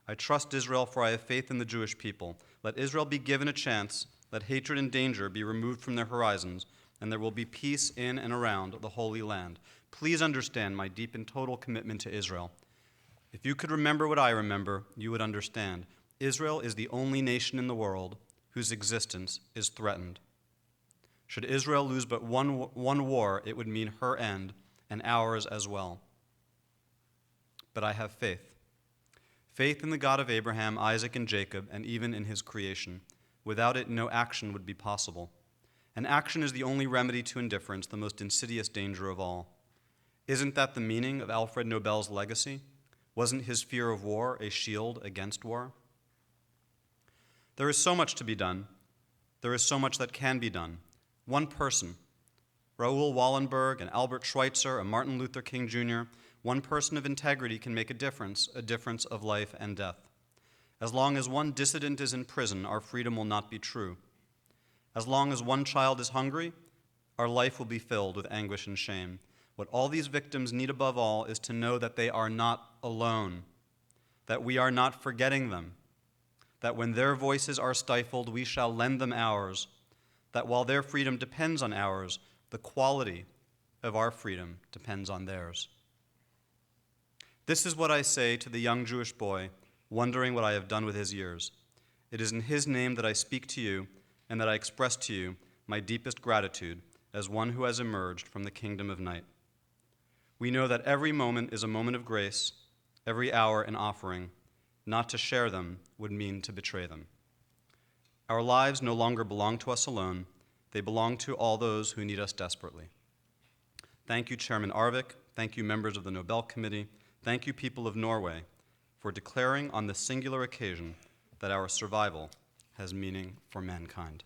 I trust Israel, for I have faith in the Jewish people. Let Israel be given a chance. Let hatred and danger be removed from their horizons, and there will be peace in and around the Holy Land. Please understand my deep and total commitment to Israel. If you could remember what I remember, you would understand. Israel is the only nation in the world whose existence is threatened. Should Israel lose but one war, it would mean her end and ours as well. But I have faith. Faith in the God of Abraham, Isaac, and Jacob, and even in his creation. Without it, no action would be possible. And action is the only remedy to indifference, the most insidious danger of all. Isn't that the meaning of Alfred Nobel's legacy? Wasn't his fear of war a shield against war? There is so much to be done. There is so much that can be done. One person, Raoul Wallenberg, an Albert Schweitzer, a Martin Luther King Jr., one person of integrity can make a difference of life and death. As long as one dissident is in prison, our freedom will not be true. As long as one child is hungry, our life will be filled with anguish and shame. What all these victims need above all is to know that they are not alone, that we are not forgetting them, that when their voices are stifled, we shall lend them ours, that while their freedom depends on ours, the quality of our freedom depends on theirs. This is what I say to the young Jewish boy, wondering what I have done with his years. It is in his name that I speak to you and that I express to you my deepest gratitude as one who has emerged from the kingdom of night. We know that every moment is a moment of grace, every hour an offering. Not to share them would mean to betray them. Our lives no longer belong to us alone. They belong to all those who need us desperately. Thank you, Chairman Arvik. Thank you, members of the Nobel Committee. Thank you, people of Norway, for declaring on this singular occasion that our survival has meaning for mankind.